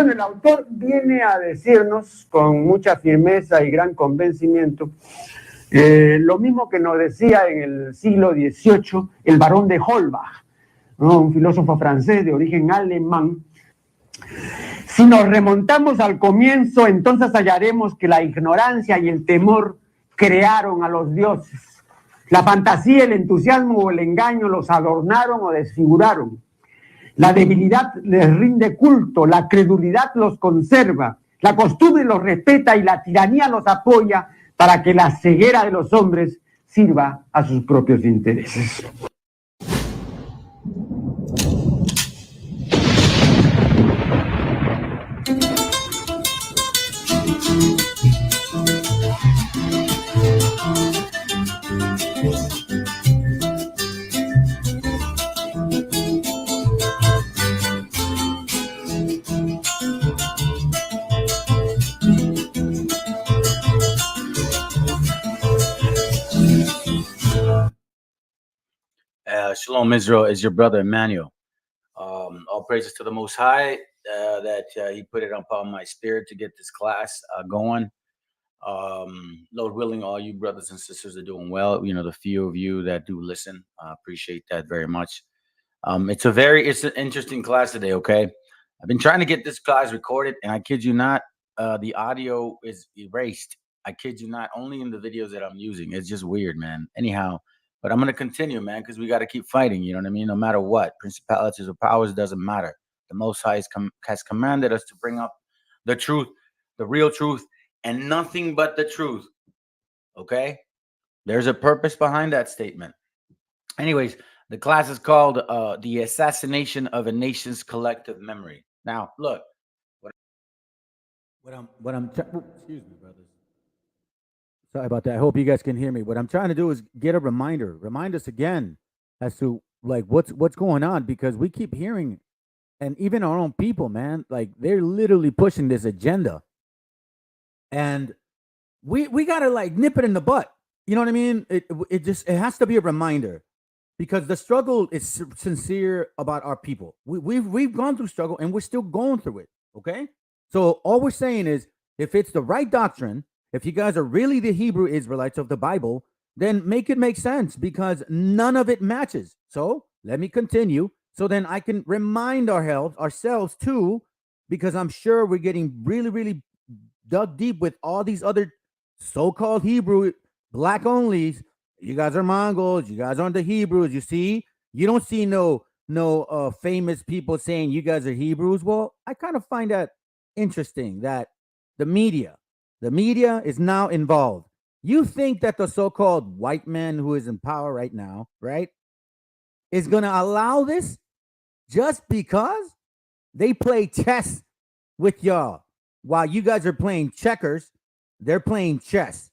Bueno, el autor viene a decirnos con mucha firmeza y gran convencimiento lo mismo que nos decía en el siglo XVIII el barón de Holbach, ¿no? Un filósofo francés de origen alemán. Si nos remontamos al comienzo, entonces hallaremos que la ignorancia y el temor crearon a los dioses. La fantasía, el entusiasmo o el engaño los adornaron o desfiguraron. La debilidad les rinde culto, la credulidad los conserva, la costumbre los respeta y la tiranía los apoya para que la ceguera de los hombres sirva a sus propios intereses. Shalom, Israel, is your brother Emmanuel. All praises to the Most High that He put it upon my spirit to get this class going. Lord willing, all you brothers and sisters are doing well. You know, the few of you that do listen, I appreciate that very much. It's an interesting class today. Okay, I've been trying to get this class recorded, and I kid you not, the audio is erased. I kid you not, only in the videos that I'm using. It's just weird, man. Anyhow. But I'm going to continue, man, because we got to keep fighting. You know what I mean? No matter what, principalities or powers, doesn't matter. The Most High has commanded us to bring up the truth, the real truth, and nothing but the truth. Okay? There's a purpose behind that statement. Anyways, the class is called The Assassination of a Nation's Collective Memory. Now, look. Excuse me, brothers. Sorry about that. I hope you guys can hear me. What I'm trying to do is get a remind us again as to like what's going on, because we keep hearing, and even our own people, man, like they're literally pushing this agenda, and we gotta like nip it in the butt. You know what I mean? It has to be a reminder, because the struggle is sincere about our people. We've gone through struggle and we're still going through it. Okay, so all we're saying is if it's the right doctrine. If you guys are really the Hebrew Israelites of the Bible, then make it make sense, because none of it matches. So let me continue so then I can remind ourselves too, because I'm sure we're getting really, really dug deep with all these other so-called Hebrew black onlys. You guys are Mongols. You guys aren't the Hebrews. You see, you don't see no famous people saying you guys are Hebrews. Well, I kind of find that interesting that the media is now involved. You think that the so-called white man who is in power right now, right, is going to allow this just because they play chess with y'all while you guys are playing checkers? They're playing chess.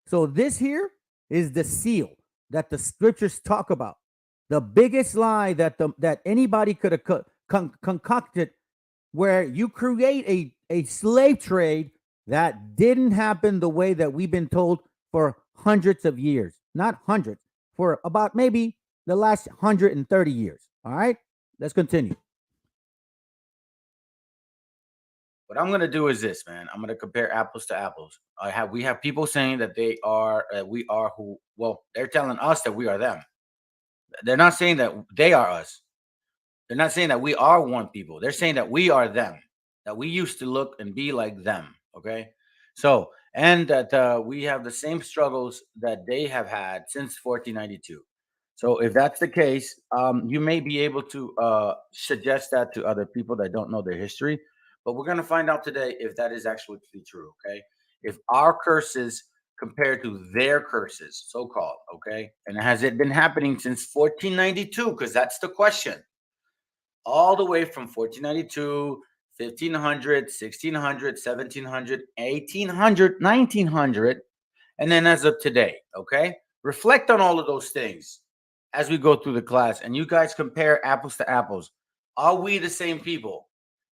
So this here is the seal that the scriptures talk about. The biggest lie that anybody could have concocted, where you create a slave trade that didn't happen the way that we've been told for hundreds of years. Not hundreds, for about maybe the last 130 years. All right, let's continue. What I'm going to do is this, man. I'm going to compare apples to apples. We have people saying that we are who, well, they're telling us that we are them. They're not saying that they are us. They're not saying that we are one people. They're saying that we are them, that we used to look and be like them. Okay, so, and that we have the same struggles that they have had since 1492. So if that's the case, you may be able to suggest that to other people that don't know their history, but we're going to find out today if that is actually true. Okay, if our curses compared to their curses, so-called, okay, and has it been happening since 1492? Because that's the question. All the way from 1492, 1500, 1600, 1700, 1800, 1900, and then as of today, okay? Reflect on all of those things as we go through the class, and you guys compare apples to apples. Are we the same people?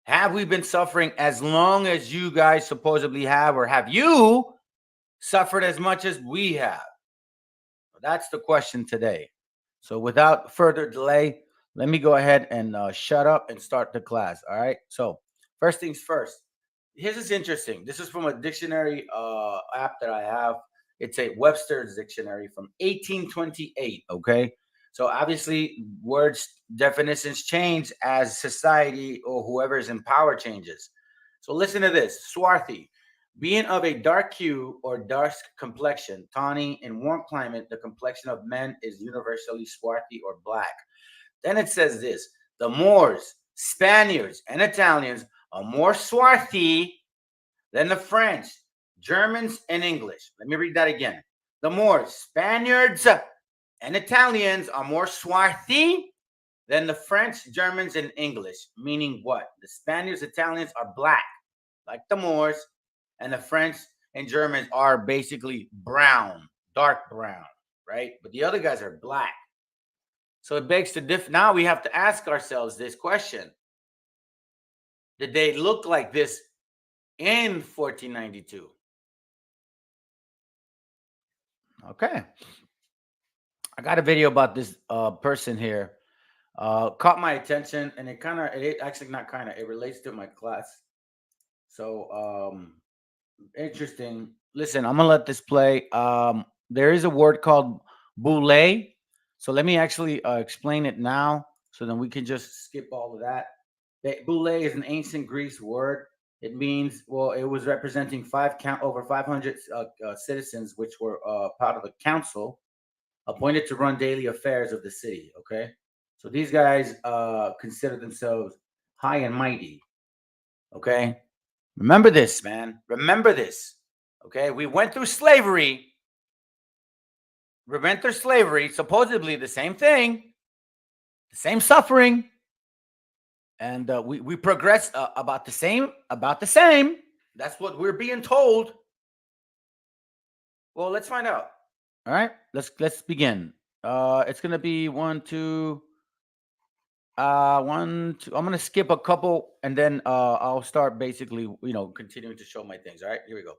Have we been suffering as long as you guys supposedly have, or have you suffered as much as we have? That's the question today. So without further delay, let me go ahead and shut up and start the class, all right? So First things first. Here's is interesting. This is from a dictionary app that I have. It's a Webster's dictionary from 1828. Okay. So obviously, words definitions change as society or whoever is in power changes. So listen to this: swarthy, being of a dark hue or dark complexion, tawny in warm climate. The complexion of men is universally swarthy or black. Then it says this: the Moors, Spaniards, and Italians are more swarthy than the French, Germans, and English. Let me read that again. The Moors, Spaniards, and Italians are more swarthy than the French, Germans, and English. Meaning what? The Spaniards, Italians are black, like the Moors, and the French and Germans are basically brown, dark brown, right? But the other guys are black. So it begs to now we have to ask ourselves this question: did they look like this in 1492? Okay. I got a video about this person here. Caught my attention, and it actually not kind of, it relates to my class. So interesting. Listen, I'm gonna let this play. There is a word called boule. So let me actually explain it now, so then we can just skip all of that. Boule is an ancient Greece word. It means, well, it was representing over 500 citizens, which were part of a council appointed to run daily affairs of the city. Okay, so these guys consider themselves high and mighty. Okay, remember this, man. Remember this. Okay, we went through slavery. Supposedly the same thing, the same suffering, and we progress about the same. That's what we're being told. Well, let's find out. All right, let's begin. It's gonna be 1, 2. 1, 2. I'm gonna skip a couple, and then I'll start basically, continuing to show my things. All right, here we go.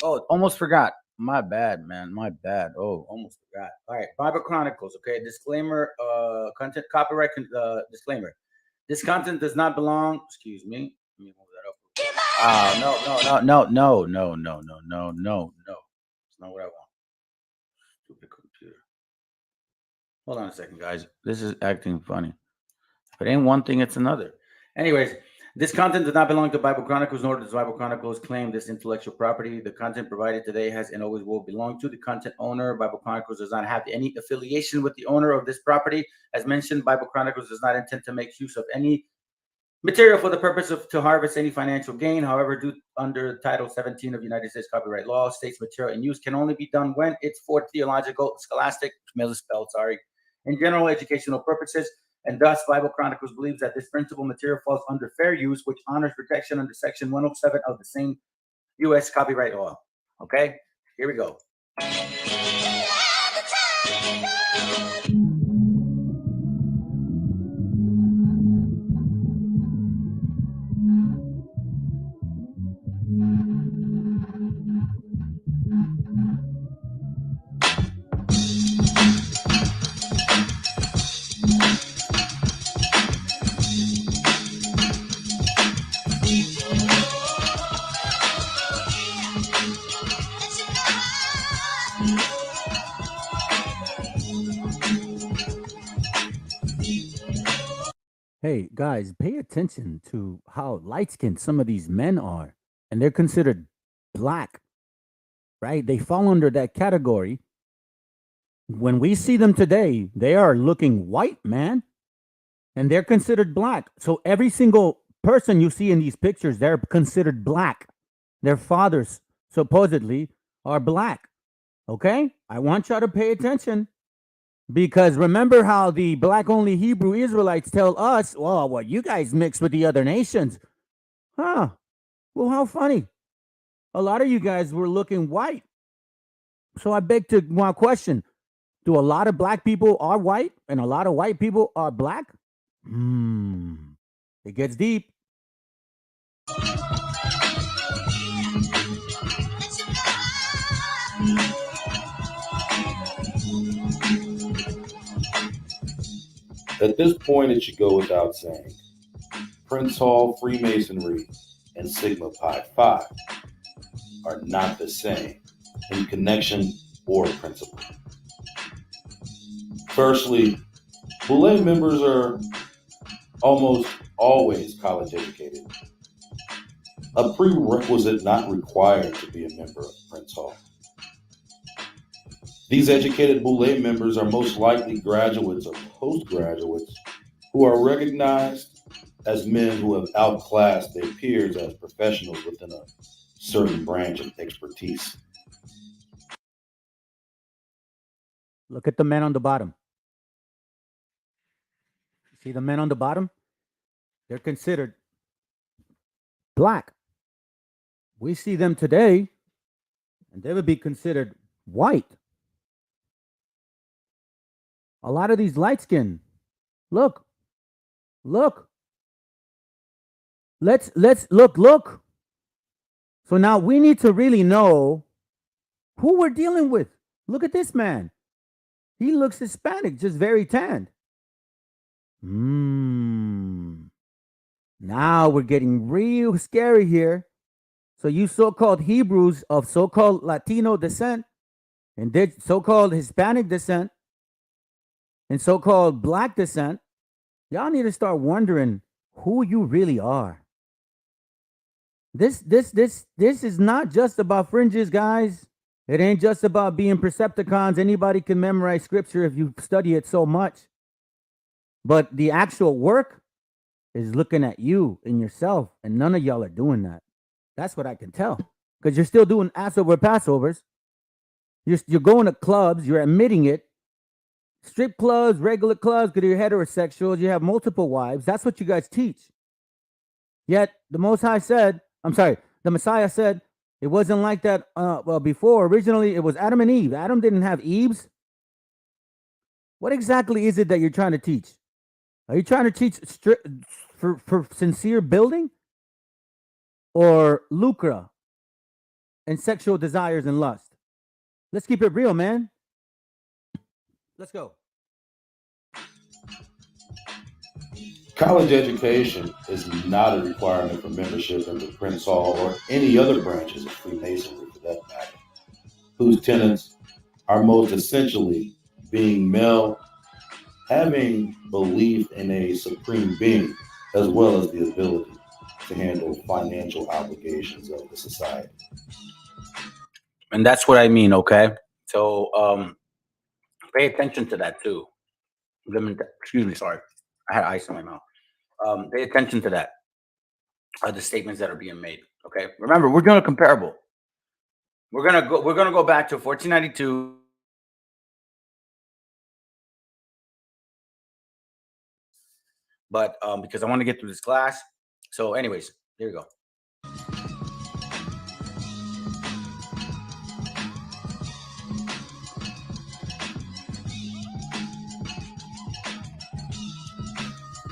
Oh, almost forgot. My bad, man. My bad. Oh, almost forgot. All right, Bible Chronicles. Okay, disclaimer. Content copyright. Disclaimer. This content does not belong. Excuse me. Let me move that up. No. It's not what I want. Stupid computer. Hold on a second, guys. This is acting funny. If it ain't one thing, it's another. Anyways, this content does not belong to Bible Chronicles, nor does Bible Chronicles claim this intellectual property. The content provided today has and always will belong to the content owner. Bible Chronicles does not have any affiliation with the owner of this property. As mentioned, Bible Chronicles does not intend to make use of any material for the purpose of to harvest any financial gain. However, due under Title 17 of United States Copyright Law, states material in use can only be done when it's for theological, scholastic, and general educational purposes. And thus, Bible Chronicles believes that this principal material falls under fair use, which honors protection under Section 107 of the same U.S. copyright law. Okay, here we go. Hey, guys, pay attention to how light-skinned some of these men are, and they're considered black, right? They fall under that category. When we see them today, they are looking white, man, and they're considered black. So every single person you see in these pictures, they're considered black. Their fathers supposedly are black. Okay? I want y'all to pay attention. Because remember how the black-only Hebrew Israelites tell us, well, you guys mix with the other nations. Huh. Well, how funny. A lot of you guys were looking white. So I beg to one question. Do a lot of black people are white and a lot of white people are black? It gets deep. At this point, it should go without saying Prince Hall Freemasonry and Sigma Pi Phi are not the same in connection or principle. Firstly, Boule members are almost always college educated, a prerequisite not required to be a member of Prince Hall. These educated Boule members are most likely graduates or postgraduates who are recognized as men who have outclassed their peers as professionals within a certain branch of expertise. Look at the men on the bottom. See the men on the bottom? They're considered black. We see them today, and they would be considered white. A lot of these light skin. Look. Let's look. So now we need to really know who we're dealing with. Look at this man. He looks Hispanic, just very tanned. Now we're getting real scary here. So you so-called Hebrews of so-called Latino descent and so-called Hispanic descent and so-called black descent, y'all need to start wondering who you really are. This is not just about fringes, guys. It ain't just about being Percepticons. Anybody can memorize scripture if you study it so much. But the actual work is looking at you and yourself, and none of y'all are doing that. That's what I can tell. Because you're still doing Passovers. You're going to clubs. You're admitting it. Strip clubs, regular clubs, because you're heterosexuals. You have multiple wives. That's what you guys teach. Yet the Messiah said, it wasn't like that before. Originally, it was Adam and Eve. Adam didn't have Eves. What exactly is it that you're trying to teach? Are you trying to teach for sincere building or lucre and sexual desires and lust? Let's keep it real, man. Let's go. College education is not a requirement for membership in the Prince Hall or any other branches of Freemasonry for that matter, whose tenets are most essentially being male, having belief in a supreme being, as well as the ability to handle financial obligations of the society. And that's what I mean, okay? So pay attention to that too. Excuse me, sorry. I had ice in my mouth. Pay attention to that. The statements that are being made. Okay. Remember, we're doing a comparable. We're gonna go back to 1492. But because I want to get through this class. So, anyways, here we go.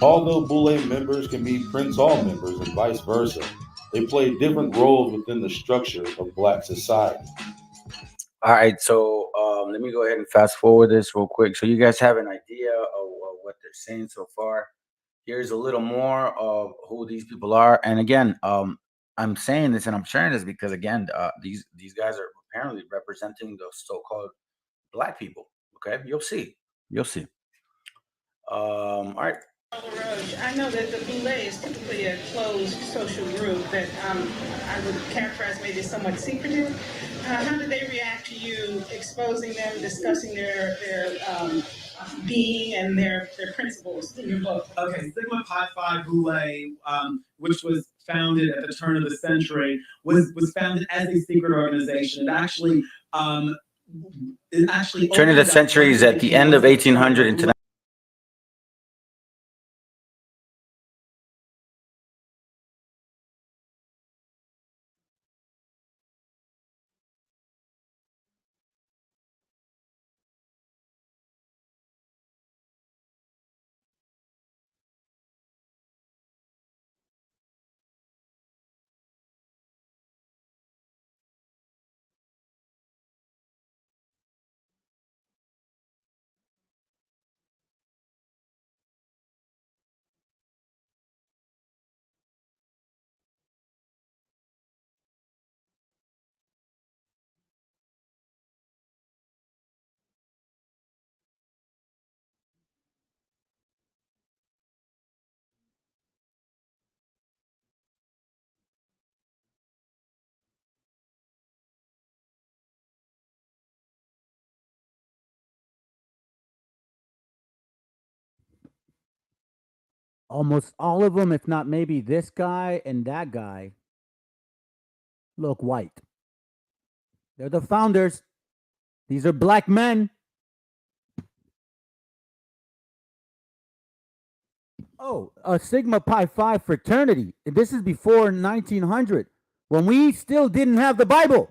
Although Boule members can be Prince Hall members and vice versa, they play different roles within the structure of Black society. All right, so let me go ahead and fast forward this real quick so you guys have an idea of what they're saying so far. Here's a little more of who these people are. And again, I'm saying this and I'm sharing this because, again, these guys are apparently representing the so-called Black people. Okay, you'll see. All right. I know that the Boule is typically a closed social group that I would characterize maybe somewhat secretive. How did they react to you exposing them, discussing their being and their principles in your book? Okay, Sigma Pi Phi Boule, which was founded at the turn of the century, was founded as a secret organization. It actually turn of the century is at the end of 1800 into almost all of them, if not maybe this guy and that guy, look white. They're the founders. These are black men. Oh, a Sigma Pi Phi fraternity. And this is before 1900, when we still didn't have the Bible.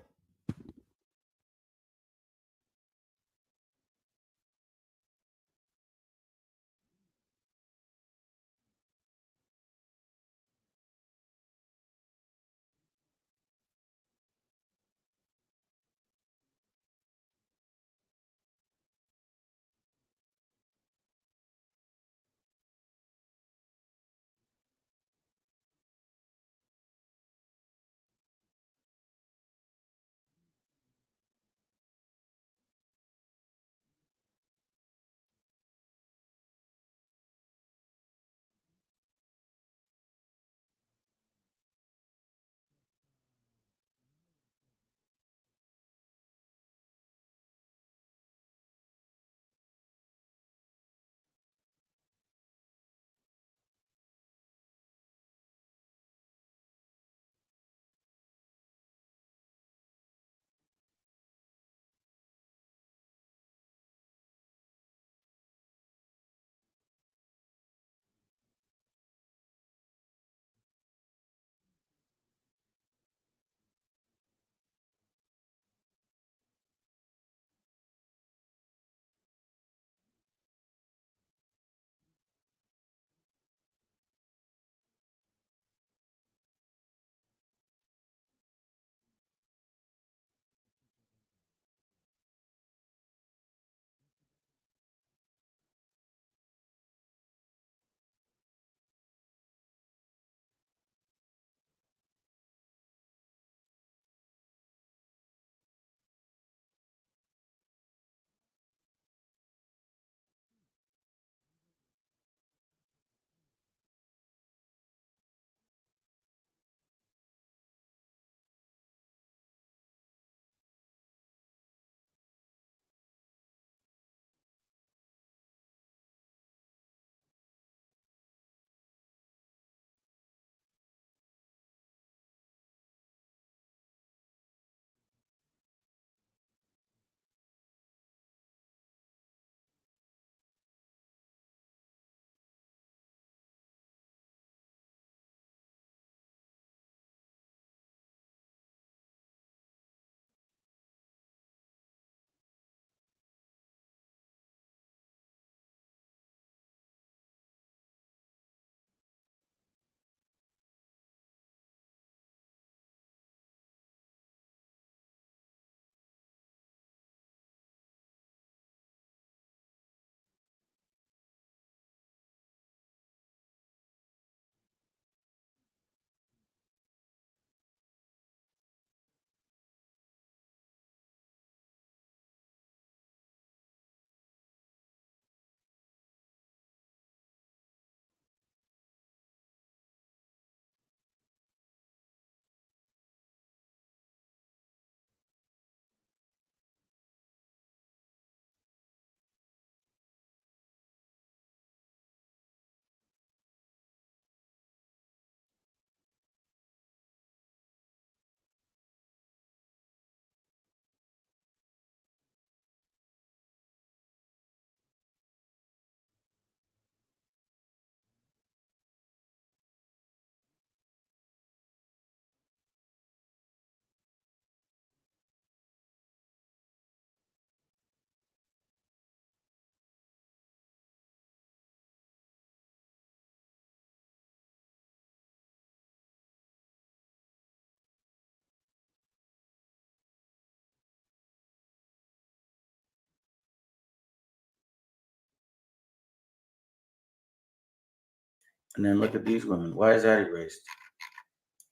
And then look at these women. Why is that erased?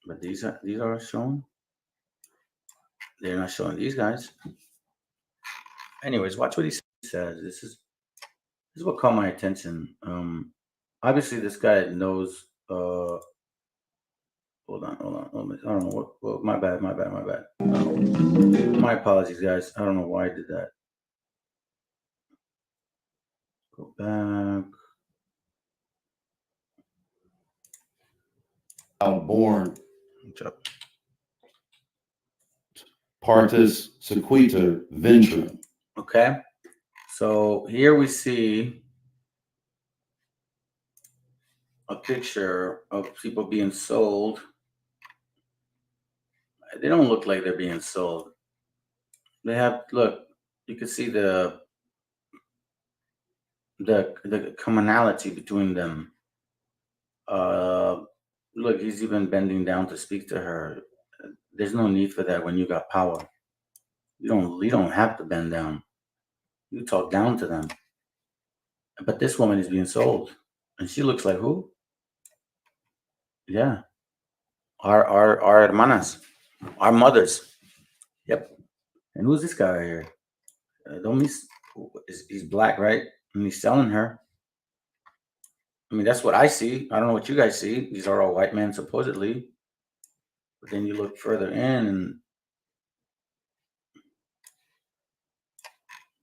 But these are shown. They're not showing these guys. Anyways, watch what he says. This is what caught my attention. Obviously this guy knows. Hold on. I don't know what. Well, my bad. My apologies, guys. I don't know why I did that. Go back. born partus sequitur ventrum. Okay, so here we see a picture of people being sold. They don't look like they're being sold. They have, look, you can see the commonality between them. Look, he's even bending down to speak to her. There's no need for that when you got power. You don't have to bend down. You talk down to them. But this woman is being sold, and she looks like who? Yeah, our hermanas, our mothers. Yep. And who's this guy right here? Don't miss. He's black, right? And he's selling her. I mean, that's what I see. I don't know what you guys see. These are all white men, supposedly. But then you look further in,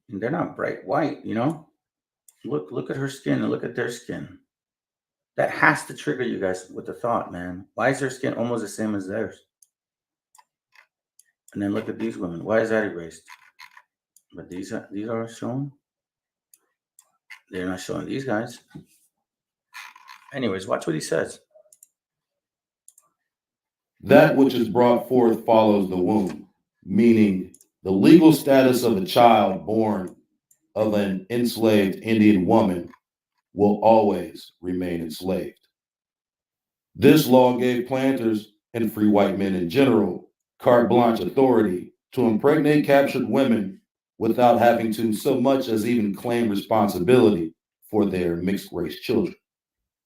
and they're not bright white, you know? Look at her skin and look at their skin. That has to trigger you guys with the thought, man. Why is her skin almost the same as theirs? And then look at these women. Why is that erased? But these are shown. They're not showing these guys. Anyways, watch what he says. That which is brought forth follows the womb, meaning the legal status of a child born of an enslaved Indian woman will always remain enslaved. This law gave planters and free white men in general carte blanche authority to impregnate captured women without having to so much as even claim responsibility for their mixed race children.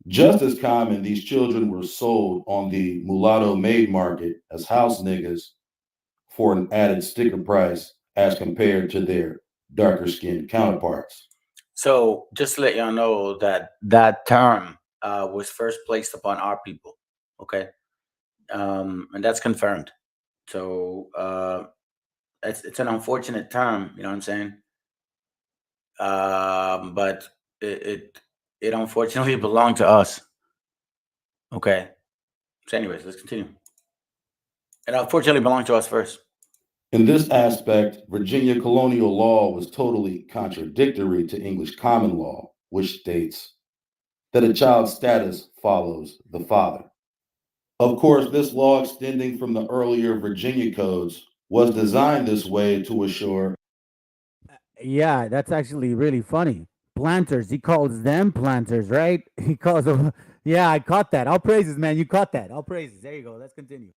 Just as common, these children were sold on the mulatto maid market as house niggas for an added sticker price as compared to their darker skinned counterparts. So just to let y'all know that term was first placed upon our people. Okay. And that's confirmed. So it's an unfortunate term, you know what I'm saying? But it unfortunately belonged to us. Okay. So anyways, let's continue. It unfortunately belonged to us first. In this aspect, Virginia colonial law was totally contradictory to English common law, which states that a child's status follows the father. Of course, this law extending from the earlier Virginia codes was designed this way to assure. Yeah, that's actually really funny. Planters. He calls them planters, right? He calls them. Yeah, I caught that. All praises, man. You caught that. All praises. There you go. Let's continue.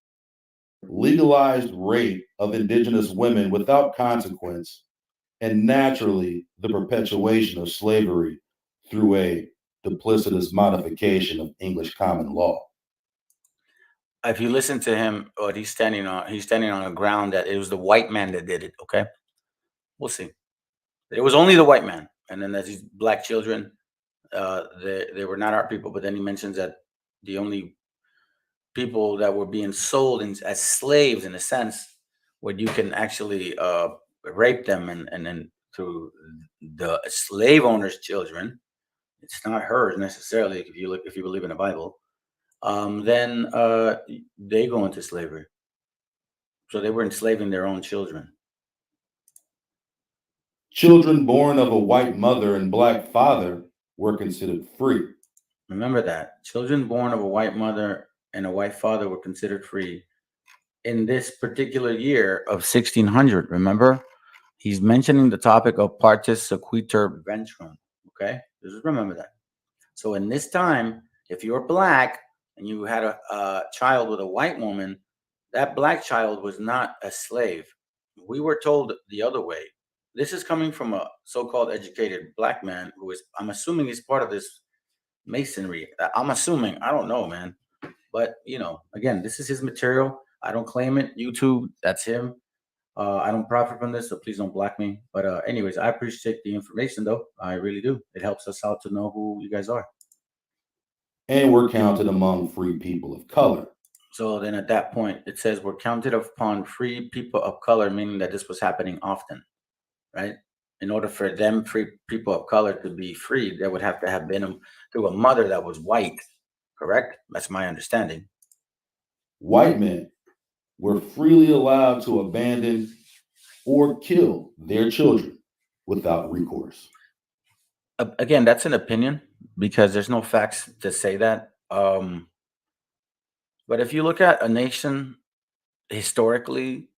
Legalized rape of indigenous women without consequence, and naturally the perpetuation of slavery through a duplicitous modification of English common law. If you listen to him, what he's standing on a ground that it was the white man that did it. Okay, we'll see. It was only the white man, and then there's these black children. They were not our people, but then he mentions that the only people that were being sold as slaves, in a sense, where you can actually rape them, and then through the slave owner's children, it's not hers necessarily. If you believe in the Bible, then they go into slavery. So they were enslaving their own children. Children born of a white mother and black father were considered free. Remember that. Children born of a white mother and a white father were considered free in this particular year of 1600. Remember? He's mentioning the topic of partus sequitur ventrum. Okay? Just remember that. So in this time, if you're black and you had a child with a white woman, that black child was not a slave. We were told the other way. This is coming from a so-called educated black man who is, I'm assuming, he's part of this masonry. I'm assuming. I don't know, man. But, again, this is his material. I don't claim it. YouTube, that's him. I don't profit from this, so please don't block me. But anyways, I appreciate the information, though. I really do. It helps us out to know who you guys are. And we're counted among free people of color. So then at that point, it says we're counted upon free people of color, meaning that this was happening often, right? In order for them free people of color to be free, they would have to have been through a mother that was white, correct? That's my understanding. white men were freely allowed to abandon or kill their children without recourse. Again, that's an opinion because there's no facts to say that. But if you look at a nation historically,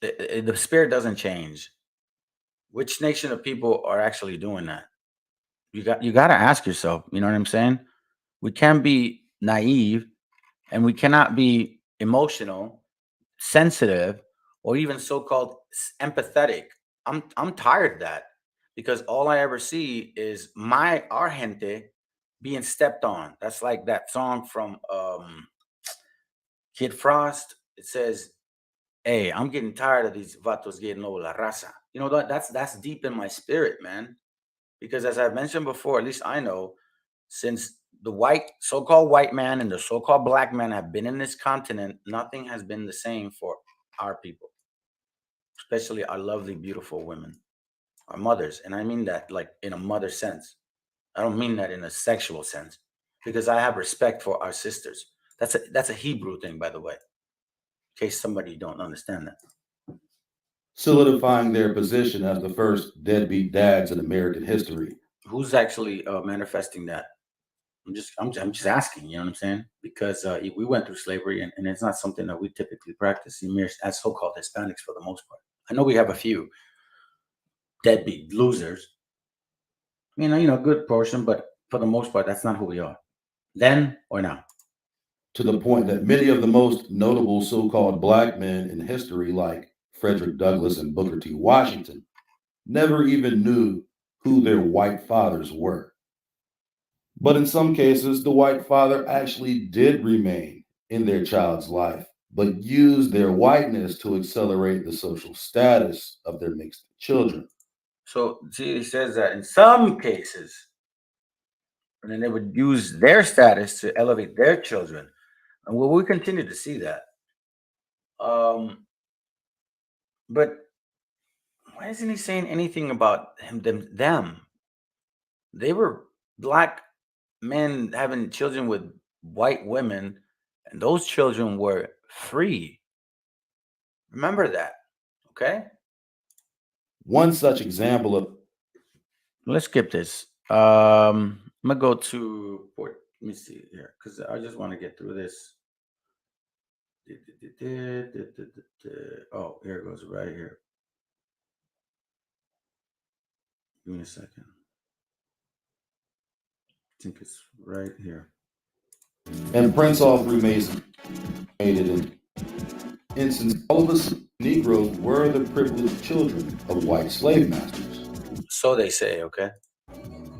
the spirit doesn't change. Which nation of people are actually doing that? You got to ask yourself. You know what I'm saying? We can't be naive, and we cannot be emotional, sensitive, or even so-called empathetic. I'm tired of that because all I ever see is our gente being stepped on. That's like that song from Kid Frost. It says, "Hey, I'm getting tired of these vatos getting over la raza." You know that's deep in my spirit, man. Because as I've mentioned before, at least I know, since the so-called white man and the so-called black man have been in this continent, nothing has been the same for our people, especially our lovely, beautiful women, our mothers. And I mean that like in a mother sense. I don't mean that in a sexual sense, because I have respect for our sisters. That's a Hebrew thing, by the way, in case somebody don't understand that. Solidifying their position as the first deadbeat dads in American history. Who's actually manifesting that? I'm just asking, you know what I'm saying? Because we went through slavery, and it's not something that we typically practice as so-called Hispanics for the most part. I know we have a few deadbeat losers. I mean, a good portion, but for the most part, that's not who we are. Then or now. To the point that many of the most notable so-called black men in history, like Frederick Douglass and Booker T. Washington, never even knew who their white fathers were. But in some cases, the white father actually did remain in their child's life, but used their whiteness to accelerate the social status of their mixed children. So, see, he says that in some cases, and then they would use their status to elevate their children. And we continue to see that. But why isn't he saying anything about them? They were black men having children with white women, and those children were free. Remember that, okay? One such example of Let's skip this. I'm gonna go to let me see here because I just want to get through this. Oh, here it goes right here. Give me a second. I think it's right here. and Prince All-Free Mason made it in instance, all of us Negroes were the privileged children of white slave masters. So they say, okay?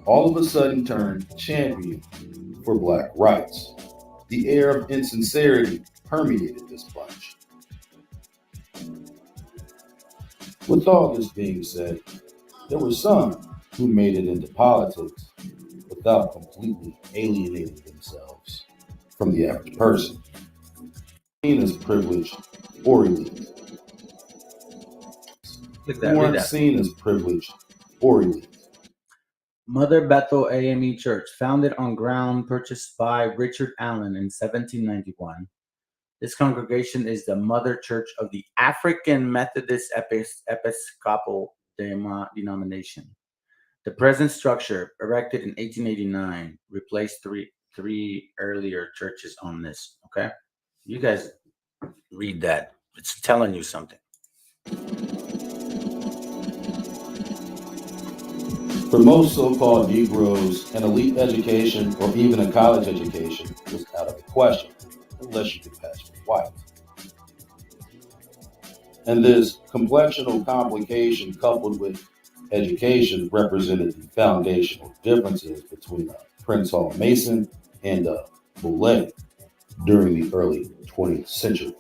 All of a sudden turned champion for black rights. The air of insincerity permeated this bunch. With all this being said, there were some who made it into politics without completely alienating themselves from the average person, seen as privileged or elite. They weren't seen as privileged or elite. Mother Bethel AME Church, founded on ground purchased by Richard Allen in 1791. This congregation is the mother church of the African Methodist Episcopal denomination. The present structure, erected in 1889, replaced three earlier churches on this. Okay, you guys read that. It's telling you something. For most so-called Negroes, an elite education or even a college education was out of the question, unless you could pass for white. And this complexional complication coupled with education represented the foundational differences between Prince Hall Mason and Boulay during the early 20th century.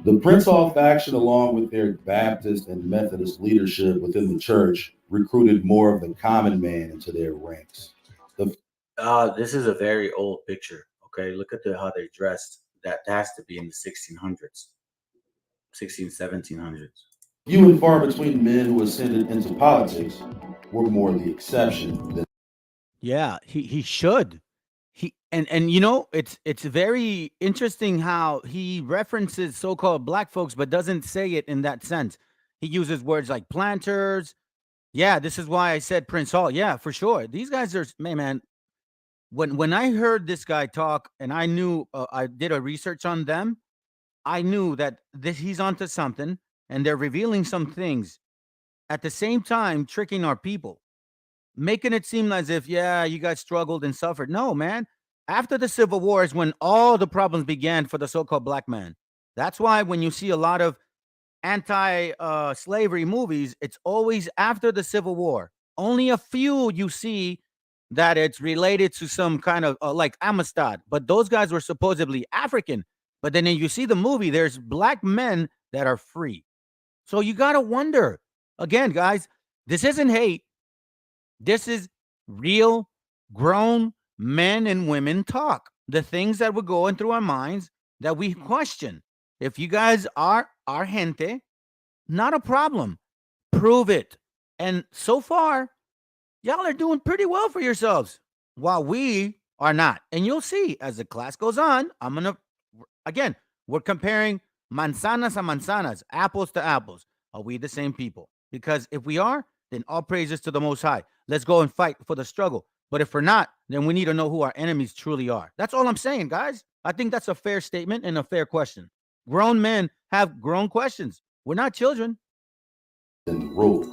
The Prince Hall faction, along with their Baptist and Methodist leadership within the church, recruited more of the common man into their ranks. This is a very old picture. Okay, look at how they dressed. That has to be in the 1600s, 1700s. Few and far between men who ascended into politics were more the exception than. Yeah, he should. And you know, it's very interesting how he references so-called black folks but doesn't say it in that sense. He uses words like planters. Yeah, this is why I said Prince Hall. Yeah, for sure. These guys are, man. When I heard this guy talk and I knew, I did a research on them, I knew that he's onto something, and they're revealing some things at the same time, tricking our people, making it seem as if, yeah, you guys struggled and suffered. No, man. After the Civil War is when all the problems began for the so-called black man. That's why when you see a lot of anti-slavery movies, it's always after the Civil War. Only a few you see that it's related to some kind of like Amistad, but those guys were supposedly African. But then you see the movie, there's black men that are free. So you got to wonder again, guys, this isn't hate. This is real grown men and women talk. The things that were going through our minds that we question. If you guys are our gente, not a problem. Prove it. And so far, y'all are doing pretty well for yourselves while we are not. And you'll see as the class goes on, again, we're comparing manzanas a manzanas, apples to apples. Are we the same people? Because if we are, then all praises to the Most High. Let's go and fight for the struggle. But if we're not, then we need to know who our enemies truly are. That's all I'm saying, guys. I think that's a fair statement and a fair question. Grown men have grown questions. We're not children. Rule.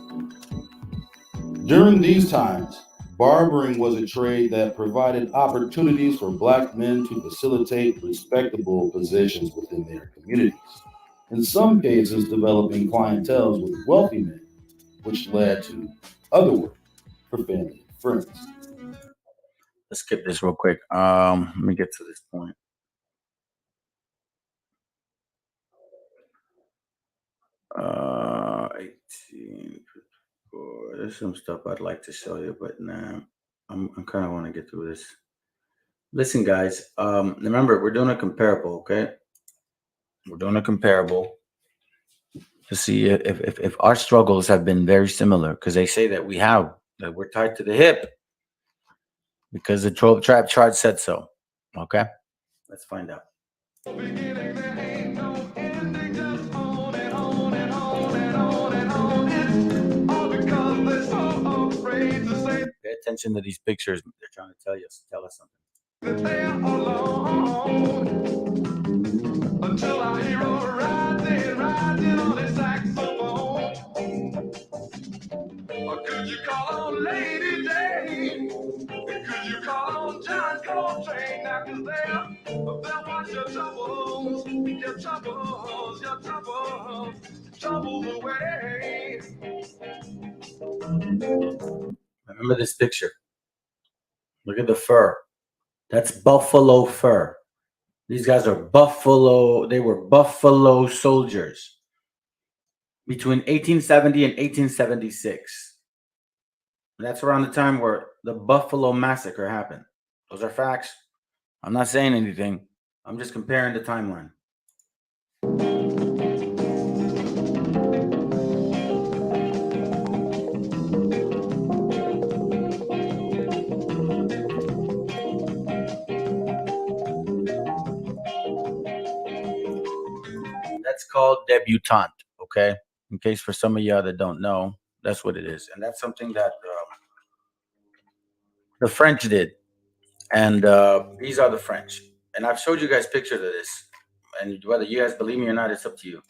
During these times, barbering was a trade that provided opportunities for black men to facilitate respectable positions within their communities. In some cases, developing clienteles with wealthy men, which led to other work for family and friends. Let's skip this real quick. Let me get to this point. Uh, 18. There's some stuff I'd like to show you, but nah, I'm kind of want to get through this. Listen, guys. Remember, we're doing a comparable, okay? We're doing a comparable to see if our struggles have been very similar, because they say that we're tied to the hip because the tribe chart said so. Okay, let's find out. Pay attention to these pictures. They're trying to tell us something. Until I hear a riding on his saxophone. Or could you call on Lady Jane? Could you call on John Coltrane? Now, cause they'll wash your troubles away. Remember this picture. Look at the fur. That's buffalo fur. These guys are they were buffalo soldiers between 1870 and 1876. And that's around the time where the Buffalo Massacre happened. Those are facts. I'm not saying anything. I'm just comparing the timeline. That's called debutante, okay? In case for some of y'all that don't know, that's what it is. And that's something that the French did. And these are the French. And I've showed you guys pictures of this. And whether you guys believe me or not, it's up to you.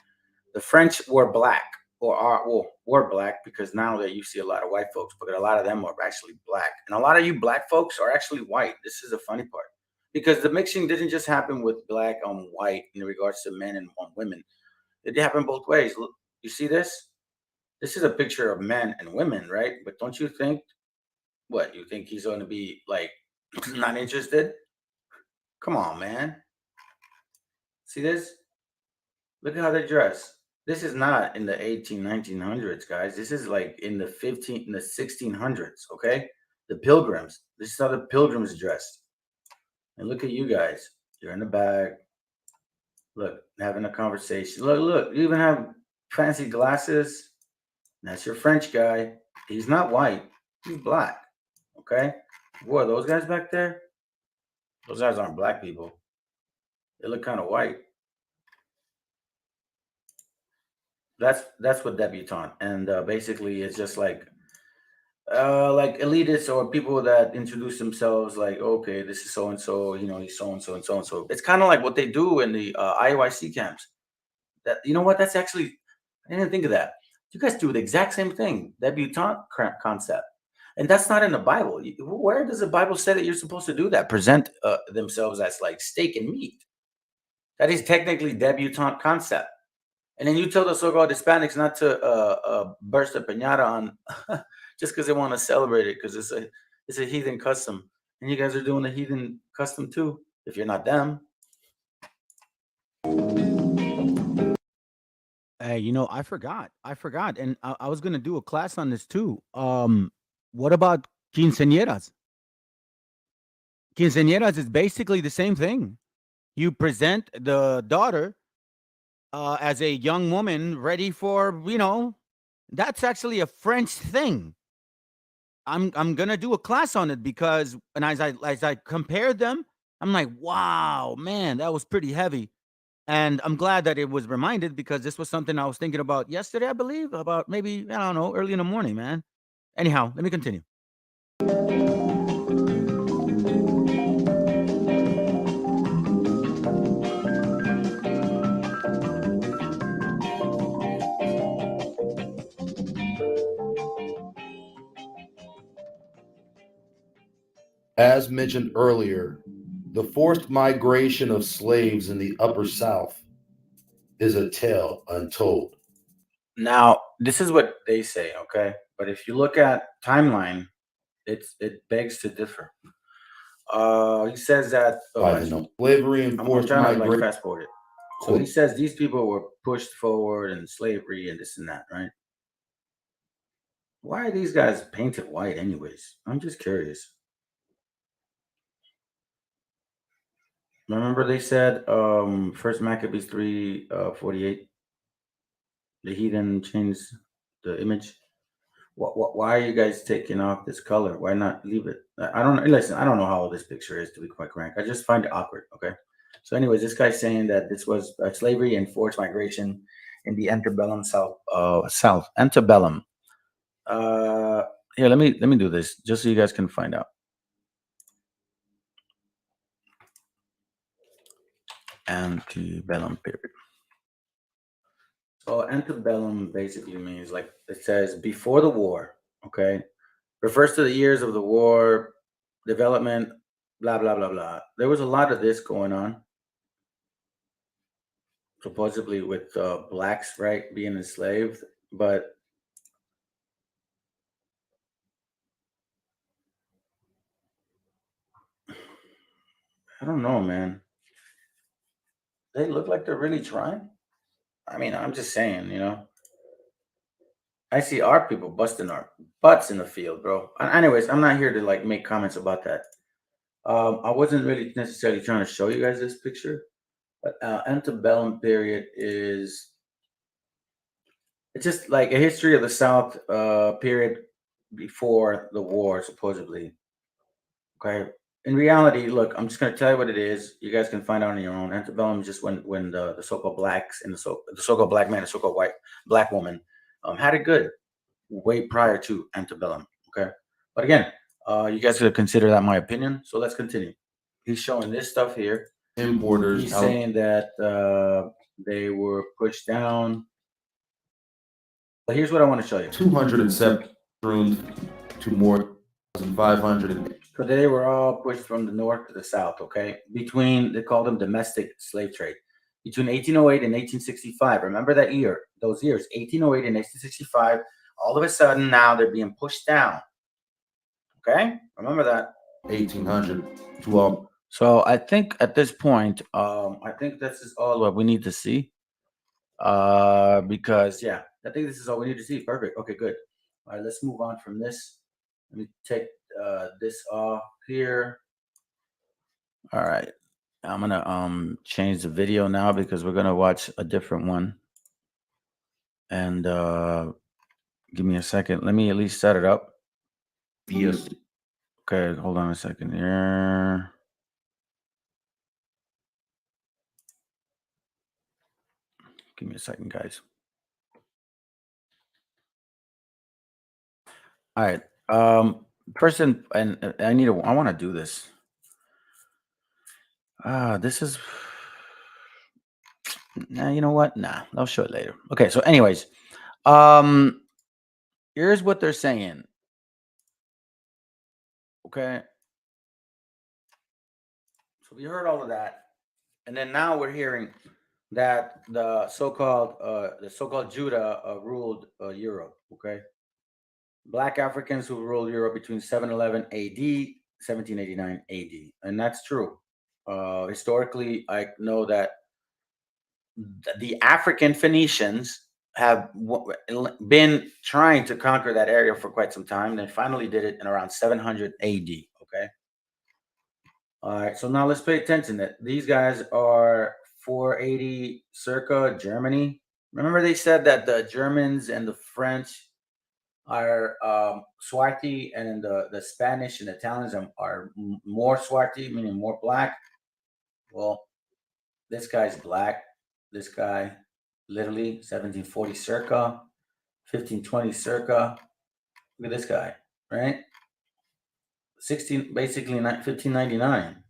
The French were black, were black, because now that you see a lot of white folks, but a lot of them are actually black. And a lot of you black folks are actually white. This is the funny part. Because the mixing didn't just happen with black on white in regards to men and women. It happened both ways. Look, you see this? This is a picture of men and women, right? But don't you think, what, you think he's going to be like not interested? Come on, man. See this? Look at how they dress. This is not in the 1900s, guys. This is like in the 1600s, okay? The pilgrims. This is how the pilgrims dressed. And look at you guys. You're in the bag. Look, having a conversation. Look, you even have fancy glasses. That's your French guy. He's not white. He's black, okay? Boy, those guys back there, Those guys aren't black people. They look kind of white. That's what debutante, and basically it's just like elitists or people that introduce themselves like, okay, this is so and so, he's so and so and so and so. It's kind of like what they do in the IOIC camps. That, you know what? That's actually, I didn't think of that. You guys do the exact same thing, debutante concept, and that's not in the Bible. Where does the Bible say that you're supposed to do that? Present themselves as like steak and meat. That is technically debutante concept. And then you tell the so-called Hispanics not to burst a piñata on just because they want to celebrate it, because it's a heathen custom, and you guys are doing a heathen custom too. If you're not them, Hey, I forgot. And I was gonna do a class on this too. What about quinceañeras? Quinceañeras is basically the same thing. You present the daughter as a young woman ready for, that's actually a French thing. I'm gonna do a class on it because, and as I compared them, I'm like, wow, man, that was pretty heavy. And I'm glad that it was reminded, because this was something I was thinking about yesterday, I believe, about maybe, I don't know, early in the morning, man. Anyhow, let me continue. As mentioned earlier, the forced migration of slaves in the Upper South is a tale untold. now this is what they say, okay? But if you look at timeline, it begs to differ. He says that By the slavery and I'm forced trying to like migration. fast forward it. So he says these people were pushed forward in slavery and this and that, right? Why are these guys painted white anyways? I'm just curious. Remember they said first Maccabees 3:48, the heathen changed the image. Why are you guys taking off this color? Why not leave it? I don't know. Listen, I don't know how old this picture is, to be quite frank. I just find it awkward. Okay. So, anyways, this guy's saying that this was slavery and forced migration in the antebellum South antebellum. Here, let me do this just so you guys can find out. Antebellum period. So antebellum basically means, like it says, before the war. Okay, refers to the years of the war, development, blah blah blah blah. There was a lot of this going on, supposedly with blacks, right, being enslaved, but I don't know, man. They look like they're really trying. I mean, I'm just saying, I see our people busting our butts in the field, bro. Anyways, I'm not here to like make comments about that. I wasn't really necessarily trying to show you guys this picture, but antebellum period is, it's just like a history of the South period before the war, supposedly. Okay. In reality, look, I'm just gonna tell you what it is. You guys can find out on your own. Antebellum is just when the so-called blacks and the so-called black man, the so-called white black woman had it good way prior to antebellum. Okay. But again, you guys could consider that my opinion. So let's continue. He's showing this stuff here. Importers. He's saying that they were pushed down. But here's what I want to show you. 207 rooms to more than 500. So they were all pushed from the north to the south, okay? They called them domestic slave trade. Between 1808 and 1865, remember that year, those years, 1808 and 1865, all of a sudden now they're being pushed down, okay? Remember that. 1800 to all. So I think at this point, I think this is all what we need to see. Because, yeah, I think this is all we need to see. Perfect. Okay, good. All right, let's move on from this. Let me take this off here. All right, I'm gonna change the video now because we're gonna watch a different one. And give me a second. Let me at least set it up. Yes. Okay, hold on a second here. Give me a second, guys. All right. Person, and I want to do this. This is. Nah, you know what? Nah, I'll show it later. Okay. So, anyways, here's what they're saying. Okay. So we heard all of that, and then now we're hearing that the so-called Judah ruled Europe. Okay. Black Africans who ruled Europe between 711 AD, 1789 AD. And that's true. Historically, I know that the African Phoenicians have been trying to conquer that area for quite some time. They finally did it in around 700 AD. Okay. All right. So now let's pay attention that these guys are 480 circa Germany. Remember, they said that the Germans and the French are Swarthy, and the Spanish and Italians are more Swarthy, meaning more black. Well, this guy's black. This guy, literally 1740 circa, 1520 circa. Look at this guy, right? 1599.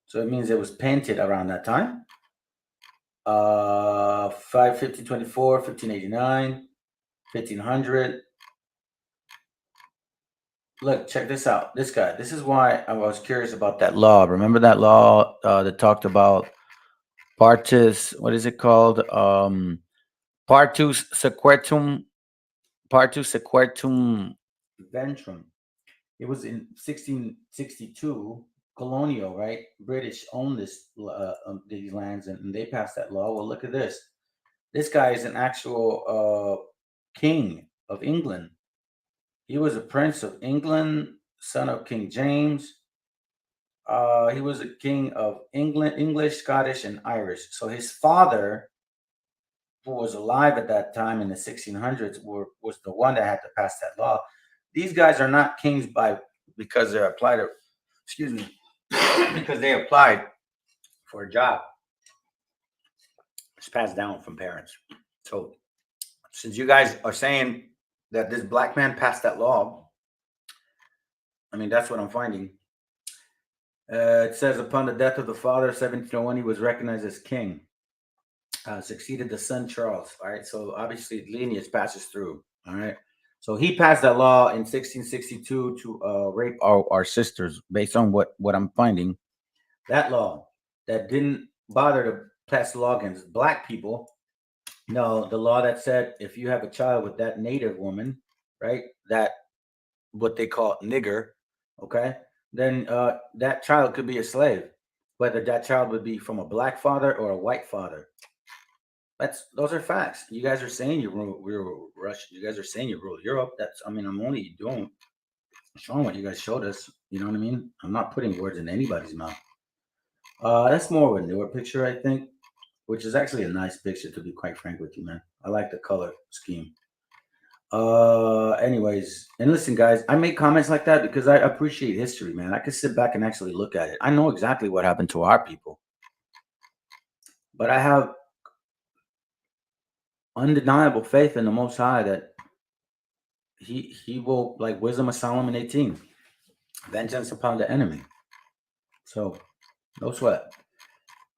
So it means it was painted around that time. 1524, 1589, 1500. Look, check this out. This guy. This is why I was curious about that law. Remember that law that talked about partus? What is it called? Partus sequetum ventrum. It was in 1662. Colonial, right? British owned these lands, and they passed that law. Well, look at this. This guy is an actual king of England. He was a prince of England, son of King James. He was a king of England, English, Scottish, and Irish. So his father, who was alive at that time in the 1600s, was the one that had to pass that law. These guys are not kings because they're applied to, because they applied for a job. It's passed down from parents. So since you guys are saying that this black man passed that law, I mean, that's what I'm finding. It says, upon the death of the father, 1701, he was recognized as king. Succeeded the son Charles. All right. So obviously lineage passes through. All right. So he passed that law in 1662 to rape our sisters, based on what I'm finding. That law that didn't bother to pass the law against black people. No, the law that said if you have a child with that native woman, right, that what they call nigger, okay, then that child could be a slave, whether that child would be from a black father or a white father. Those are facts. You guys are saying you rule Russia. You guys are saying you rule Europe. I'm only showing what you guys showed us. You know what I mean? I'm not putting words in anybody's mouth. That's more of a newer picture, I think, which is actually a nice picture, to be quite frank with you, man. I like the color scheme. Anyways, and listen, guys, I make comments like that because I appreciate history, man. I can sit back and actually look at it. I know exactly what happened to our people, but I have undeniable faith in the Most High that he will, like Wisdom of Solomon 18, vengeance upon the enemy. So no sweat.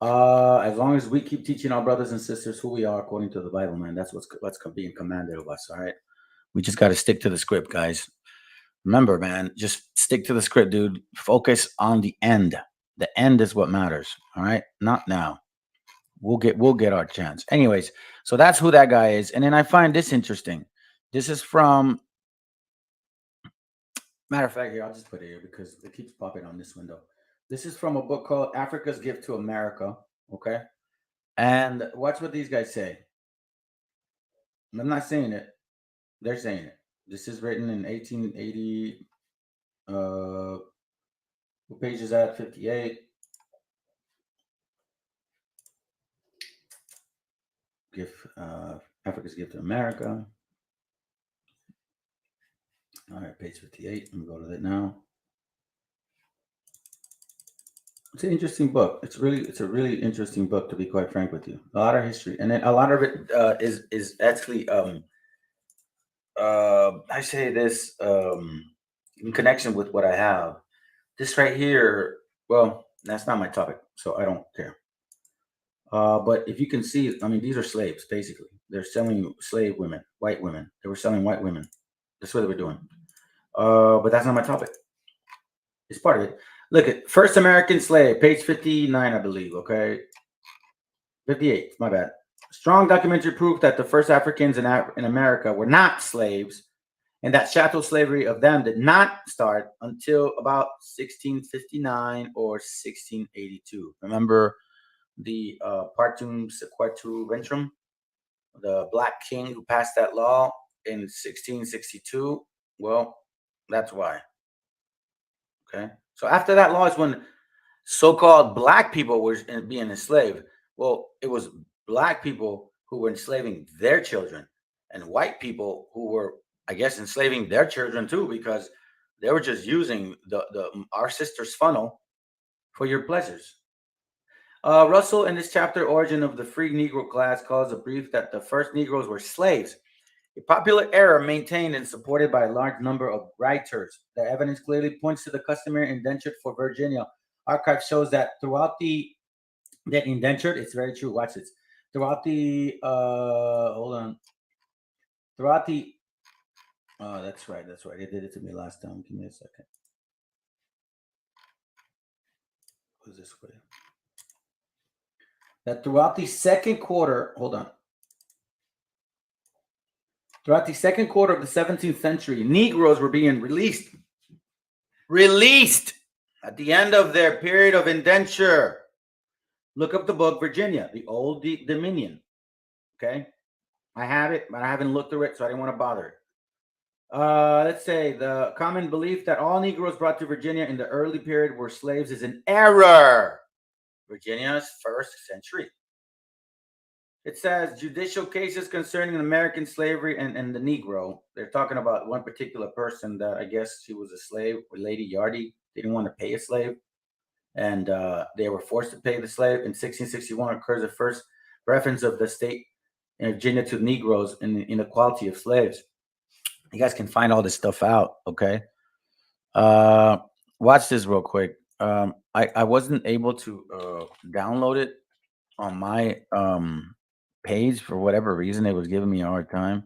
As long as we keep teaching our brothers and sisters who we are according to the Bible, man, that's what's being commanded of us. All right, we just got to stick to the script, guys. Remember, man, just stick to the script, dude. Focus on the end. The end is what matters. All right, not now. We'll get our chance. Anyways, so that's who that guy is. And then I find this interesting. This is from, matter of fact, here, I'll just put it here because it keeps popping on this window. This is from a book called Africa's Gift to America. Okay. And watch what these guys say. I'm not saying it. They're saying it. This is written in 1880. What page is that? 58. Africa's Gift to America. All right, page 58. Let me go to that now. It's an interesting book. It's a really interesting book, to be quite frank with you. A lot of history, and then a lot of it is actually I say this in connection with what I have. This right here, well, that's not my topic, so I don't care. But if you can see, I mean, these are slaves, basically. They're selling slave women, white women. They were selling white women. That's what they were doing. But that's not my topic. It's part of it. Look at First American Slave, page 59, I believe, okay? 58, my bad. Strong documentary proof that the first Africans in America were not slaves, and that chattel slavery of them did not start until about 1659 or 1682. Remember the Partum Sequetu Ventrum, the black king who passed that law in 1662? Well, that's why. Okay. So after that law is when so-called black people were being enslaved. Well, it was black people who were enslaving their children, and white people who were, I guess, enslaving their children too, because they were just using our sister's funnel for your pleasures. Russell, in this chapter, Origin of the Free Negro Class, calls a brief that the first Negroes were slaves, a popular error maintained and supported by a large number of writers. The evidence clearly points to the customary indentured for Virginia. Archive shows that throughout that indentured, it's very true. Watch this. Throughout the that's right. They did it to me last time. Give me a second. Who's this way? That throughout the second quarter, throughout the second quarter of the 17th century, Negroes were being released at the end of their period of indenture. Look up the book Virginia, the Old Dominion. Okay, I have it, but I haven't looked through it, so I didn't want to bother it. Let's say the common belief that all Negroes brought to Virginia in the early period were slaves is an error. Virginia's first century. It says judicial cases concerning American slavery and the Negro. They're talking about one particular person that I guess she was a slave, Lady Yardy. They didn't want to pay a slave, and they were forced to pay the slave. In 1661 occurs the first reference of the state in Virginia to Negroes and the inequality of slaves. You guys can find all this stuff out, okay? Watch this real quick. I wasn't able to download it on my page for whatever reason. It was giving me a hard time,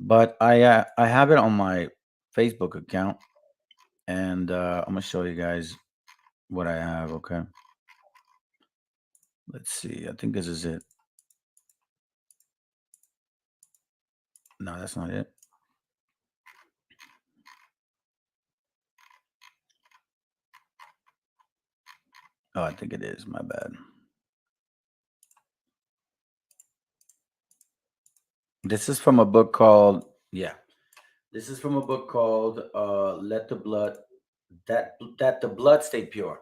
but I have it on my Facebook account, and I'm gonna show you guys what I have. Okay, let's see. I think this is it. No, that's not it. Oh, I think it is. My bad. This is from a book called This is from a book called "Let the Blood That the Blood Stay Pure."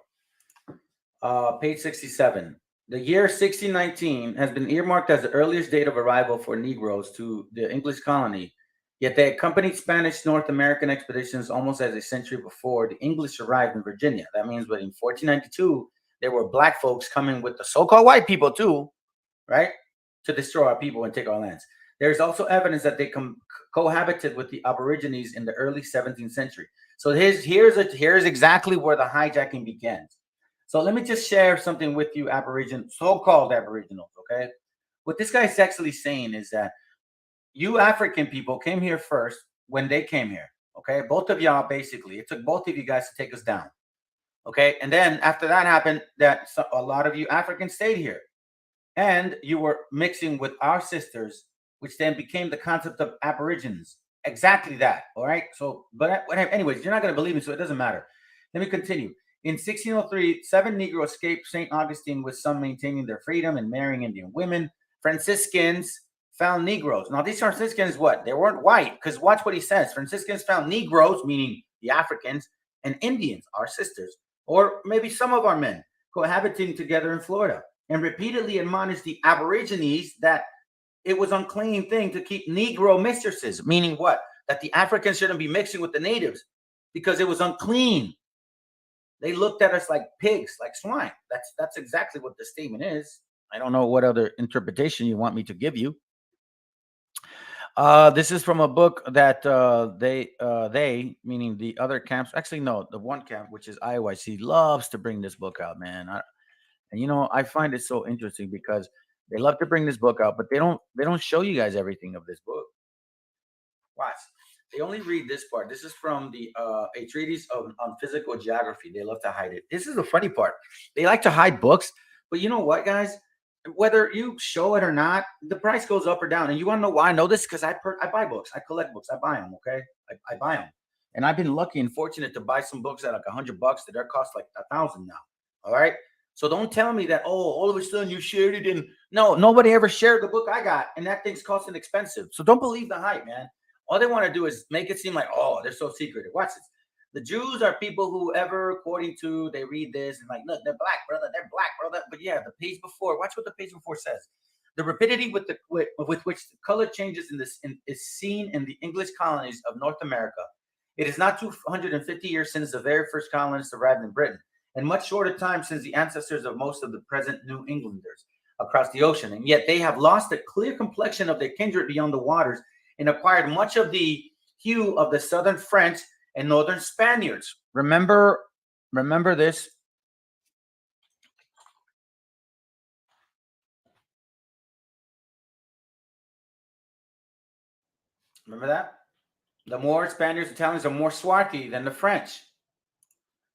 Page 67. The year 1619 has been earmarked as the earliest date of arrival for Negroes to the English colony. Yet they accompanied Spanish North American expeditions almost as a century before the English arrived in Virginia. That means, but in 1492, there were black folks coming with the so-called white people too, right, to destroy our people and take our lands. There's also evidence that they cohabited with the Aborigines in the early 17th century. So here's exactly where the hijacking begins. So let me just share something with you, so-called Aboriginals, okay? What this guy's actually saying is that you African people came here first when they came here, okay? Both of y'all, basically. It took both of you guys to take us down, okay? And then after that happened, a lot of you Africans stayed here. And you were mixing with our sisters, which then became the concept of Aborigines. Exactly that, all right? So, but anyways, you're not going to believe me, so it doesn't matter. Let me continue. In 1603, 7 Negroes escaped St. Augustine, with some maintaining their freedom and marrying Indian women. Franciscans found Negroes. Now, these Franciscans, what? They weren't white, because watch what he says. Franciscans found Negroes, meaning the Africans, and Indians, our sisters, or maybe some of our men, cohabiting together in Florida, and repeatedly admonished the Aborigines that it was an unclean thing to keep Negro mistresses, meaning what? That the Africans shouldn't be mixing with the natives because it was unclean. They looked at us like pigs, like swine. That's exactly what the statement is. I don't know what other interpretation you want me to give you. This is from a book that they meaning the other camps. Actually, no, the one camp, which is IOIC, loves to bring this book out, man. And I find it so interesting because they love to bring this book out, but they don't show you guys everything of this book. Watch. They only read this part. This is from the a treatise on physical geography. They love to hide it. This is the funny part. They like to hide books, but you know what, guys? Whether you show it or not, the price goes up or down. And you want to know why I know this? Because I buy books. I collect books. I buy them. Okay, I buy them, and I've been lucky and fortunate to buy some books at like $100 that they're cost like 1,000 now. All right. So don't tell me that, all of a sudden you shared it. And no, nobody ever shared the book I got, and that thing's costing expensive. So don't believe the hype, man. All they want to do is make it seem like, they're so secretive. Watch this. The Jews are people who ever, according to, they read this and like, look, they're black, brother. They're black, brother. But yeah, the page before, watch what the page before says. The rapidity with which the color changes is seen in the English colonies of North America. It is not 250 years since the very first colonists arrived in Britain, and much shorter time since the ancestors of most of the present New Englanders across the ocean. And yet they have lost the clear complexion of their kindred beyond the waters and acquired much of the hue of the southern French and northern Spaniards. Remember this. Remember that? The more Spaniards, Italians are more swarthy than the French.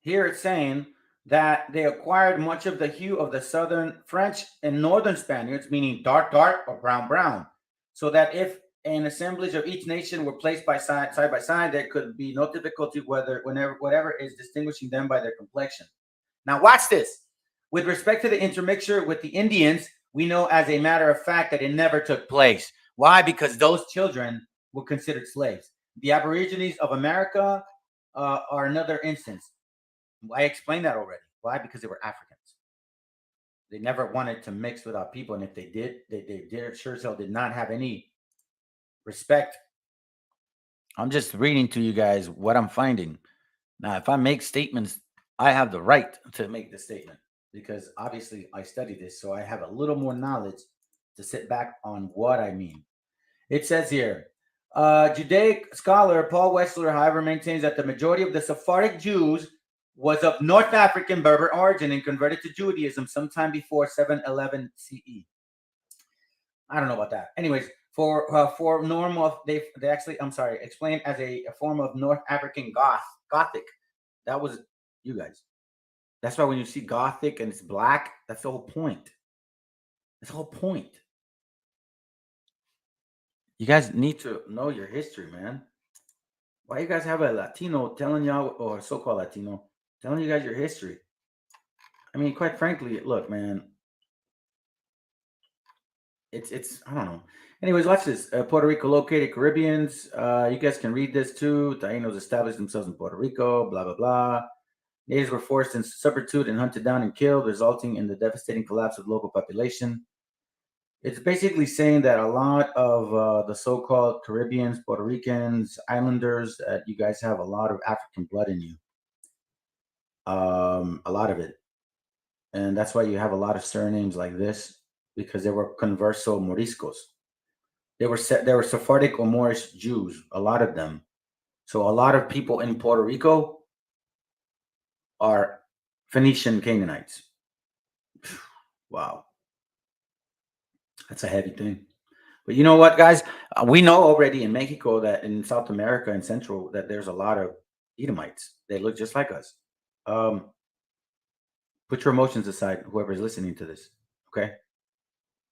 Here it's saying that they acquired much of the hue of the southern French and northern Spaniards, meaning dark, or brown. So that if an assemblage of each nation were placed side by side, there could be no difficulty whatever is distinguishing them by their complexion. Now watch this. With respect to the intermixture with the Indians, we know as a matter of fact that it never took place. Why? Because those children were considered slaves. The Aborigines of America are another instance. I explained that already. Why? Because they were Africans. They never wanted to mix with our people, and if they did, they sure as hell did not have any respect. I'm just reading to you guys what I'm finding. Now, if I make statements, I have the right to make the statement because obviously I study this, so I have a little more knowledge to sit back on what I mean. It says here, Judaic scholar Paul Wessler, however, maintains that the majority of the Sephardic Jews was of North African Berber origin and converted to Judaism sometime before 711 CE. I don't know about that. Anyways, for normal, they actually, explained as a form of North African Gothic. That was you guys. That's why when you see Gothic and it's black, that's the whole point. That's the whole point. You guys need to know your history, man. Why you guys have a Latino telling y'all, or so-called Latino, telling you guys your history? I mean, quite frankly, look, man. It's I don't know. Anyways, watch this. Puerto Rico located Caribbeans. You guys can read this too. Taínos established themselves in Puerto Rico. Blah blah blah. Natives were forced into servitude and hunted down and killed, resulting in the devastating collapse of local population. It's basically saying that a lot of the so-called Caribbeans, Puerto Ricans, Islanders, you guys have a lot of African blood in you. A lot of it, and that's why you have a lot of surnames like this, because they were converso moriscos. They were Sephardic or Moorish Jews, a lot of them. So a lot of people in Puerto Rico are Phoenician Canaanites. Wow. That's a heavy thing. But you know what, guys? We know already in Mexico that in South America and Central that there's a lot of Edomites. They look just like us. Put your emotions aside, whoever's listening to this, okay?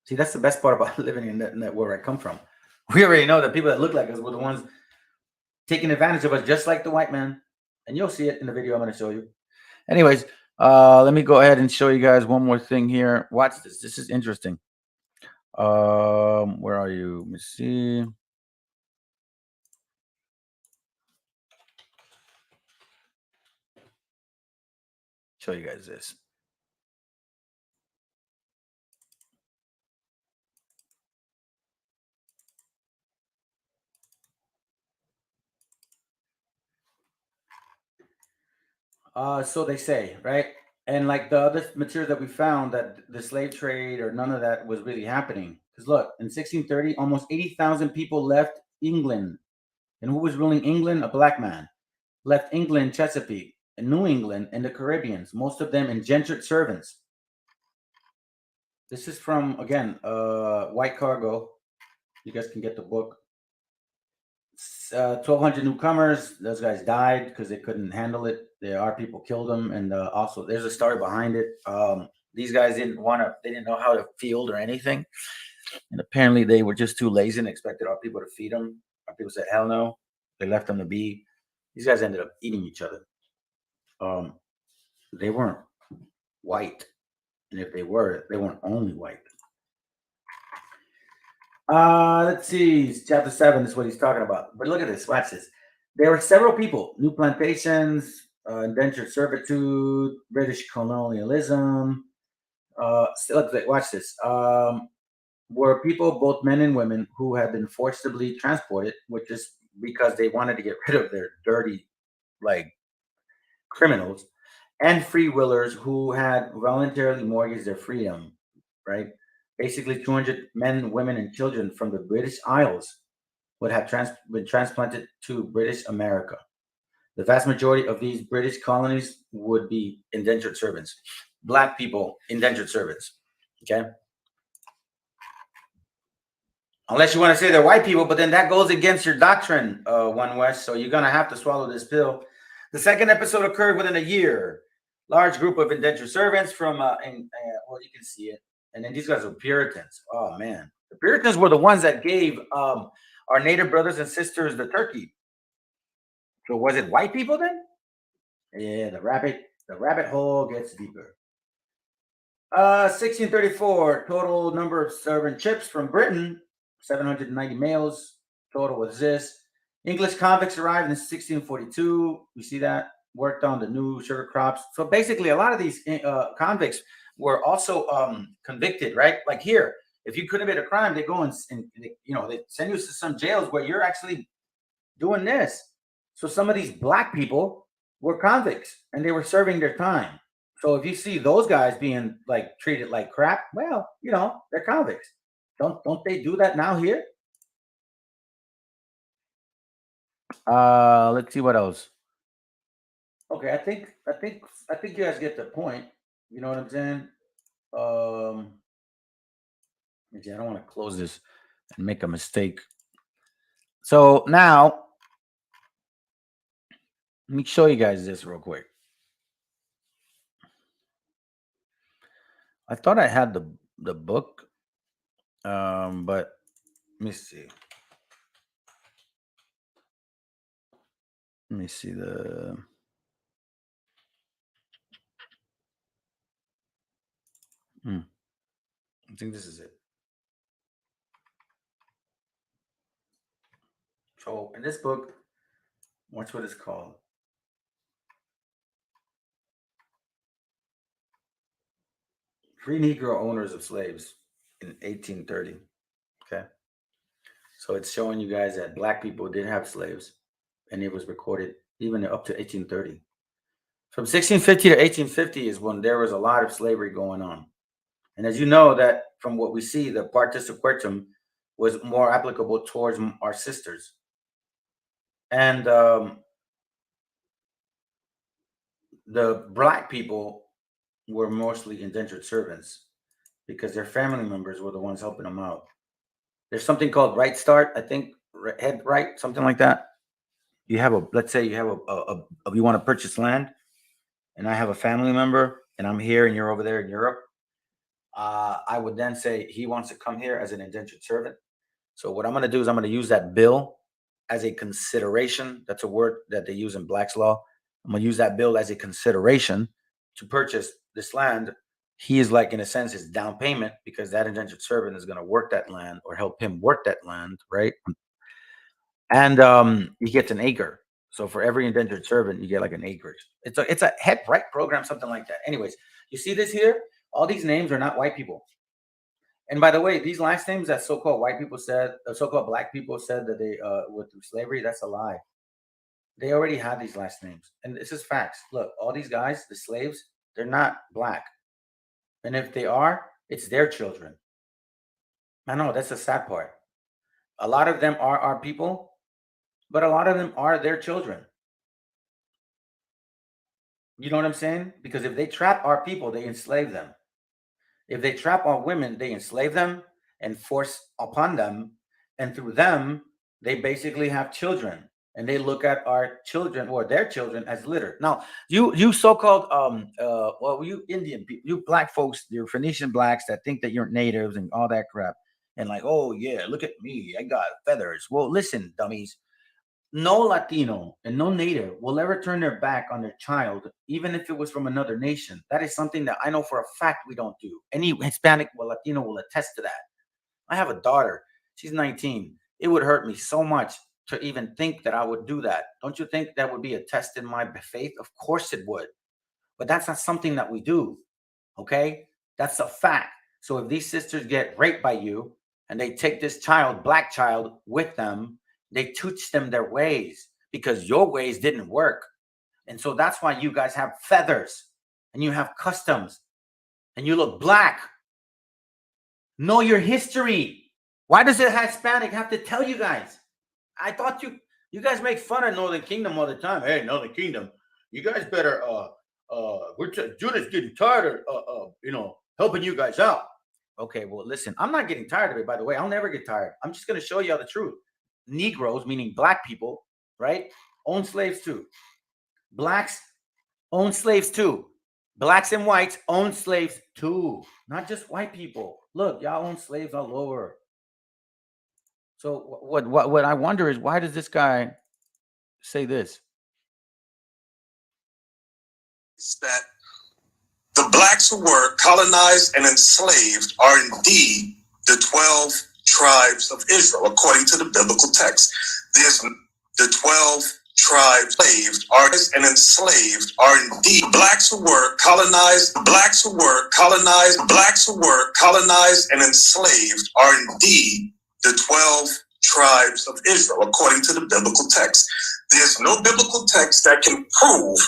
See, that's the best part about living in that where I come from. We already know that people that look like us were the ones taking advantage of us, just like the white man. And you'll see it in the video I'm going to show you. Anyways, let me go ahead and show you guys one more thing here. Watch this. This is interesting. Where are you? Let me see. Show you guys this. So they say, right? And like the other material that we found, that the slave trade or none of that was really happening. Because look, in 1630, almost 80,000 people left England. And who was ruling England? A black man. Left England, Chesapeake, and New England, and the Caribbeans, most of them indentured servants. This is from, again, White Cargo. You guys can get the book. 1,200 newcomers. Those guys died because they couldn't handle it. Our people killed them, and also there's a story behind it. These guys they didn't know how to field or anything, and apparently they were just too lazy and expected our people to feed them. Our people said, "Hell no!" They left them to be. These guys ended up eating each other. They weren't white, and if they were, they weren't only white. Let's see. Chapter 7 is what he's talking about. But look at this. Watch this. There were several people: new plantations, indentured servitude, British colonialism. Watch this. Were people, both men and women, who had been forcibly transported, which is because they wanted to get rid of their dirty, like, criminals, and free willers who had voluntarily mortgaged their freedom, right? Basically, 200 men, women, and children from the British Isles would have been transplanted to British America. The vast majority of these British colonies would be indentured servants. Black people, indentured servants. Okay? Unless you want to say they're white people, but then that goes against your doctrine, One West. So you're going to have to swallow this pill. The second episode occurred within a year. Large group of indentured servants from, well, you can see it. And then these guys were Puritans. Oh, man. The Puritans were the ones that gave our native brothers and sisters the turkey. So was it white people then? Yeah, the rabbit hole gets deeper. 1634, total number of servant ships from Britain, 790 males. Total was this. English convicts arrived in 1642. You see that? Worked on the new sugar crops. So basically, a lot of these convicts were also convicted, right? Like here, if you commit a crime, they go and they send you to some jails where you're actually doing this. So some of these black people were convicts and they were serving their time. So if you see those guys being like treated like crap, well, they're convicts. Don't they do that now here? Let's see what else. Okay, I think you guys get the point. You know what I'm saying? I don't want to close this and make a mistake. So now, let me show you guys this real quick. I thought I had the book, but let me see. Let me see the. I think this is it. So in this book, watch what it's called. Free Negro Owners of Slaves in 1830. Okay. So it's showing you guys that black people did have slaves, and it was recorded even up to 1830. From 1650 to 1850 is when there was a lot of slavery going on. And as you know, that from what we see, the partus equitum was more applicable towards our sisters. And the black people were mostly indentured servants because their family members were the ones helping them out. There's something called Right Start, I think, Head Right, something like that. You have let's say you have you want to purchase land, and I have a family member, and I'm here, and you're over there in Europe. I would then say he wants to come here as an indentured servant. So what I'm going to do is I'm going to use that bill as a consideration. That's a word that they use in Black's Law. I'm going to use that bill as a consideration to purchase this land. He is like, in a sense, his down payment, because that indentured servant is going to work that land or help him work that land, right? And he gets an acre. So for every indentured servant, you get like an acreage. It's a head right program, something like that. Anyways, you see this here? All these names are not white people. And by the way, these last names that so-called white people said, so-called black people said that they went through slavery, that's a lie. They already had these last names. And this is facts. Look, all these guys, the slaves, they're not black. And if they are, it's their children. I know that's the sad part. A lot of them are our people, but a lot of them are their children. You know what I'm saying? Because if they trap our people, they enslave them. If they trap our women, they enslave them and force upon them. And through them, they basically have children. And they look at our children or their children as litter. Now, you so-called well, you Indian people, you black folks, you're Phoenician blacks that think that you're natives and all that crap. And like, oh yeah, look at me, I got feathers. Well, listen, dummies. No Latino and no native will ever turn their back on their child, even if it was from another nation. That is something that I know for a fact we don't do. Any Hispanic or Latino will attest to that. I have a daughter. She's 19. It would hurt me so much to even think that I would do that. Don't you think that would be a test in my faith? Of course it would. But that's not something that we do. Okay? That's a fact. So if these sisters get raped by you and they take this child, black child, with them, they teach them their ways because your ways didn't work. And so that's why you guys have feathers and you have customs and you look black. Know your history. Why does a Hispanic have to tell you guys? I thought you guys make fun of Northern Kingdom all the time. Hey, Northern Kingdom, you guys better Judah's getting tired of helping you guys out. Okay, well, listen, I'm not getting tired of it, by the way. I'll never get tired. I'm just going to show you the truth. Negroes, meaning black people, right, own slaves too. Blacks own slaves too. Blacks and whites own slaves too. Not just white people. Look, y'all own slaves all over. So what I wonder is, why does this guy say this? It's that the blacks who were colonized and enslaved are indeed the 12 tribes of Israel, according to the biblical text. There's the 12 tribes enslaved are and enslaved are indeed blacks who were colonized, blacks who were colonized, blacks who were colonized and enslaved are indeed the 12 tribes of Israel, according to the biblical text. There's no biblical text that can prove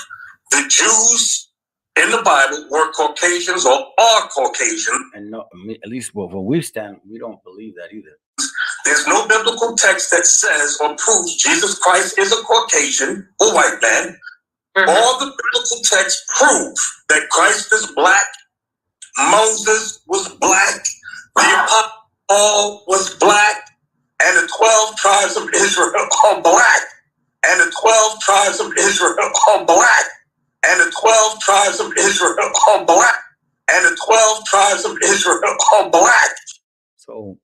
the Jews in the Bible were Caucasians or are Caucasian. And no, at least where we stand, we don't believe that either. There's no biblical text that says or proves Jesus Christ is a Caucasian or white man. Mm-hmm. All the biblical texts prove that Christ is black, Moses was black, the Apostle Paul was black, and the 12 tribes of Israel are black, and the 12 tribes of Israel are black, and the 12 tribes of Israel are black, and the 12 tribes of Israel are black. So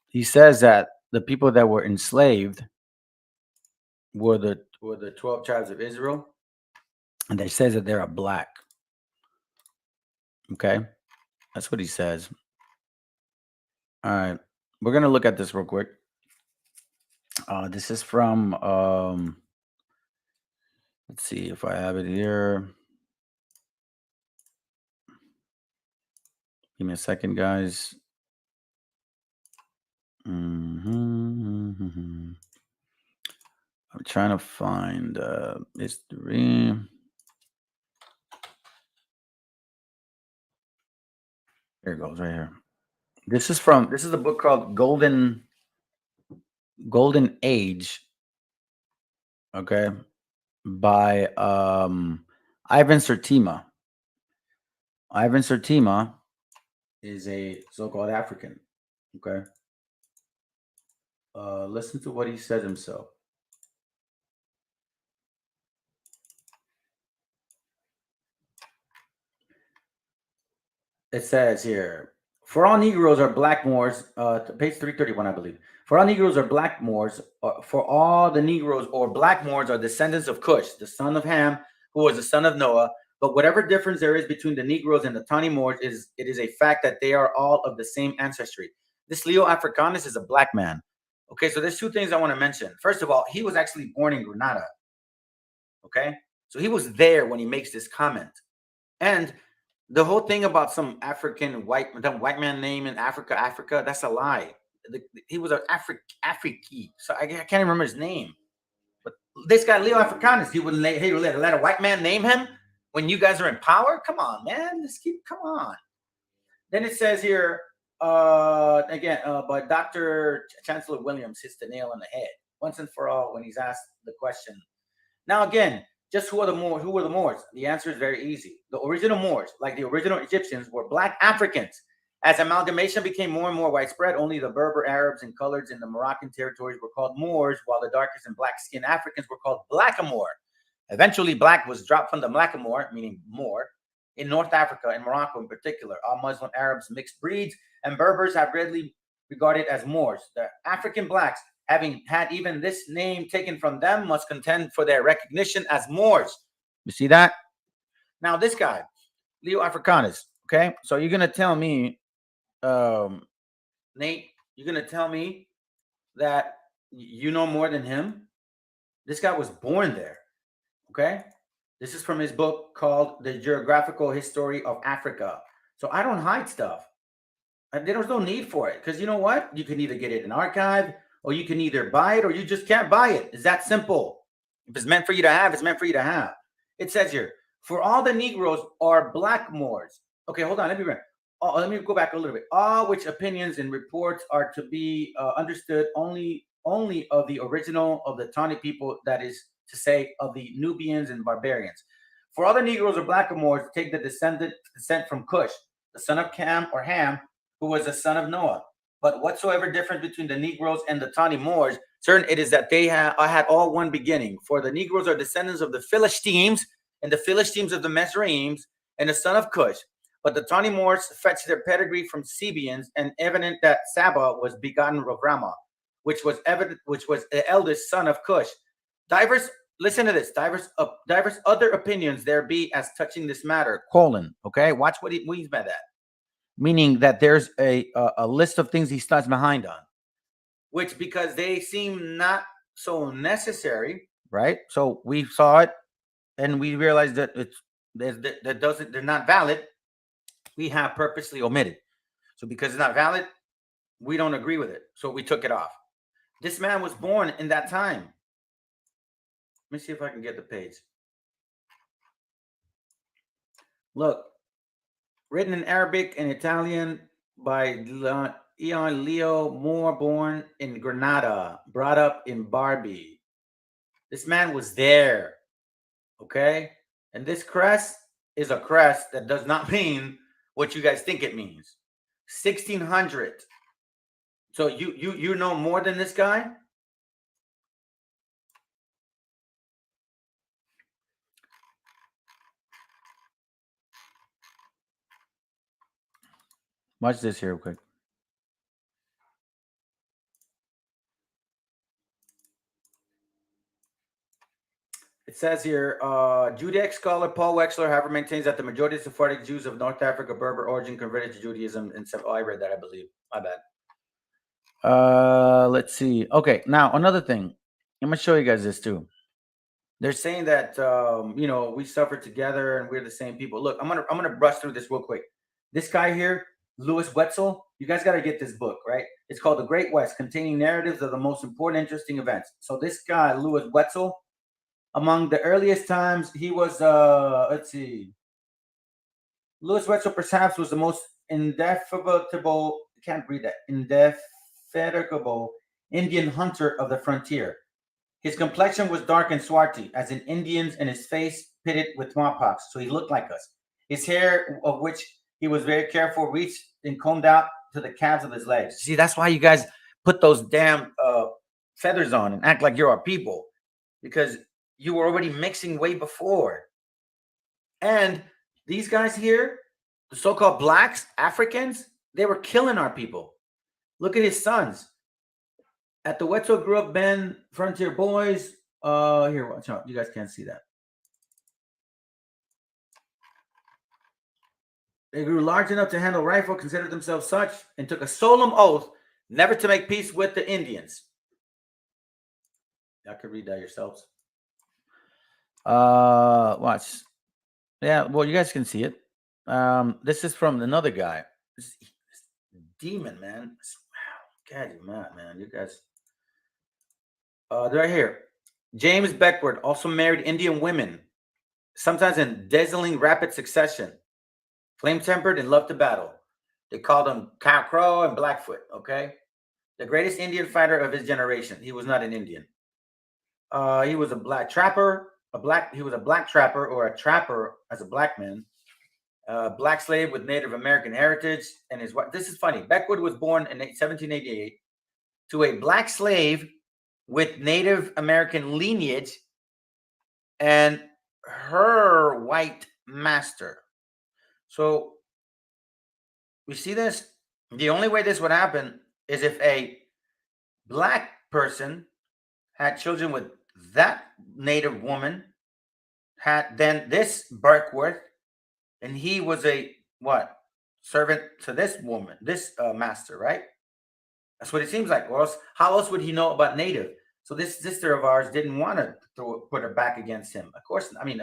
he says that the people that were enslaved were the 12 tribes of Israel, and they says that they are black. Okay, that's what he says. All right, we're gonna look at this real quick. This is from let's see if I have it here. Give me a second, guys. I'm trying to find history. Here it goes, right here. This is a book called Golden Age. Okay, by Ivan Sertima. Ivan Sertima is a so-called African. Okay. Listen to what he says himself. It says here, for all Negroes are black Moors, page 331, I believe. For all Negroes are black Moors, for all the Negroes or black Moors are descendants of Cush, the son of Ham, who was the son of Noah. But whatever difference there is between the Negroes and the Tawny Moors, it is a fact that they are all of the same ancestry. This Leo Africanus is a black man. Okay, so there's two things I want to mention. First of all, he was actually born in Grenada. Okay, so he was there when he makes this comment. And the whole thing about some African white man name in Africa, that's a lie. He was an Afriki. So I can't remember his name. But this guy Leo Africanus, he would let a white man name him when you guys are in power. Come on, man. Come on. Then it says here again, but Dr. Chancellor Williams hits the nail on the head once and for all when he's asked the question. Now again, just who are the Moors? Who were the Moors? The answer is very easy. The original Moors, like the original Egyptians, were black Africans. As amalgamation became more and more widespread, only the Berber Arabs and coloreds in the Moroccan territories were called Moors, while the darkest and black-skinned Africans were called Blackamoor. Eventually, black was dropped from the Blackamoor, meaning Moor, in North Africa and Morocco in particular. All Muslim Arabs, mixed breeds, and Berbers have readily regarded as Moors. The African blacks, having had even this name taken from them, must contend for their recognition as Moors. You see that? Now, this guy, Leo Africanus, okay? So you're going to tell me, Nate, you're going to tell me that you know more than him? This guy was born there, okay? This is from his book called The Geographical History of Africa. So I don't hide stuff. There's no need for it because you know what? You can either get it in archive or you can either buy it or you just can't buy it. It's that simple. If it's meant for you to have, it's meant for you to have. It says here, for all the Negroes are black Moors. Okay, hold on. Let me go back a little bit. All which opinions and reports are to be understood only of the original of the Tawny people, that is to say, of the Nubians and barbarians. For all the Negroes or blackamoors take the descent from Cush, the son of Cam or Ham, who was the son of Noah. But whatsoever difference between the Negroes and the Tawny Moors, certain it is that they had all one beginning. For the Negroes are descendants of the Philistines, and the Philistines of the Mesraims, and the son of Cush. But the Tawny Moors fetched their pedigree from Sabians, and evident that Saba was begotten of Ramah, which was the eldest son of Cush. Listen to this. Diverse other opinions there be as touching this matter. Okay, watch what he means by that. Meaning that there's a list of things he stands behind on, which because they seem not so necessary, right? So we saw it, and we realized that they're not valid. We have purposely omitted. So because it's not valid, we don't agree with it. So we took it off. This man was born in that time. Let me see if I can get the page. Look, written in Arabic and Italian by Ion Leo Moore, born in Granada, brought up in Barbie. This man was there, okay? And this crest is a crest that does not mean what you guys think it means. 1600. So you know more than this guy? Watch this here real quick. It says here, Judaic scholar Paul Wexler, however, maintains that the majority of Sephardic Jews of North Africa, Berber origin, converted to Judaism. I read that, I believe. My bad. Let's see. Okay, now another thing. I'm going to show you guys this too. They're saying that, we suffer together and we're the same people. Look, I'm gonna brush through this real quick. This guy here, Louis Wetzel, you guys got to get this book, right? It's called The Great West, containing narratives of the most important, interesting events. So this guy, Louis Wetzel, among the earliest times, he was, let's see. Louis Wetzel perhaps was the most indefatigable, indefatigable Indian hunter of the frontier. His complexion was dark and swarthy, as in Indians, and his face pitted with smallpox, so he looked like us. His hair, of which he was very careful, reached and combed out to the calves of his legs. See, that's why you guys put those damn feathers on and act like you're our people, because you were already mixing way before. And these guys here, the so-called blacks, Africans, they were killing our people. Look at his sons. At the Wetzel grew up Ben Frontier Boys. Here, watch out. You guys can't see that. They grew large enough to handle rifle, considered themselves such, and took a solemn oath never to make peace with the Indians. Y'all could read that yourselves. Watch. Yeah, well, you guys can see it. This is from another guy. This demon, man. God, you're mad, man. You guys. Right here. James Beckwourth also married Indian women, sometimes in dazzling rapid succession, flame-tempered and loved to battle. They called him Cow Crow and Blackfoot, okay? The greatest Indian fighter of his generation. He was not an Indian. He was a black trapper, he was a black trapper or a trapper as a black man, black slave with Native American heritage. And his wife, this is funny. Beckwourth was born in 1788 to a black slave with Native American lineage and her white master. So we see this. The only way this would happen is if a black person had children with that Native woman, had then this Beckwourth, and he was a what? Servant to this woman, this master, right? That's what it seems like. Or else, how else would he know about Native? So this sister of ours didn't want to put her back against him. Of course, I mean,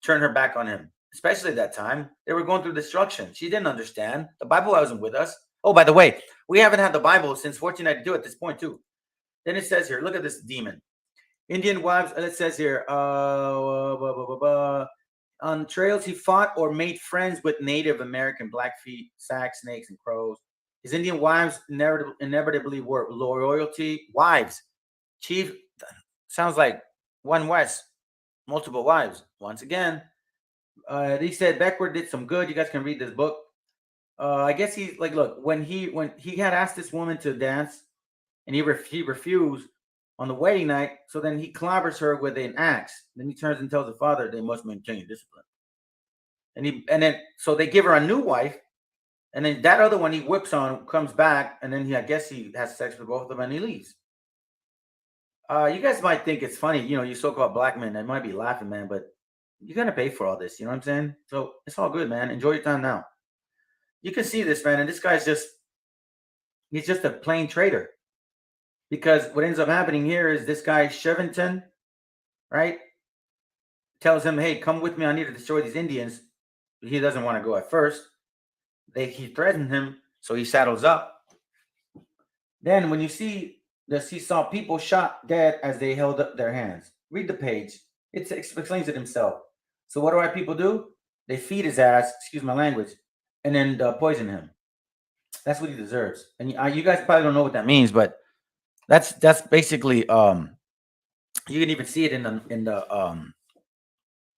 turn her back on him. Especially at that time, they were going through destruction. She didn't understand. The Bible wasn't with us. Oh, by the way, we haven't had the Bible since 1492 at this point too. Then it says here, look at this demon. Indian wives, it says here, on trails he fought or made friends with Native American Blackfeet, Sac, snakes, and crows. His Indian wives inevitably were loyalty wives. Chief, sounds like one West, multiple wives. Once again, he said Beckwourth did some good. You guys can read this book. I guess he's like, look, when he had asked this woman to dance, and he refused on the wedding night. So then he clobbers her with an axe. Then he turns and tells the father they must maintain discipline. And then so they give her a new wife, and then that other one he whips on, comes back, and then I guess he has sex with both of them and he leaves. You guys might think it's funny, you so-called black men. I might be laughing, man, but you're gonna pay for all this. You know what I'm saying? So it's all good, man. Enjoy your time now. You can see this, man, and this guy's he's just a plain traitor. Because what ends up happening here is this guy, Shevington, right, tells him, hey, come with me. I need to destroy these Indians. He doesn't want to go at first. He threatened him, so he saddles up. Then when you see this, he saw people shot dead as they held up their hands. Read the page. It explains it himself. So what do our people do? They feed his ass, excuse my language, and then poison him. That's what he deserves. And you guys probably don't know what that means, but that's basically you can even see it in the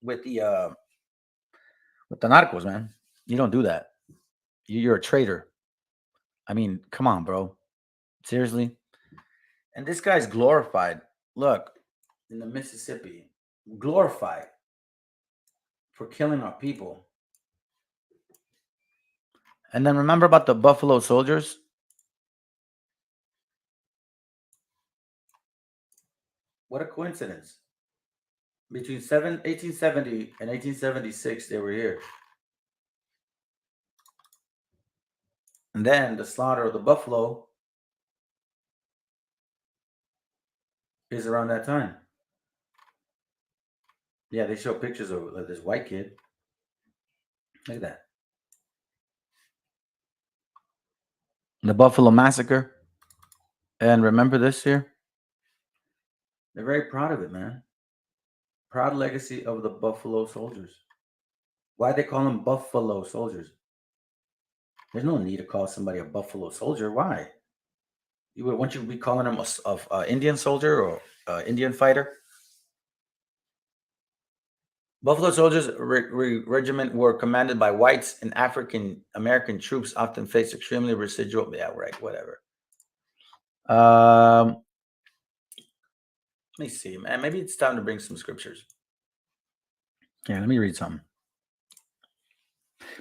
with the narcos, man. You don't do that. You're a traitor. I mean, come on, bro. Seriously. And this guy's glorified. Look, in the Mississippi, glorified for killing our people. And then remember about the Buffalo Soldiers? What a coincidence. Between 1870 and 1876, they were here. And then the slaughter of the buffalo is around that time. Yeah, they show pictures of this white kid. Look at that. The Buffalo Massacre. And remember this here? They're very proud of it, man. Proud legacy of the Buffalo Soldiers. Why they call them Buffalo Soldiers? There's no need to call somebody a Buffalo Soldier. Why? Wouldn't you be calling them a Indian soldier or Indian fighter? Buffalo Soldiers regiment were commanded by whites, and African American troops often faced extremely residual. Yeah, right. Whatever. Let me see, man. Maybe it's time to bring some scriptures. Yeah, let me read something.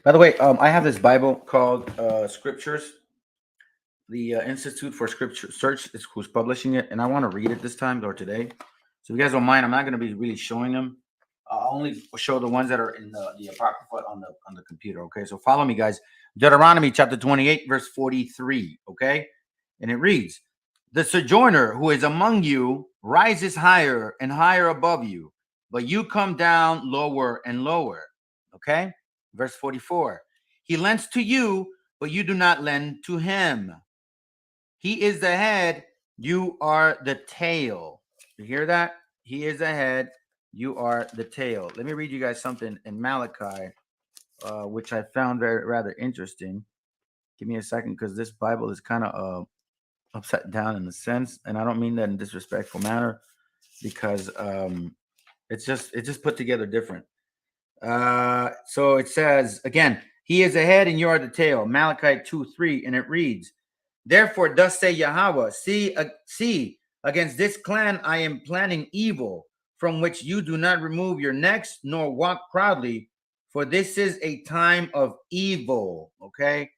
By the way, I have this Bible called Scriptures. The Institute for Scripture Search is who's publishing it, and I want to read it this time or today. So if you guys don't mind, I'm not going to be really showing them. I'll only show the ones that are in the Apocrypha on the computer. Okay, so follow me, guys. Deuteronomy chapter 28, verse 43. Okay, and it reads, "The sojourner who is among you rises higher and higher above you, but you come down lower and lower." Okay, verse 44. "He lends to you, but you do not lend to him. He is the head, you are the tail." You hear that? He is the head, you are the tail. Let me read you guys something in Malachi, which I found rather interesting. Give me a second, because this Bible is kind of upside down in a sense, and I don't mean that in a disrespectful manner, because it's just put together different. So it says again, he is the head and you are the tail. Malachi 2:3, and it reads, "Therefore, thus say Yahweh, see, against this clan I am planning evil, from which you do not remove your necks nor walk proudly, for this is a time of evil." Okay,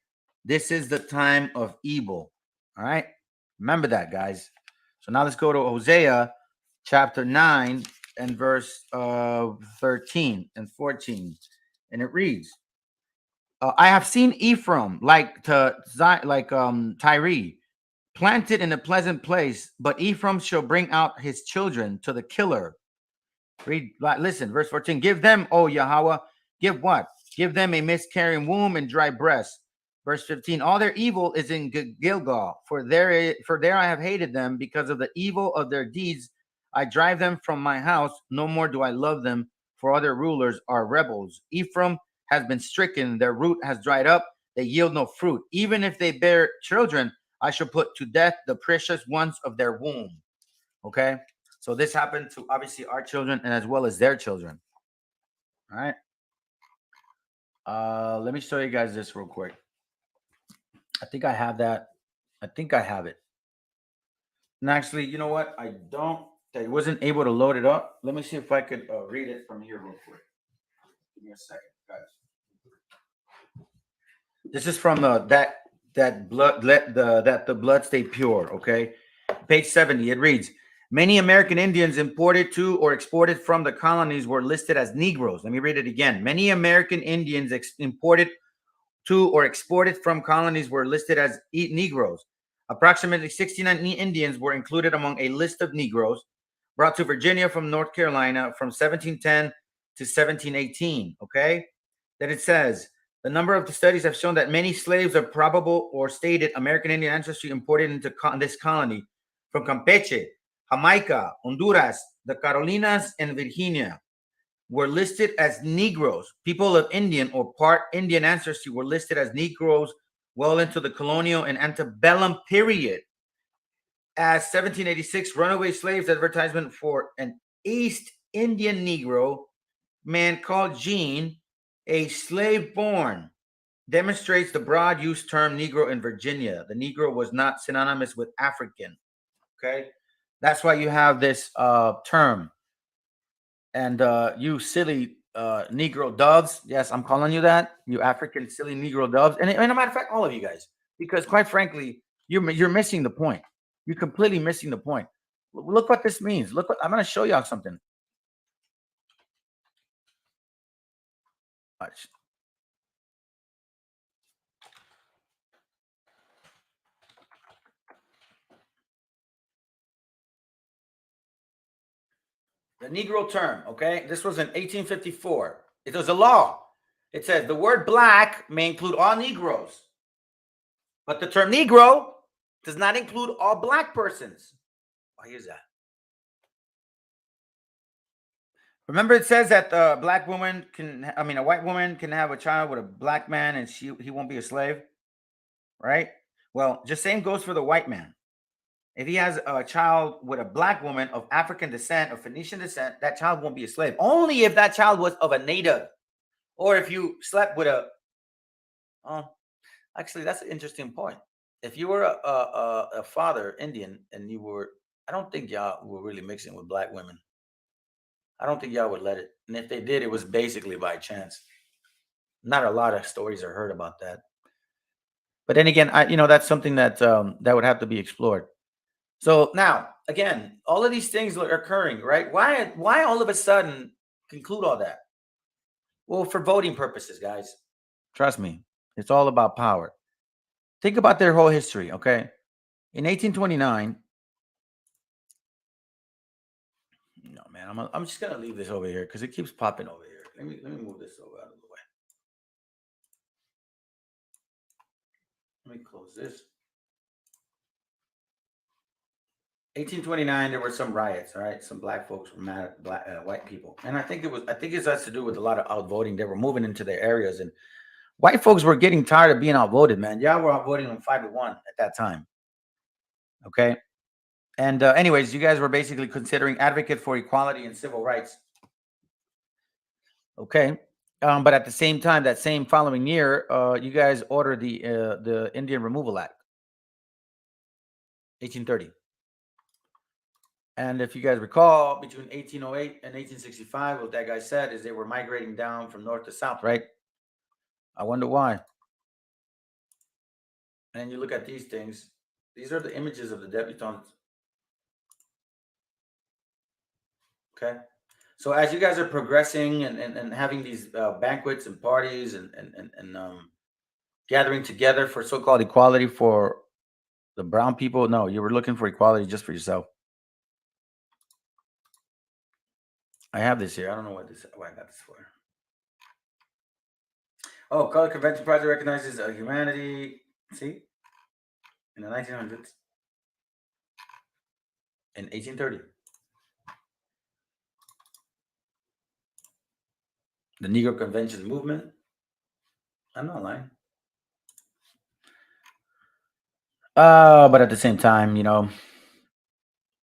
this is the time of evil. All right, remember that, guys. So now let's go to Hosea chapter 9 and verse 13 and 14, and it reads, "I have seen Ephraim like Tyre, planted in a pleasant place, but Ephraim shall bring out his children to the killer." Listen, verse 14. "Give them, O Yahweh, give what? Give them a miscarrying womb and dry breasts." Verse 15. "All their evil is in Gilgal, for there I have hated them because of the evil of their deeds. I drive them from my house. No more do I love them, for all their rulers are rebels. Ephraim has been stricken. Their root has dried up. They yield no fruit. Even if they bear children, I shall put to death the precious ones of their womb." Okay. So this happened to obviously our children and as well as their children. All right. Let me show you guys this real quick. I think I have that. I think I have it. And actually, you know what? I don't. I wasn't able to load it up. Let me see if I could read it from here real quick. Give me a second, guys. This is from that blood. That the blood stay pure. Okay, page 70. It reads, "Many American Indians imported to or exported from the colonies were listed as Negroes." Let me read it again. "Many American Indians imported to or exported from colonies were listed as Negroes. Approximately 69 Indians were included among a list of Negroes brought to Virginia from North Carolina from 1710 to 1718. Okay, then it says, "The number of the studies have shown that many slaves of probable or stated American Indian ancestry imported into this colony from Campeche, Jamaica, Honduras, the Carolinas, and Virginia were listed as Negroes. People of Indian or part Indian ancestry were listed as Negroes well into the colonial and antebellum period. As 1786 runaway slaves advertisement for an East Indian Negro man called Jean, a slave born, demonstrates the broad use term Negro in Virginia. The Negro was not synonymous with African." Okay, that's why you have this term. And you silly Negro doves. Yes, I'm calling you that. You African silly Negro doves. And a matter of fact, all of you guys, because quite frankly, you're missing the point. You're completely missing the point. Look what this means. Look what I'm going to show y'all something. Watch. The Negro term, okay? This was in 1854. It was a law. It says the word black may include all Negroes, but the term Negro does not include all black persons. Why is that? Remember, it says that a white woman can have a child with a black man and he won't be a slave, right? Well, just same goes for the white man. If he has a child with a black woman of African descent or Phoenician descent, that child won't be a slave. Only if that child was of a native, or if you slept with a. Actually, that's an interesting point. If you were a father Indian and you were, I don't think y'all were really mixing with black women. I don't think y'all would let it. And if they did, it was basically by chance. Not a lot of stories are heard about that. But then again, that's something that that would have to be explored. So now, again, all of these things are occurring, right? Why all of a sudden conclude all that? Well, for voting purposes, guys. Trust me, it's all about power. Think about their whole history, okay? In 1829, no man, I'm just gonna leave this over here because it keeps popping over here. Let me move this over out of the way. Let me close this. 1829, there were some riots. All right, some black folks were mad at white people, and I think it has to do with a lot of outvoting. They were moving into their areas, and white folks were getting tired of being outvoted. Man, y'all were outvoting them 5-1 at that time. Okay, and anyways, you guys were basically considering advocate for equality and civil rights. Okay, but at the same time, that same following year, you guys ordered the Indian Removal Act, 1830. And if you guys recall, between 1808 and 1865, what that guy said is they were migrating down from north to south, right? I wonder why. And you look at these things. These are the images of the debutantes. Okay. So as you guys are progressing and having these banquets and parties and gathering together for so-called equality for the brown people, no, you were looking for equality just for yourself. I have this here. I don't know why I got this for. Oh, Color Convention Project recognizes humanity. See? In the 1900s. In 1830. The Negro Convention movement. I'm not lying. But at the same time, you know,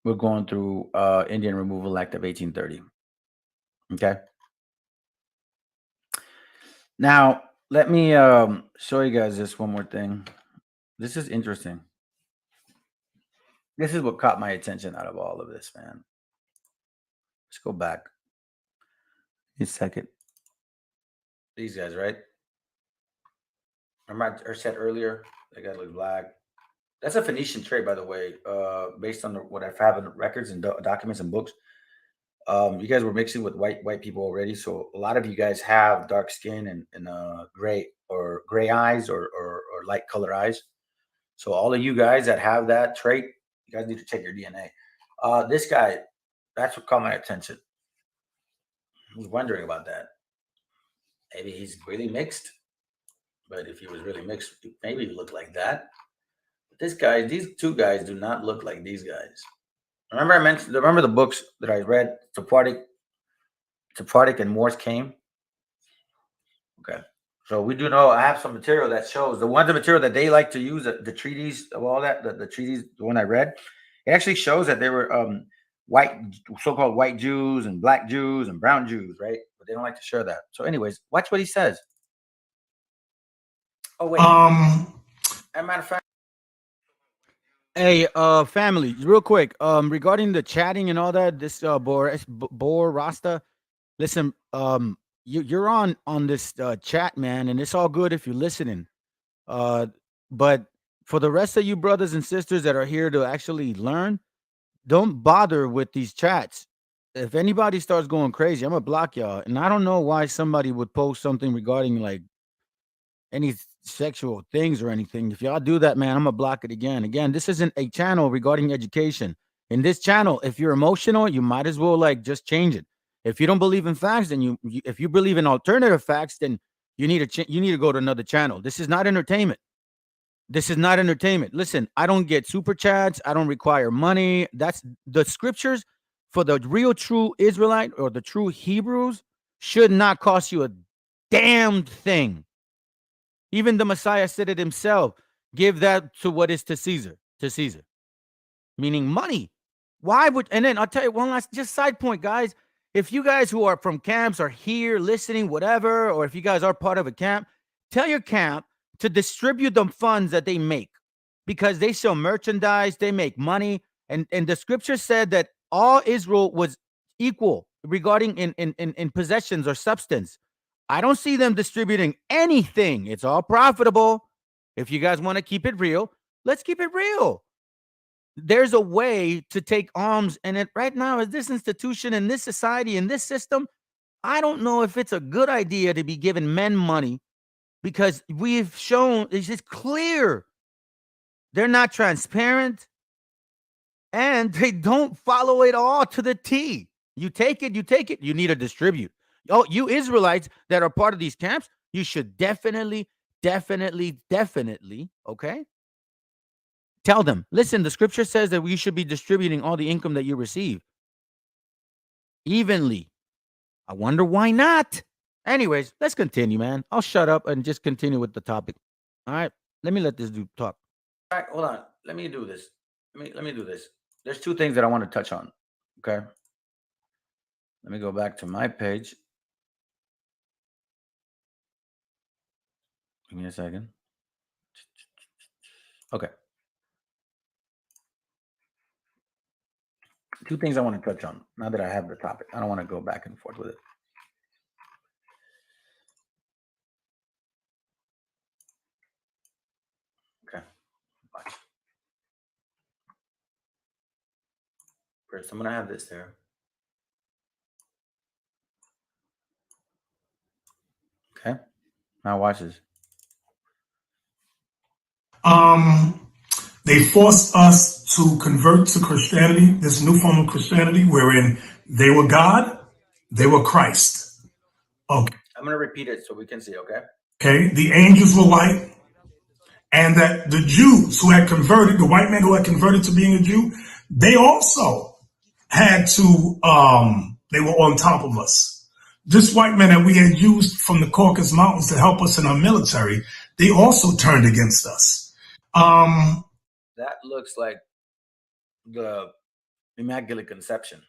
we're going through Indian Removal Act of 1830. Okay. Now, let me show you guys this one more thing. This is interesting. This is what caught my attention out of all of this, man. Let's go back. A second. These guys, right? Remember I said earlier, they got to look black. That's a Phoenician trait, by the way, based on what I have in records and documents and books. You guys were mixing with white people already, so a lot of you guys have dark skin and gray eyes or light color eyes. So all of you guys that have that trait, you guys need to check your DNA. This guy, that's what caught my attention. I was wondering about that. Maybe he's really mixed, but if he was really mixed, maybe he looked like that. But this guy, these two guys do not look like these guys. Remember the books that I read, Sephardic and Morse came. Okay, so we do know I have some material that shows the material that they like to use, the treaties of all that, the treaties, the one I read, it actually shows that they were so-called white Jews and black Jews and brown Jews, right? But they don't like to share that. So, anyways, watch what he says. Oh wait. As a matter of fact. Hey, family, real quick. Regarding the chatting and all that, this Bor Rasta, listen, you're on this chat, man, and it's all good if you're listening. But for the rest of you brothers and sisters that are here to actually learn, don't bother with these chats. If anybody starts going crazy, I'm gonna block y'all. And I don't know why somebody would post something regarding like any sexual things or anything. If y'all do that, man, I'm gonna block it again. Again, this isn't a channel regarding education. In this channel, if you're emotional, you might as well like just change it. If you don't believe in facts, then if you believe in alternative facts, then you need to go to another channel. This is not entertainment. This is not entertainment. Listen, I don't get super chats. I don't require money. That's the scriptures for the real true Israelite or the true Hebrews should not cost you a damn thing. Even the Messiah said it himself. Give that to what is to Caesar, meaning money. Why would, and then I'll tell you one last just side point, guys. If you guys who are from camps are here listening, whatever, or if you guys are part of a camp, tell your camp to distribute the funds that they make because they sell merchandise, they make money. And the scripture said that all Israel was equal regarding in possessions or substance. I don't see them distributing anything. It's all profitable. If you guys want to keep it real, let's keep it real. There's a way to take alms, and it right now is this institution, in this society, in this system. I don't know if it's a good idea to be giving men money because we've shown it's just clear they're not transparent and they don't follow it all to the T. You take it, you need to distribute. Oh, you Israelites that are part of these camps, you should definitely, okay? Tell them, listen, the scripture says that we should be distributing all the income that you receive evenly. I wonder why not. Anyways, let's continue, man. I'll shut up and just continue with the topic. All right, let this dude talk. All right, hold on. Let me do this. Let me do this. There's two things that I want to touch on. Okay. Let me go back to my page. Give me a second. Okay. Two things I want to touch on now that I have the topic. I don't want to go back and forth with it. Okay. Watch. First, I'm going to have this there. Okay. Now watch this. They forced us to convert to Christianity, this new form of Christianity, wherein they were God, they were Christ. Okay. I'm going to repeat it so we can see, okay? Okay. The angels were white, and that the Jews who had converted, the white man who had converted to being a Jew, they also had to, they were on top of us. This white man that we had used from the Caucasus Mountains to help us in our military, they also turned against us. That looks like the Immaculate Conception.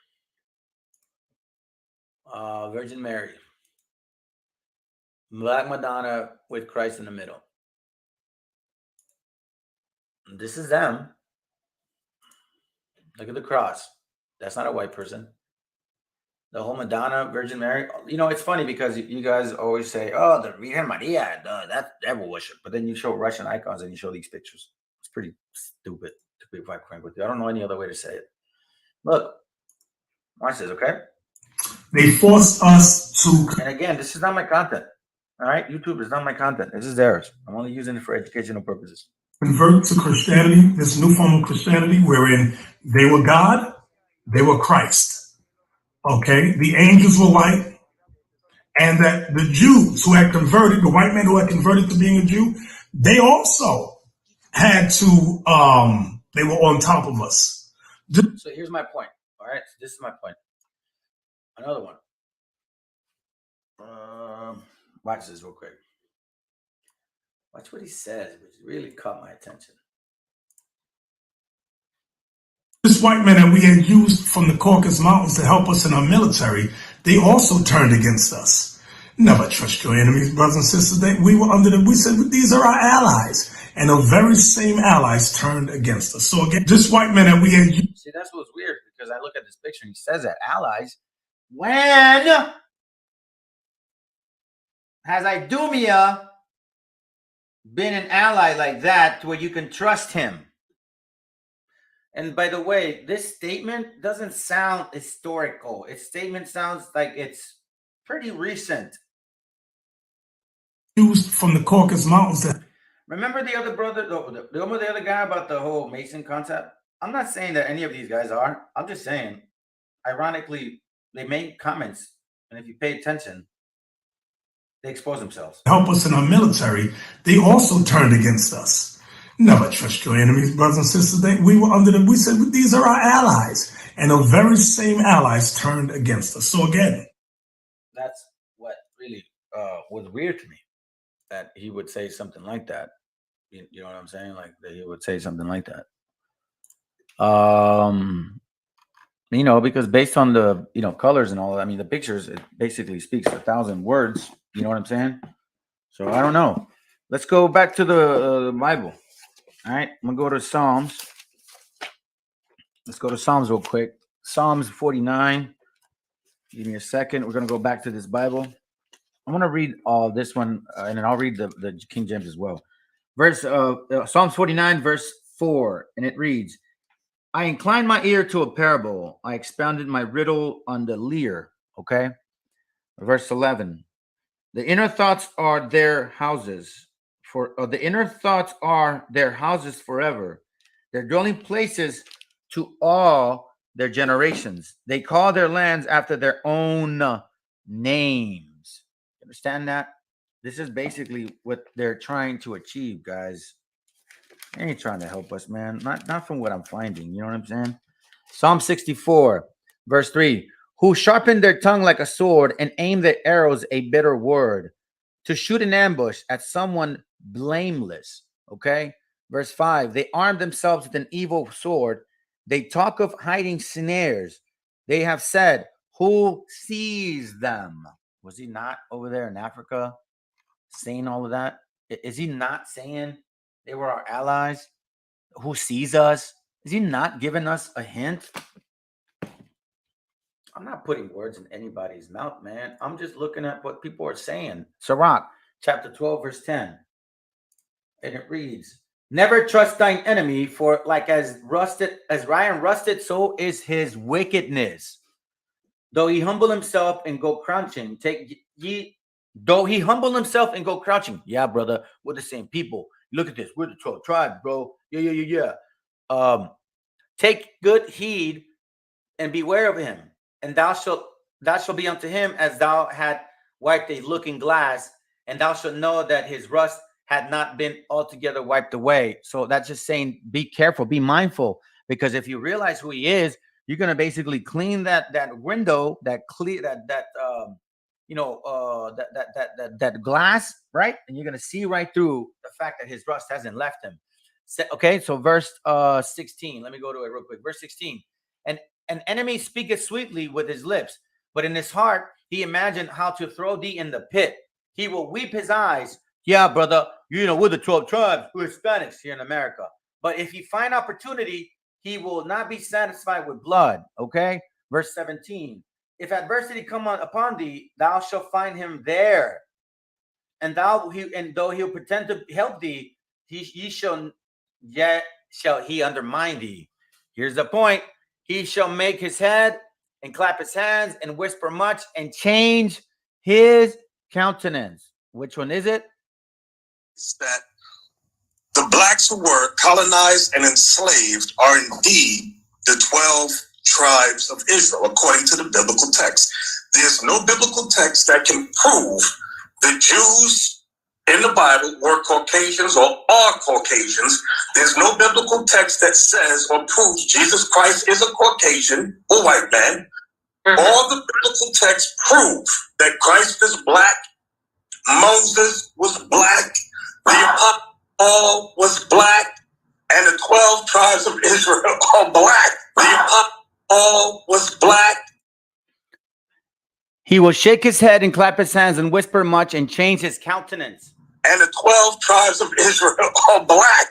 Virgin Mary. Black Madonna with Christ in the middle. This is them. Look at the cross. That's not a white person. The whole Madonna, Virgin Mary. You know, it's funny because you guys always say, oh, the Virgen Maria, that's devil worship. But then you show Russian icons and you show these pictures. It's pretty stupid, to be quite frank with you. I don't know any other way to say it. Look, watch this, okay? They forced us to. And again, this is not my content. All right? YouTube is not my content. This is theirs. I'm only using it for educational purposes. Convert to Christianity, this new form of Christianity, wherein they were God, they were Christ. Okay? The angels were white, and that the Jews who had converted, the white man who had converted to being a Jew, they also had to, they were on top of us. So here's my point. All right? This is my point. Another one. Watch this real quick. Watch what he says, which really caught my attention. This white man that we had used from the Caucasus Mountains to help us in our military, they also turned against us. Never trust your enemies, brothers and sisters. We said these are our allies. And the very same allies turned against us. So again, this white man that we had used. See, that's what's weird because I look at this picture and he says that allies. When has Idumea been an ally like that to where you can trust him? And by the way, this statement doesn't sound historical. Its statement sounds like it's pretty recent. Used from the Caucasus Mountains. Remember the other brother, the other guy about the whole Mason concept? I'm not saying that any of these guys are. I'm just saying, ironically, they made comments, and if you pay attention, they expose themselves. Help us in our military. They also turned against us. Never trust your enemies, brothers and sisters. We said these are our allies, and the very same allies turned against us. So again, that's what really was weird to me, that he would say something like that. You know what I'm saying? Like that he would say something like that. You know, because based on the colors and all, I mean, the pictures, it basically speaks 1,000 words. You know what I'm saying? So I don't know. Let's go back to the Bible. All right, I'm gonna go to Psalms. Let's go to Psalms real quick. Psalms 49. Give me a second. We're gonna go back to this Bible. I'm gonna read all this one, and then I'll read the King James as well. Psalms 49, verse 4, and it reads, I inclined my ear to a parable. I expounded my riddle on the lyre. Okay. Verse 11. The inner thoughts are their houses. The inner thoughts are their houses forever. Their dwelling places to all their generations. They call their lands after their own names. Understand that? This is basically what they're trying to achieve, guys. They ain't trying to help us, man. Not from what I'm finding. You know what I'm saying? Psalm 64, verse 3. Who sharpened their tongue like a sword and aimed their arrows a bitter word, to shoot an ambush at someone blameless. Okay. Verse 5. They armed themselves with an evil sword. They talk of hiding snares. They have said, who sees them? Was he not over there in Africa saying all of that? Is he not saying they were our allies? Who sees us? Is he not giving us a hint? I'm not putting words in anybody's mouth, man. I'm just looking at what people are saying. Sirach, chapter 12, verse 10. And it reads, never trust thine enemy, for like as Ryan rusted, so is his wickedness. Though he humble himself and go crouching, though he humble himself and go crouching. Yeah, brother, we're the same people. Look at this. We're the 12 tribes, bro. Yeah. Take good heed and beware of him, and thou shalt be unto him as thou had wiped a looking glass, and thou shalt know that his rust had not been altogether wiped away. So that's just saying, be careful, be mindful, because if you realize who he is, you're gonna basically clean that window, that glass, right? And you're gonna see right through the fact that his rust hasn't left him. Okay, so verse 16. Let me go to it real quick. Verse 16. And an enemy speaketh sweetly with his lips, but in his heart he imagined how to throw thee in the pit. He will weep his eyes. Yeah, brother, we're the 12 tribes, we're Hispanics here in America. But if he find opportunity, he will not be satisfied with blood. Okay, verse 17. If adversity come upon thee, thou shalt find him there. And though he'll pretend to help thee, shall he undermine thee. Here's the point. He shall make his head and clap his hands and whisper much and change his countenance. Which one is it? It's that the blacks who were colonized and enslaved are indeed the 12 tribes of Israel, according to the biblical text. There's no biblical text that can prove the Jews in the Bible were Caucasians or are Caucasians. There's no biblical text that says or proves Jesus Christ is a Caucasian or white man. All the biblical texts prove that Christ is black, Moses was black, the Apostle Paul was black, and the 12 tribes of Israel are black. The Apostle Paul was black. He will shake his head and clap his hands and whisper much and change his countenance. And the 12 tribes of Israel are black.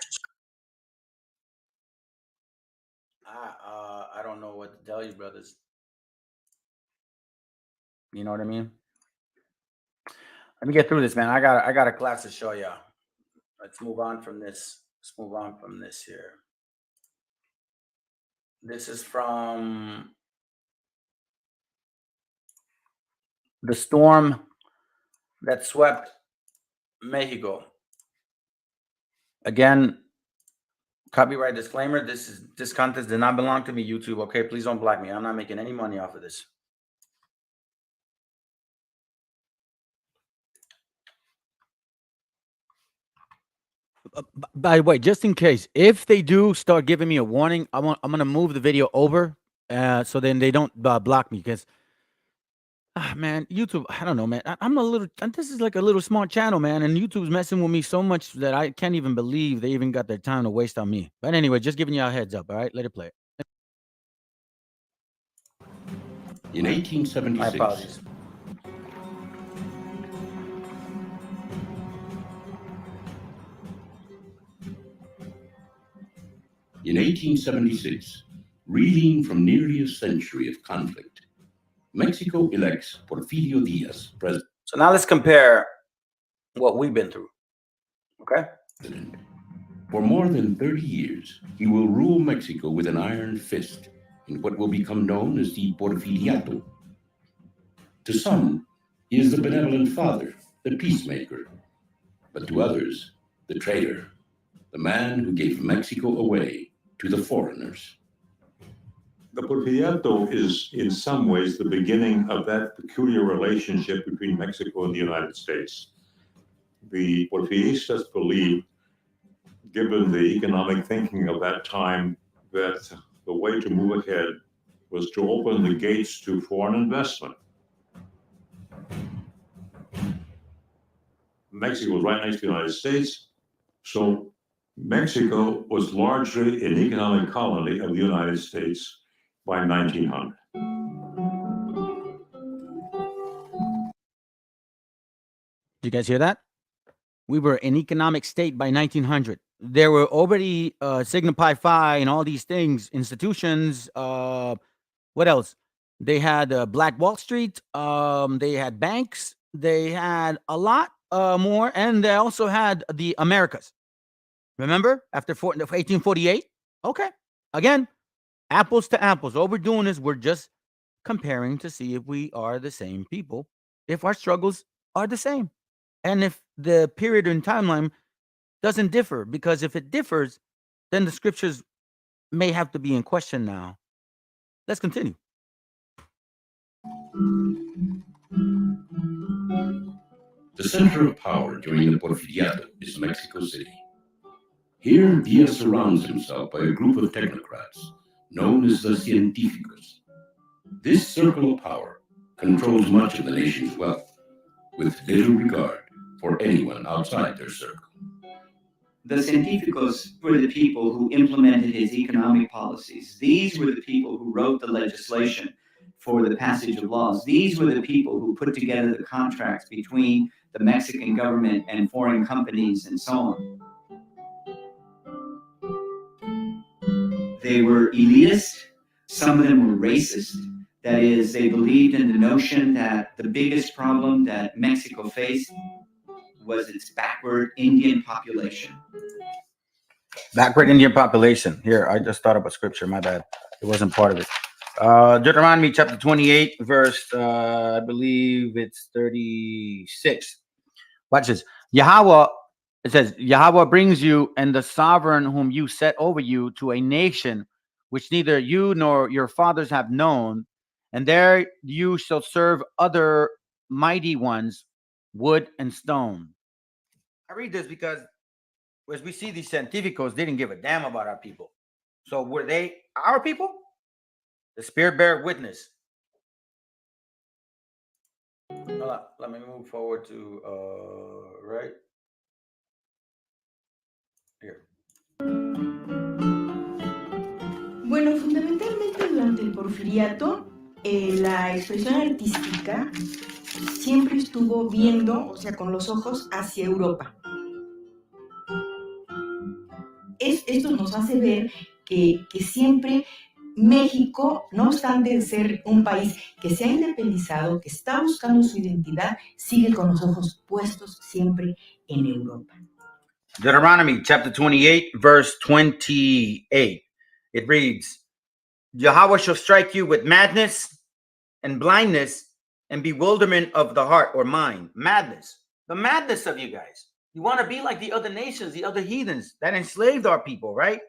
I don't know what to tell you, brothers. You know what I mean? Let me get through this, man. I got a class to show you. Let's move on from this. Here. This is from the storm that swept Mexico. Again, copyright disclaimer. This content did not belong to me, YouTube. Okay, please don't block me. I'm not making any money off of this. By the way, just in case, if they do start giving me a warning, I'm gonna move the video over, so then they don't block me. Because, man, YouTube, I don't know, man. I'm a little. This is like a little smart channel, man, and YouTube's messing with me so much that I can't even believe they even got their time to waste on me. But anyway, just giving you a heads up. All right, let it play. In 1876. My apologies. In 1876, reeling from nearly a century of conflict, Mexico elects Porfirio Díaz president. So now let's compare what we've been through. Okay? For more than 30 years, he will rule Mexico with an iron fist in what will become known as the Porfiriato. To some, he is the benevolent father, the peacemaker, but to others, the traitor, the man who gave Mexico away to the foreigners. The Porfiriato is, in some ways, the beginning of that peculiar relationship between Mexico and the United States. The Porfiristas believed given the economic thinking of that time, that the way to move ahead was to open the gates to foreign investment. Mexico was right next to the United States, so Mexico was largely an economic colony of the United States by 1900. Did you guys hear that? We were an economic state by 1900. There were already Sigma Pi Phi and all these things, institutions. What else? They had Black Wall Street. They had banks. They had a lot more, and they also had the Americas. Remember, after 1848? Okay. Again, apples to apples. All we're doing is we're just comparing to see if we are the same people, if our struggles are the same, and if the period and timeline doesn't differ. Because if it differs, then the scriptures may have to be in question now. Let's continue. The center of power during the Porfiriato is Mexico City. Here, Diaz surrounds himself by a group of technocrats known as the Científicos. This circle of power controls much of the nation's wealth, with little regard for anyone outside their circle. The Científicos were the people who implemented his economic policies. These were the people who wrote the legislation for the passage of laws. These were the people who put together the contracts between the Mexican government and foreign companies and so on. They were elitist. Some of them were racist. That is, they believed in the notion that the biggest problem that Mexico faced was its backward Indian population. Backward Indian population. Here, I just thought of a scripture. My bad. It wasn't part of it. Deuteronomy chapter 28, verse, I believe it's 36. Watch this. Yahweh, it says, Yahweh brings you and the sovereign whom you set over you to a nation which neither you nor your fathers have known, and there you shall serve other mighty ones, wood and stone. I read this because as we see these científicos didn't give a damn about our people. So were they our people? The Spirit bear witness. Let me move forward to right here. Bueno, fundamentalmente durante el Porfiriato, la expresión artística siempre estuvo viendo, o sea, con los ojos hacia Europa. Esto nos hace ver que siempre México, no obstante de ser un país que se ha independizado, que está buscando su identidad, sigue con los ojos puestos siempre en Europa. Deuteronomy chapter 28, verse 28. It reads, Yahweh shall strike you with madness and blindness and bewilderment of the heart or mind. Madness. The madness of you guys. You want to be like the other nations, the other heathens that enslaved our people, right?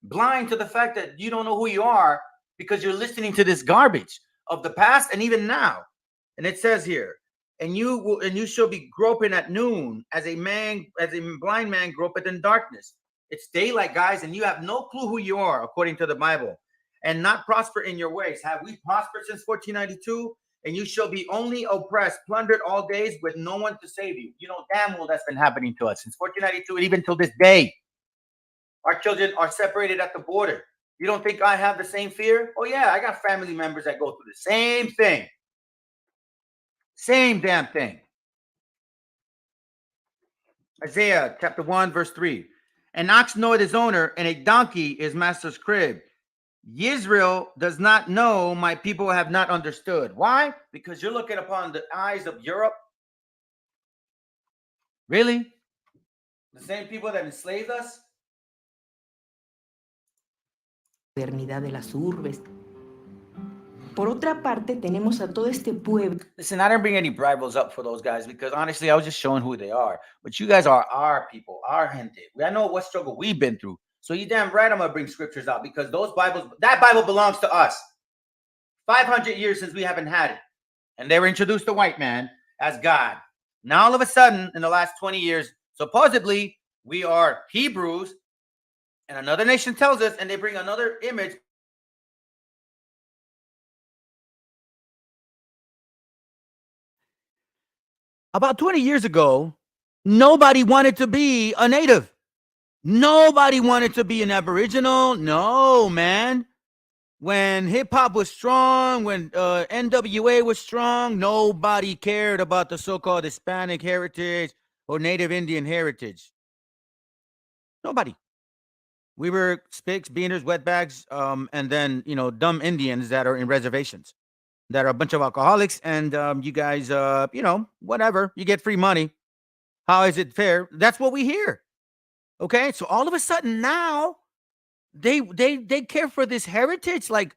Blind to the fact that you don't know who you are because you're listening to this garbage of the past and even now. And it says here, and you shall be groping at noon as a blind man gropeth in darkness. It's daylight, guys, and you have no clue who you are, according to the Bible, and not prosper in your ways. Have we prospered since 1492? And you shall be only oppressed, plundered all days with no one to save you. You know damn well that's been happening to us since 1492 and even till this day. Our children are separated at the border. You don't think I have the same fear? Oh, yeah, I got family members that go through the same thing. Same damn thing. Isaiah chapter 1, verse 3. An ox knoweth his owner, and a donkey his master's crib. Israel does not know, my people have not understood. Why? Because you're looking upon the eyes of Europe. Really? The same people that enslaved us? Modernidad de las urbes. Por otra parte, tenemos a todo este pueblo. Listen, I didn't bring any bridles up for those guys because honestly, I was just showing who they are. But you guys are our people, our gente. I know what struggle we've been through. So you damn right I'm going to bring scriptures out because that Bible belongs to us. 500 years since we haven't had it. And they were introduced to white man as God. Now all of a sudden, in the last 20 years, supposedly we are Hebrews And another nation tells us, and they bring another image. About 20 years ago, nobody wanted to be a native. Nobody wanted to be an Aboriginal. No, man. When hip hop was strong, when NWA was strong, nobody cared about the so-called Hispanic heritage or Native Indian heritage. Nobody. We were spics, beaners, wetbags, and then, dumb Indians that are in reservations, that are a bunch of alcoholics, and you guys, whatever, you get free money. How is it fair? That's what we hear. Okay, so all of a sudden now, they care for this heritage. Like,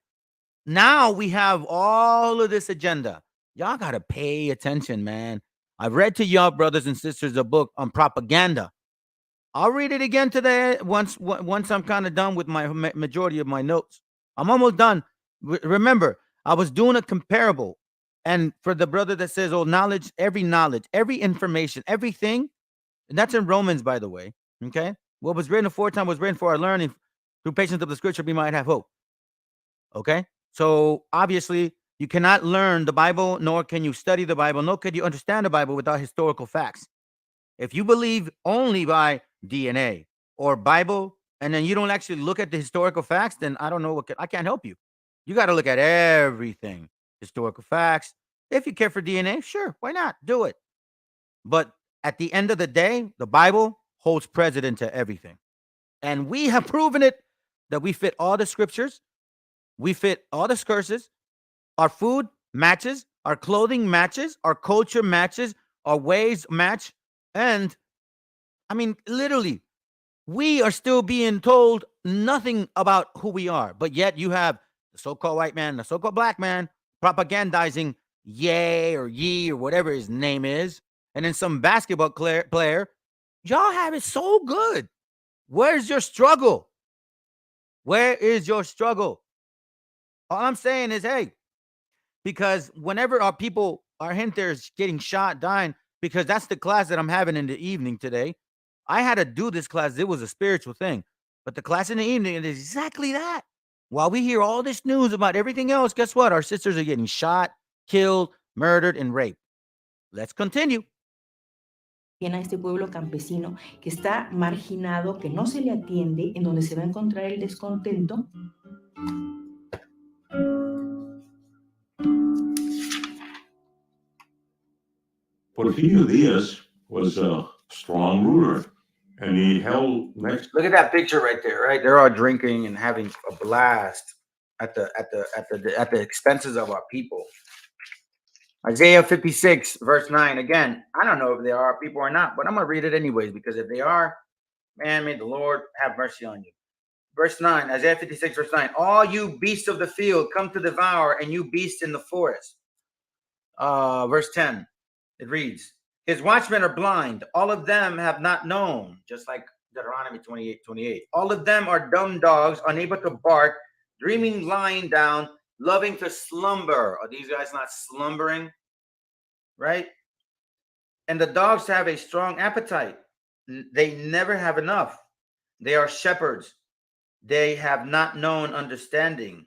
now we have all of this agenda. Y'all gotta pay attention, man. I've read to y'all, brothers and sisters, a book on propaganda. I'll read it again today once I'm kind of done with my majority of my notes. I'm almost done. Remember, I was doing a comparable. And for the brother that says, oh, knowledge, every information, everything, and that's in Romans, by the way, okay? What was written aforetime was written for our learning. Through patience of the scripture, we might have hope. Okay? So, obviously, you cannot learn the Bible, nor can you study the Bible, nor can you understand the Bible without historical facts. If you believe only by DNA or Bible, and then you don't actually look at the historical facts, then I don't know I can't help you. You got to look at everything, historical facts. If you care for DNA, sure, why not? Do it. But at the end of the day, the Bible holds precedent to everything. And we have proven it that we fit all the scriptures, we fit all the curses, our food matches, our clothing matches, our culture matches, our ways match. And I mean, literally, we are still being told nothing about who we are. But yet you have the so-called white man, the so-called black man propagandizing yay or ye or whatever his name is. And then some basketball player. Y'all have it so good. Where's your struggle? Where is your struggle? All I'm saying is, hey, because whenever our people, our gentes getting shot, dying, because that's the class that I'm having in the evening today. I had to do this class. It was a spiritual thing. But the class in the evening is exactly that. While we hear all this news about everything else, guess what? Our sisters are getting shot, killed, murdered, and raped. Let's continue. A este pueblo campesino que está marginado, que no se le atiende, en donde se va a encontrar el descontento. Porfirio Diaz was a strong ruler, and he held Mexico. Look at that picture right there, right? They're all drinking and having a blast at the expenses of our people. Isaiah 56, verse 9. Again, I don't know if they are our people or not, but I'm going to read it anyways, because if they are, man, may the Lord have mercy on you. Verse 9, Isaiah 56, verse 9. All you beasts of the field come to devour, and you beasts in the forest. Verse 10, it reads, his watchmen are blind. All of them have not known, just like Deuteronomy 28. All of them are dumb dogs, unable to bark, dreaming, lying down, loving to slumber. Are these guys not slumbering? Right? And the dogs have a strong appetite. They never have enough. They are shepherds. They have not known understanding.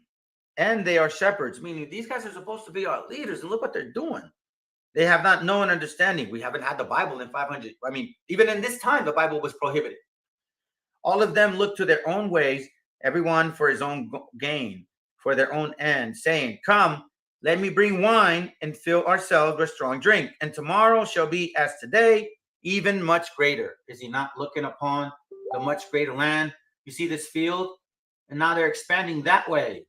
And they are shepherds, meaning these guys are supposed to be our leaders. And look what they're doing. They have not known understanding. We haven't had the Bible in 500. I mean, even in this time, the Bible was prohibited. All of them look to their own ways, everyone for his own gain, for their own end, saying, come, let me bring wine and fill ourselves with strong drink. And tomorrow shall be as today, even much greater. Is he not looking upon the much greater land? You see this field? And now they're expanding that way.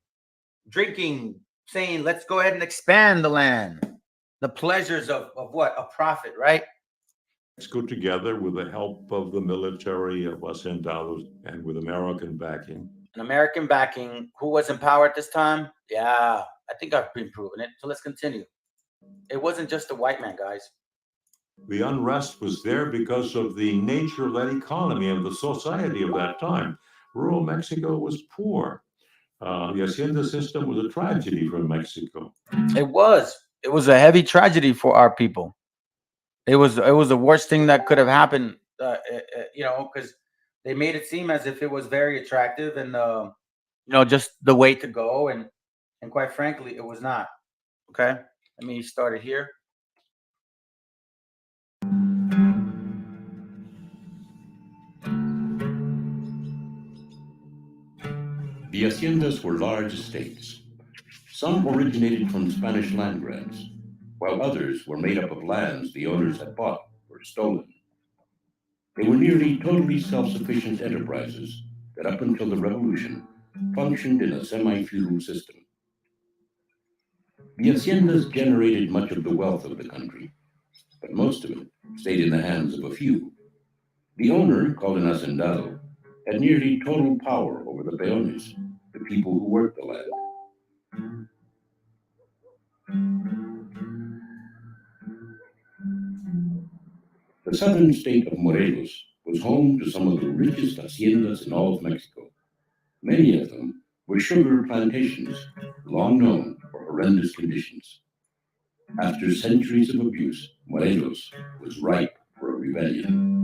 Drinking, saying, let's go ahead and expand the land. The pleasures of what? A prophet, right? Let's go together with the help of the military of Hacendados and with American backing. An American backing. Who was in power at this time? Yeah, I think I've been proving it. So let's continue. It wasn't just the white man, guys. The unrest was there because of the nature of that economy and the society of that time. Rural Mexico was poor. The hacienda system was a tragedy for Mexico. It was. It was a heavy tragedy for our people. It was the worst thing that could have happened, because they made it seem as if it was very attractive and just the way to go, and quite frankly, it was not. Okay, let me start it here. The haciendas were large estates. Some originated from Spanish land grants, while others were made up of lands the owners had bought or stolen. They were nearly totally self-sufficient enterprises that up until the revolution functioned in a semi-feudal system. The haciendas generated much of the wealth of the country, but most of it stayed in the hands of a few. The owner, called an hacendado, had nearly total power over the peones, the people who worked the land. The southern state of Morelos was home to some of the richest haciendas in all of Mexico. Many of them were sugar plantations, long known for horrendous conditions. After centuries of abuse, Morelos was ripe for a rebellion.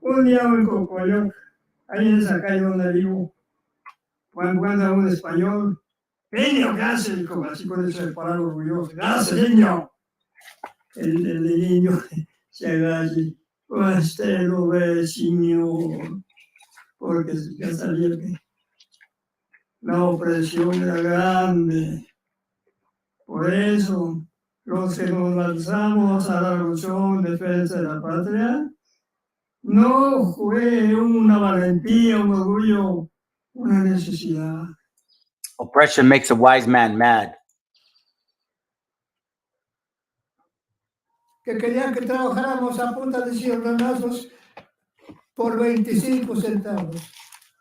Un día en Cocoyoc, ahí en esa calle donde vivo, cuando anda un español, niño, ¿qué hace? Como así con ese parado orgulloso, ¿qué hace, niño? El niño se agacha, usted lo ve, señor, porque ya sabía que la opresión era grande. Por eso, los que nos lanzamos a la revolución en defensa de la patria, no fue una valentía, un orgullo, una necesidad. Oppression makes a wise man mad. Que querían que trabajáramos a punta de cierdonazos por 25 centavos,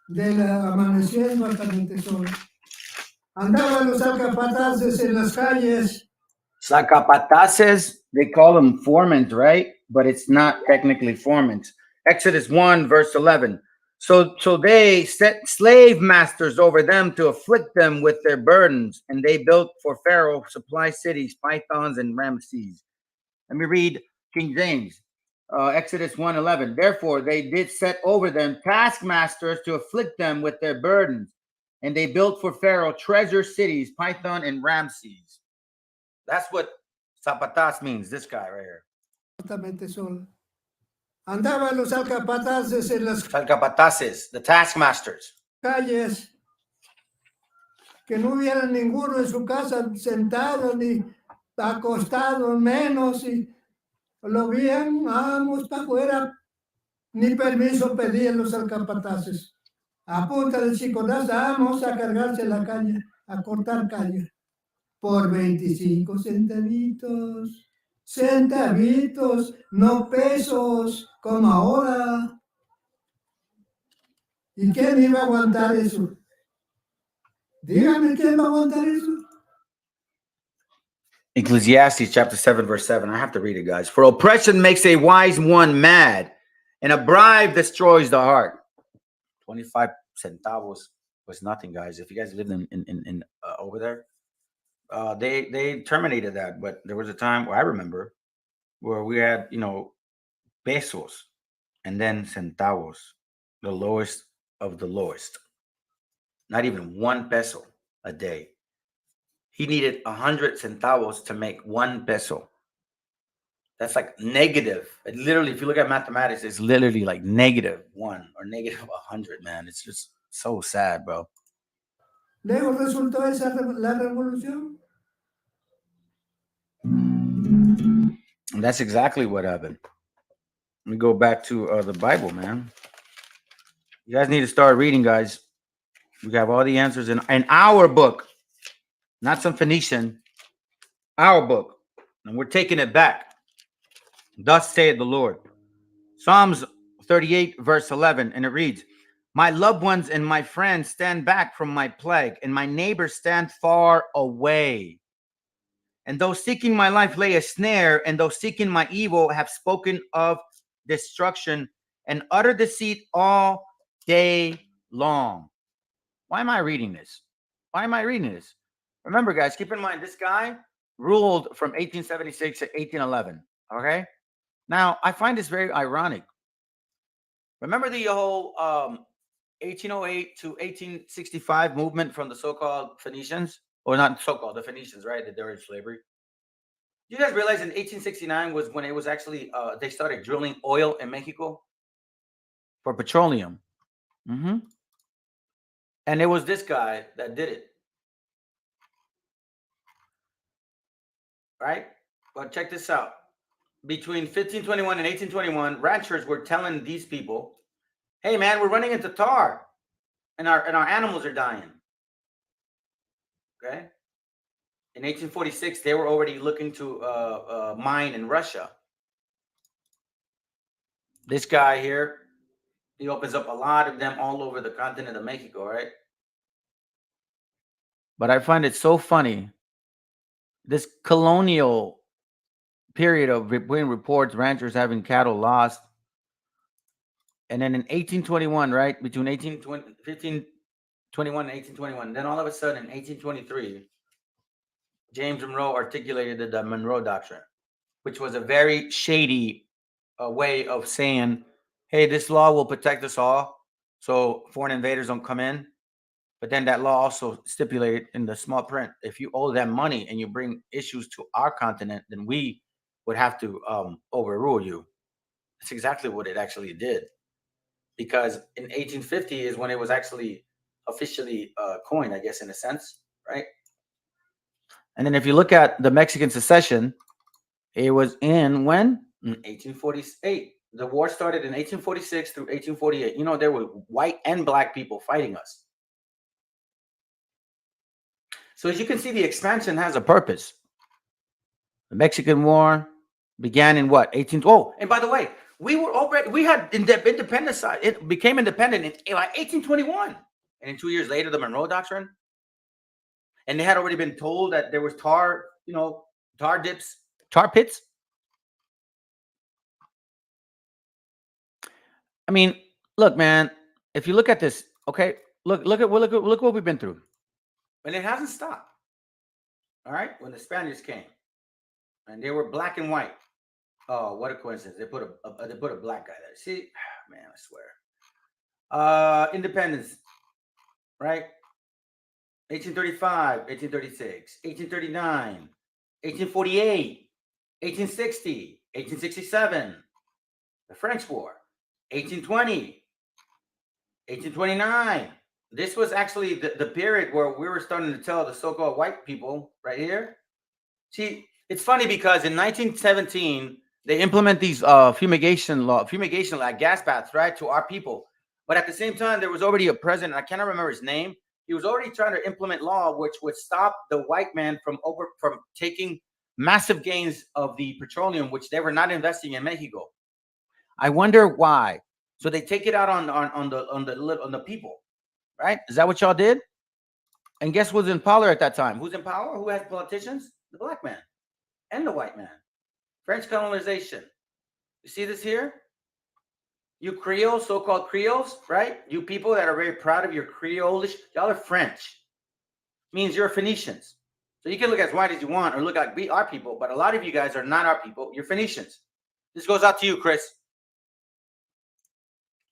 de la amaneciendo hasta el sol. Andaban los alcapataces en las calles. Sacapataces, they call them formant, right? But it's not technically formant. Exodus 1, verse 11. So they set slave masters over them to afflict them with their burdens, and they built for Pharaoh supply cities, pythons, and Ramesses. Let me read King James. Exodus 1:11. Therefore, they did set over them taskmasters to afflict them with their burdens, and they built for Pharaoh treasure cities, Python and Ramses. That's what zapatas means. This guy right here. Andaban los alcapataces en las Alcapataces, the taskmasters. Calles, que no hubiera ninguno en su casa sentado ni acostado, menos, y lo bien, vamos para afuera, ni permiso pedían los alcapataces. A punta de chicotazo, vamos a cargarse la calle, a cortar calle, por 25 centavitos. Centavitos, no pesos, como ahora. ¿Y quién iba a aguantar eso? Dígame, ¿quién va a aguantar eso? Ecclesiastes chapter 7, verse 7. I have to read it, guys. For oppression makes a wise one mad, and a bribe destroys the heart. 25 centavos was nothing, guys. If you guys lived in over there, they terminated that. But there was a time where I remember where we had, pesos and then centavos, the lowest of the lowest. Not even 1 peso a day. He needed 100 centavos to make 1 peso. That's like negative. Literally, if you look at mathematics, it's literally like -1 or -100, man. It's just so sad, bro. Luego resultó esa la revolución. And that's exactly what happened. Let me go back to the Bible, man. You guys need to start reading, guys. We have all the answers in our book, not some Phoenician, our book. And we're taking it back. Thus saith the Lord. Psalms 38, verse 11, and it reads, my loved ones and my friends stand back from my plague, and my neighbors stand far away. And those seeking my life lay a snare, and those seeking my evil have spoken of destruction and utter deceit all day long. Why am I reading this? Why am I reading this? Remember, guys, keep in mind, this guy ruled from 1876 to 1811, okay? Now, I find this very ironic. Remember the whole 1808 to 1865 movement from the so-called Phoenicians? Or not so-called, the Phoenicians, right? That they were in slavery. You guys realize in 1869 was when it was actually, they started drilling oil in Mexico for petroleum. And it was this guy that did it. Right? But check this out. Between 1521 and 1821, ranchers were telling these people, hey, man, we're running into tar and our animals are dying. Okay? In 1846, they were already looking to mine in Russia. This guy here, he opens up a lot of them all over the continent of Mexico, right? But I find it so funny. This colonial period of when reports ranchers having cattle lost. And then in 1821, right, between 1521 and 1821, then all of a sudden in 1823, James Monroe articulated the Monroe Doctrine, which was a very shady way of saying, hey, this law will protect us all so foreign invaders don't come in. But then that law also stipulated in the small print, if you owe them money and you bring issues to our continent, then we would have to overrule you. That's exactly what it actually did. Because in 1850 is when it was actually officially coined, I guess, in a sense, right? And then if you look at the Mexican secession, it was in when? In 1848. The war started in 1846 through 1848. You know, there were white and black people fighting us. So as you can see, the expansion has a purpose. The Mexican War began in what? Oh, and by the way, we had independence. It became independent in 1821. And 2 years later, the Monroe Doctrine. And they had already been told that there was tar pits. I mean, look, man, if you look at this, okay, look what we've been through. And it hasn't stopped. All right, when the Spaniards came and they were black and white. Oh, what a coincidence. They put a black guy there. See, man, I swear. Independence, right? 1835, 1836, 1839, 1848, 1860, 1867, the French War, 1820, 1829. This was actually the period where we were starting to tell the so-called white people right here. See, it's funny because in 1917, they implement these fumigation like gas baths, right, to our people. But at the same time, there was already a president, I cannot remember his name. He was already trying to implement law which would stop the white man from taking massive gains of the petroleum, which they were not investing in Mexico. I wonder why. So they take it out on the people, right? Is that what y'all did? And guess who's in power at that time? Who's in power? Who has politicians? The black man and the white man. French colonization. You see this here? You Creoles, so-called Creoles, right? You people that are very proud of your Creolish, y'all are French. Means you're Phoenicians. So you can look as white as you want or look like we are people, but a lot of you guys are not our people. You're Phoenicians. This goes out to you, Chris.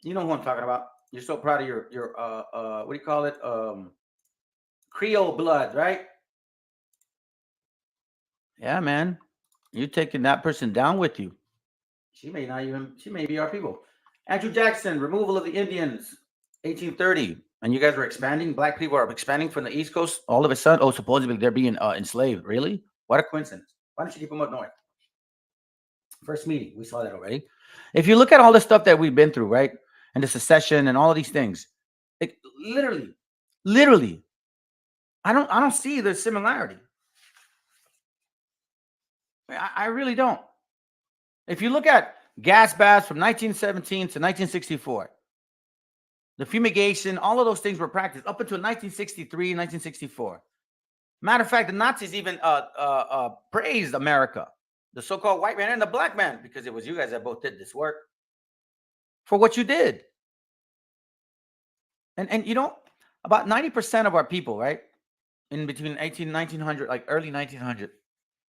You know who I'm talking about. You're so proud of your what do you call it? Creole blood, right? Yeah, man. You're taking that person down with you. She may be our people. Andrew Jackson, removal of the Indians, 1830. And you guys were expanding. Black people are expanding from the East Coast. All of a sudden, oh, supposedly they're being enslaved. Really? What a coincidence. Why don't you keep them up north? First meeting, we saw that already. If you look at all the stuff that we've been through, right? And the secession and all of these things, literally, I don't see the similarity. I really don't. If you look at gas baths from 1917 to 1964, the fumigation, all of those things were practiced up until 1963, 1964. Matter of fact, the Nazis even praised America, the so-called white man and the black man, because it was you guys that both did this work, for what you did. And you know, about 90% of our people, right, in between 1900, like early 1900,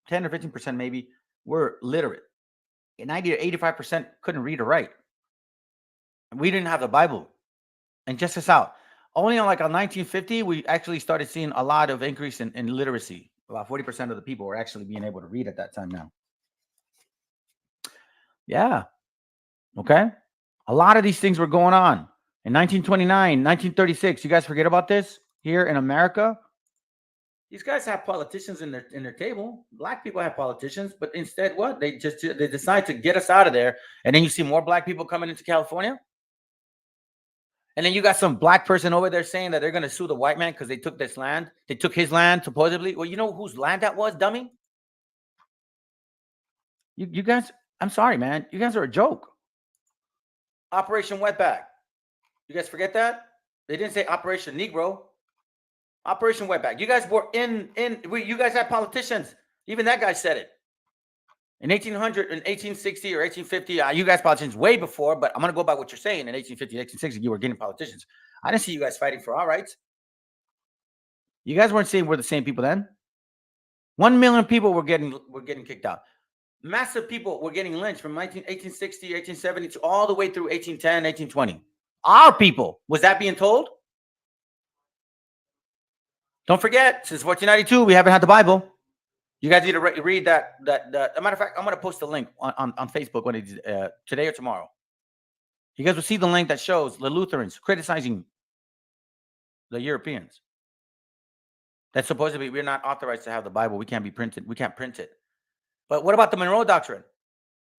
10 or 15% maybe, were literate. 90 to 85% couldn't read or write. And we didn't have the Bible. And just this out. Only on 1950, we actually started seeing a lot of increase in literacy. About 40% of the people were actually being able to read at that time now. Yeah. Okay. A lot of these things were going on. In 1929, 1936, you guys forget about this here in America? These guys have politicians in their table. Black people have politicians, but instead what? They decide to get us out of there. And then you see more black people coming into California. And then you got some black person over there saying that they're going to sue the white man because they took this land. They took his land, supposedly. Well, you know whose land that was, dummy? You guys, I'm sorry, man. You guys are a joke. Operation Wetback. You guys forget that? They didn't say Operation Negro. Operation Wetback. You guys were you guys had politicians. Even that guy said it. In 1800, in 1860 or 1850, you guys politicians way before, but I'm going to go by what you're saying. In 1850, 1860, you were getting politicians. I didn't see you guys fighting for our rights. You guys weren't saying we're the same people then. 1 million people were getting kicked out. Massive people were getting lynched from 1860, 1870 to all the way through 1810, 1820. Our people. Was that being told? Don't forget, since 1492, we haven't had the Bible. You guys need to read that. As a matter of fact, I'm going to post a link on Facebook when today or tomorrow. You guys will see the link that shows the Lutherans criticizing the Europeans. That supposedly we're not authorized to have the Bible. We can't print it. But what about the Monroe Doctrine?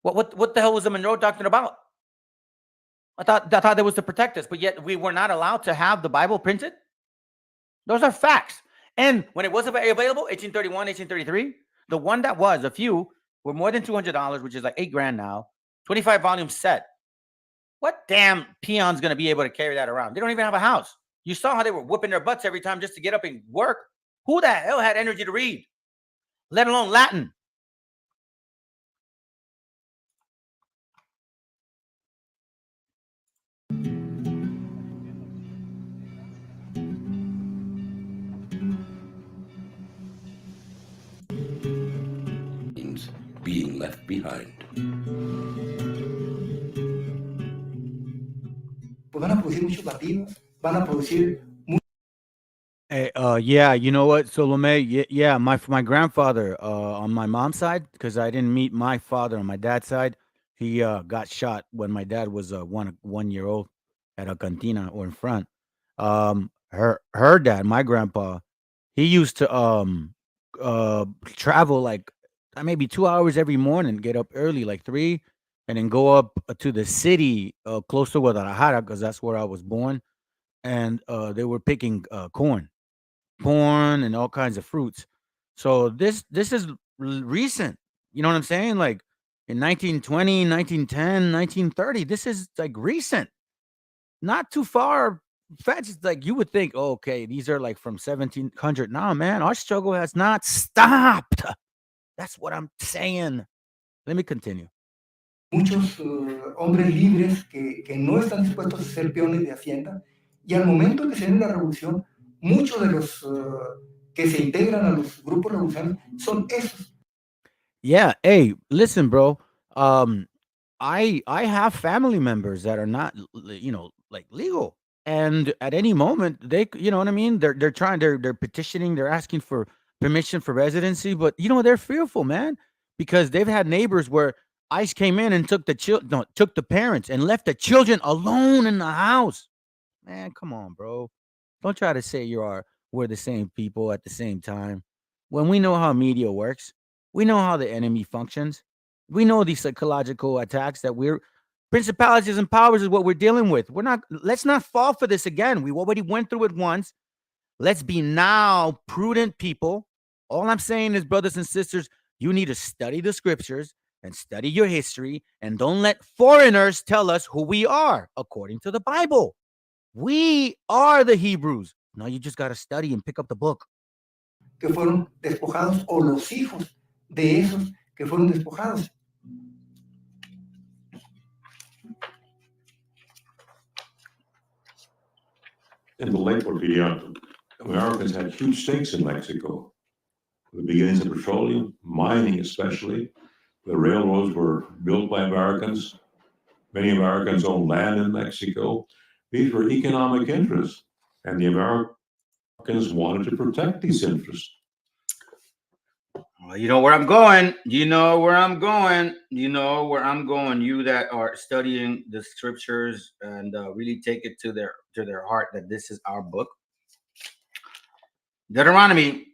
What the hell was the Monroe Doctrine about? I thought that was to protect us, but yet we were not allowed to have the Bible printed. Those are facts. And when it was available, 1831, 1833, the one that was, a few, were more than $200, which is like $8,000 now, 25 volume set. What damn peon's going to be able to carry that around? They don't even have a house. You saw how they were whooping their butts every time just to get up and work. Who the hell had energy to read, let alone Latin? Being left behind. Pues van a producir muchos latinos, van a producir. Hey, yeah, you know what, Salome? Yeah, my grandfather on my mom's side, because I didn't meet my father on my dad's side. He got shot when my dad was 1 year old at a cantina or in front. Her dad, my grandpa, he used to travel like maybe 2 hours every morning, get up early like 3, and then go up to the city close to Guadalajara, because that's where I was born. And they were picking corn and all kinds of fruits. So this is recent. You know what I'm saying? Like in 1920, 1910, 1930, this is like recent. Not too far fetched. Like you would think, oh, okay, these are like from 1700. Nah, man, our struggle has not stopped. That's what I'm saying. Let me continue. Muchos hombres libres que no están dispuestos a ser peones de Hacienda, y al momento que se den la revolución, muchos de los que se integran a los grupos revolucionarios son esos. Yeah, hey, listen, bro. I have family members that are not, like legal, and at any moment they, you know what I mean. They're petitioning, they're asking for permission for residency, but they're fearful, man, because they've had neighbors where ICE came in and took the parents and left the children alone in the house. Man, come on, bro. Don't try to say we're the same people at the same time. When we know how media works, we know how the enemy functions. We know these psychological attacks that principalities and powers is what we're dealing with. Let's not fall for this again. We already went through it once. Let's be now prudent people. All I'm saying is, brothers and sisters, you need to study the scriptures and study your history, and don't let foreigners tell us who we are according to the Bible. We are the Hebrews. No, you just got to study and pick up the book. Que fueron despojados, o los hijos de esos que fueron despojados. In the late Porfiriato, Americans had huge stakes in Mexico. The beginnings of petroleum, mining especially, The railroads were built by Americans. Many Americans owned land in Mexico. These were economic interests, and the Americans wanted to protect these interests. Well, you know where I'm going. You know where I'm going. You know where I'm going. You that are studying the scriptures and really take it to their heart that this is our book. Deuteronomy.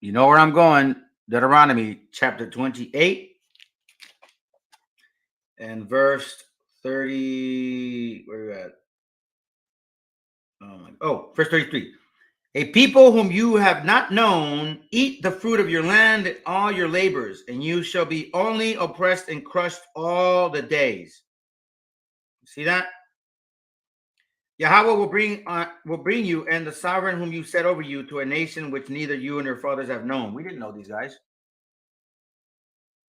You know where I'm going. Deuteronomy chapter 28 and verse 30. Where are you at? Verse 33. A people whom you have not known, eat the fruit of your land and all your labors, and you shall be only oppressed and crushed all the days. See that? Yahweh will bring you and the sovereign whom you set over you to a nation which neither you and your fathers have known. We didn't know these guys.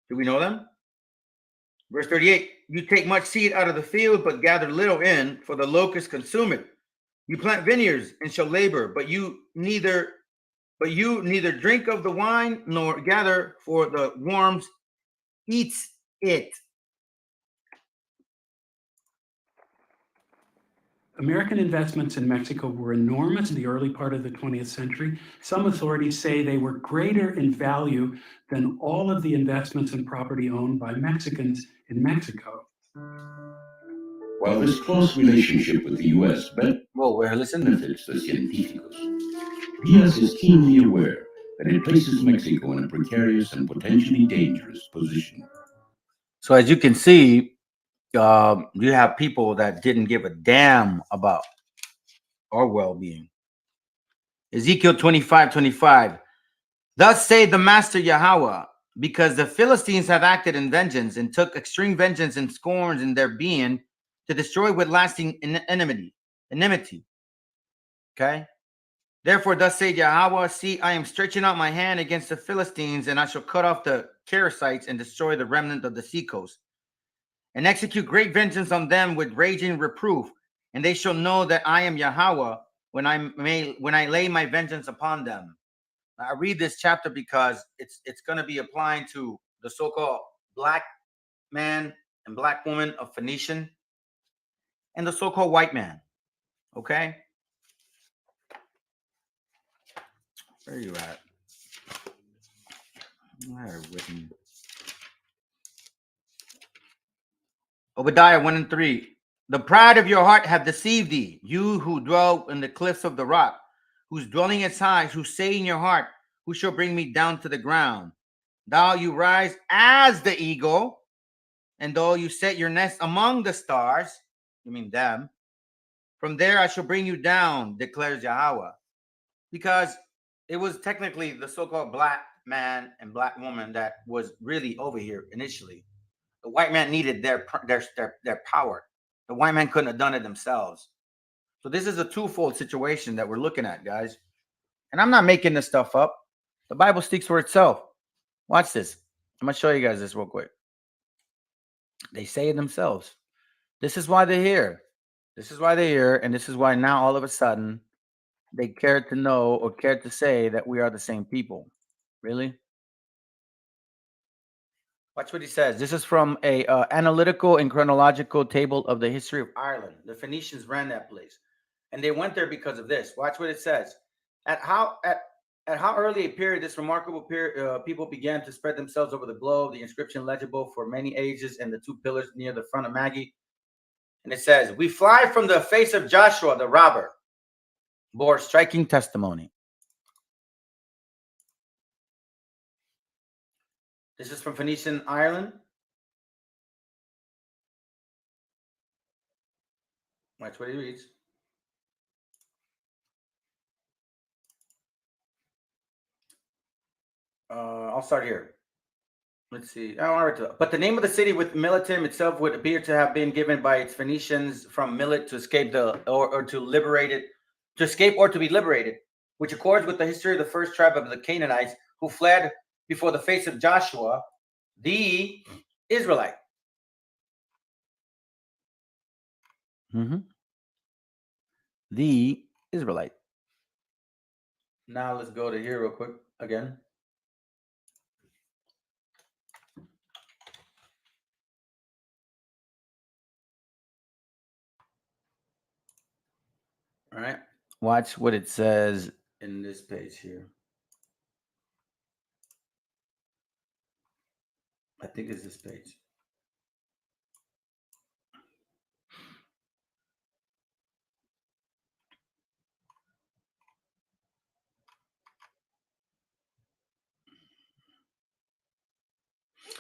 Do we know them? Verse 38. You take much seed out of the field, but gather little in, for the locusts consume it. You plant vineyards and shall labor, but you neither drink of the wine nor gather, for the worms eats it. American investments in Mexico were enormous in the early part of the 20th century. Some authorities say they were greater in value than all of the investments in property owned by Mexicans in Mexico. While this close relationship with the U.S. listen. benefits the científicos, Diaz is keenly aware that it places Mexico in a precarious and potentially dangerous position. So as you can see, you have people that didn't give a damn about our well-being. Ezekiel 25:25. Thus say the Master Yahweh, because the Philistines have acted in vengeance and took extreme vengeance and scorns in their being to destroy with lasting enmity. Okay? Therefore, thus said Yahweh, see, I am stretching out my hand against the Philistines, and I shall cut off the Cherethites and destroy the remnant of the seacoast, and execute great vengeance on them with raging reproof. And they shall know that I am Yahweh when I lay my vengeance upon them. I read this chapter because it's going to be applying to the so-called black man and black woman of Phoenician and the so-called white man. Okay? Where are you at? I have written. Obadiah 1:3. The pride of your heart hath deceived thee, you who dwell in the cliffs of the rock, whose dwelling is high, who say in your heart, who shall bring me down to the ground? Thou you rise as the eagle, and though you set your nest among the stars, you mean them, from there I shall bring you down, declares Yahweh. Because it was technically the so-called black man and black woman that was really over here initially. The white man needed their power. The white man couldn't have done it themselves. So this is a twofold situation that we're looking at, guys. And I'm not making this stuff up. The Bible speaks for itself. Watch this. I'm going to show you guys this real quick. They say it themselves. This is why they're here. This is why they're here. And this is why now all of a sudden they care to know or care to say that we are the same people. Really? Watch what he says. This is from a analytical and chronological table of the history of Ireland. The Phoenicians ran that place, and they went there because of this. Watch what it says. At how early a period this remarkable period people began to spread themselves over the globe. The inscription legible for many ages, and the two pillars near the front of Maggie. And it says, "We fly from the face of Joshua the robber, bore striking testimony." This is from Phoenician Ireland. Watch what he reads. I'll start here. Let's see. But the name of the city with Militum itself would appear to have been given by its Phoenicians from Milit to escape or to liberate it, to escape or to be liberated, which accords with the history of the first tribe of the Canaanites who fled before the face of Joshua, the Israelite. The Israelite. Now let's go to here real quick again. All right. Watch what it says in this page here. I think it's this page.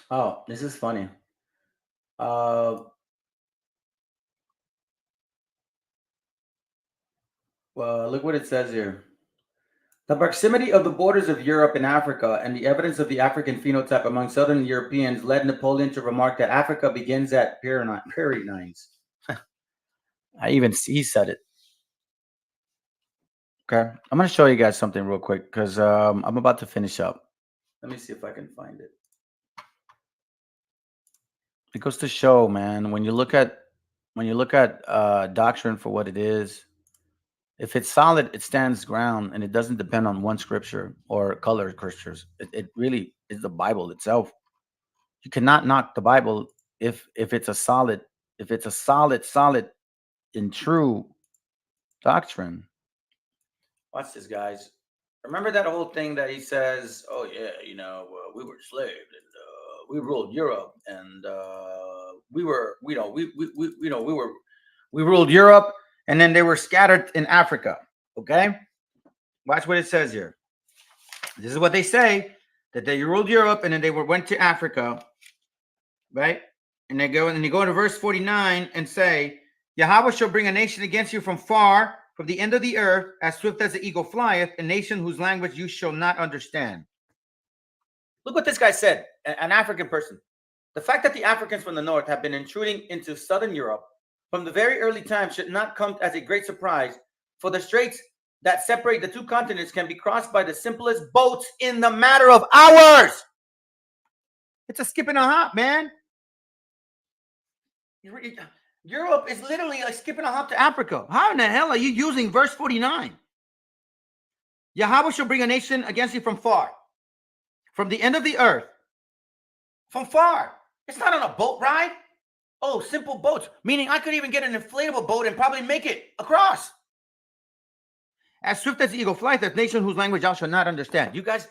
Oh, this is funny. Well, look what it says here. The proximity of the borders of Europe and Africa and the evidence of the African phenotype among Southern Europeans led Napoleon to remark that Africa begins at Pyrenees. He said it. Okay, I'm going to show you guys something real quick because I'm about to finish up. Let me see if I can find it. It goes to show, man, when you look at doctrine for what it is, if it's solid, it stands ground and it doesn't depend on one scripture or color scriptures. It really is the Bible itself. You cannot knock the Bible if it's a solid and true doctrine. Watch this, guys. Remember that whole thing that he says, "Oh yeah, we were enslaved and we ruled Europe and we ruled Europe and then they were scattered in Africa." Okay, watch what it says here. This is what they say, that they ruled Europe and then they went to Africa, right? And they go to verse 49 and say, Yahweh shall bring a nation against you from far, from the end of the earth, as swift as the eagle flieth, a nation whose language you shall not understand. Look what this guy said, an African person. The fact that the Africans from the north have been intruding into southern Europe from the very early time should not come as a great surprise, for the straits that separate the two continents can be crossed by the simplest boats in the matter of hours. It's a skip and a hop, man. Europe is literally like skipping a hop to Africa. How in the hell are you using verse 49? Yahweh shall bring a nation against you from far, from the end of the earth. From far. It's not on a boat ride. Oh, simple boats. Meaning I could even get an inflatable boat and probably make it across. As swift as the eagle flies, that nation whose language I shall not understand. You guys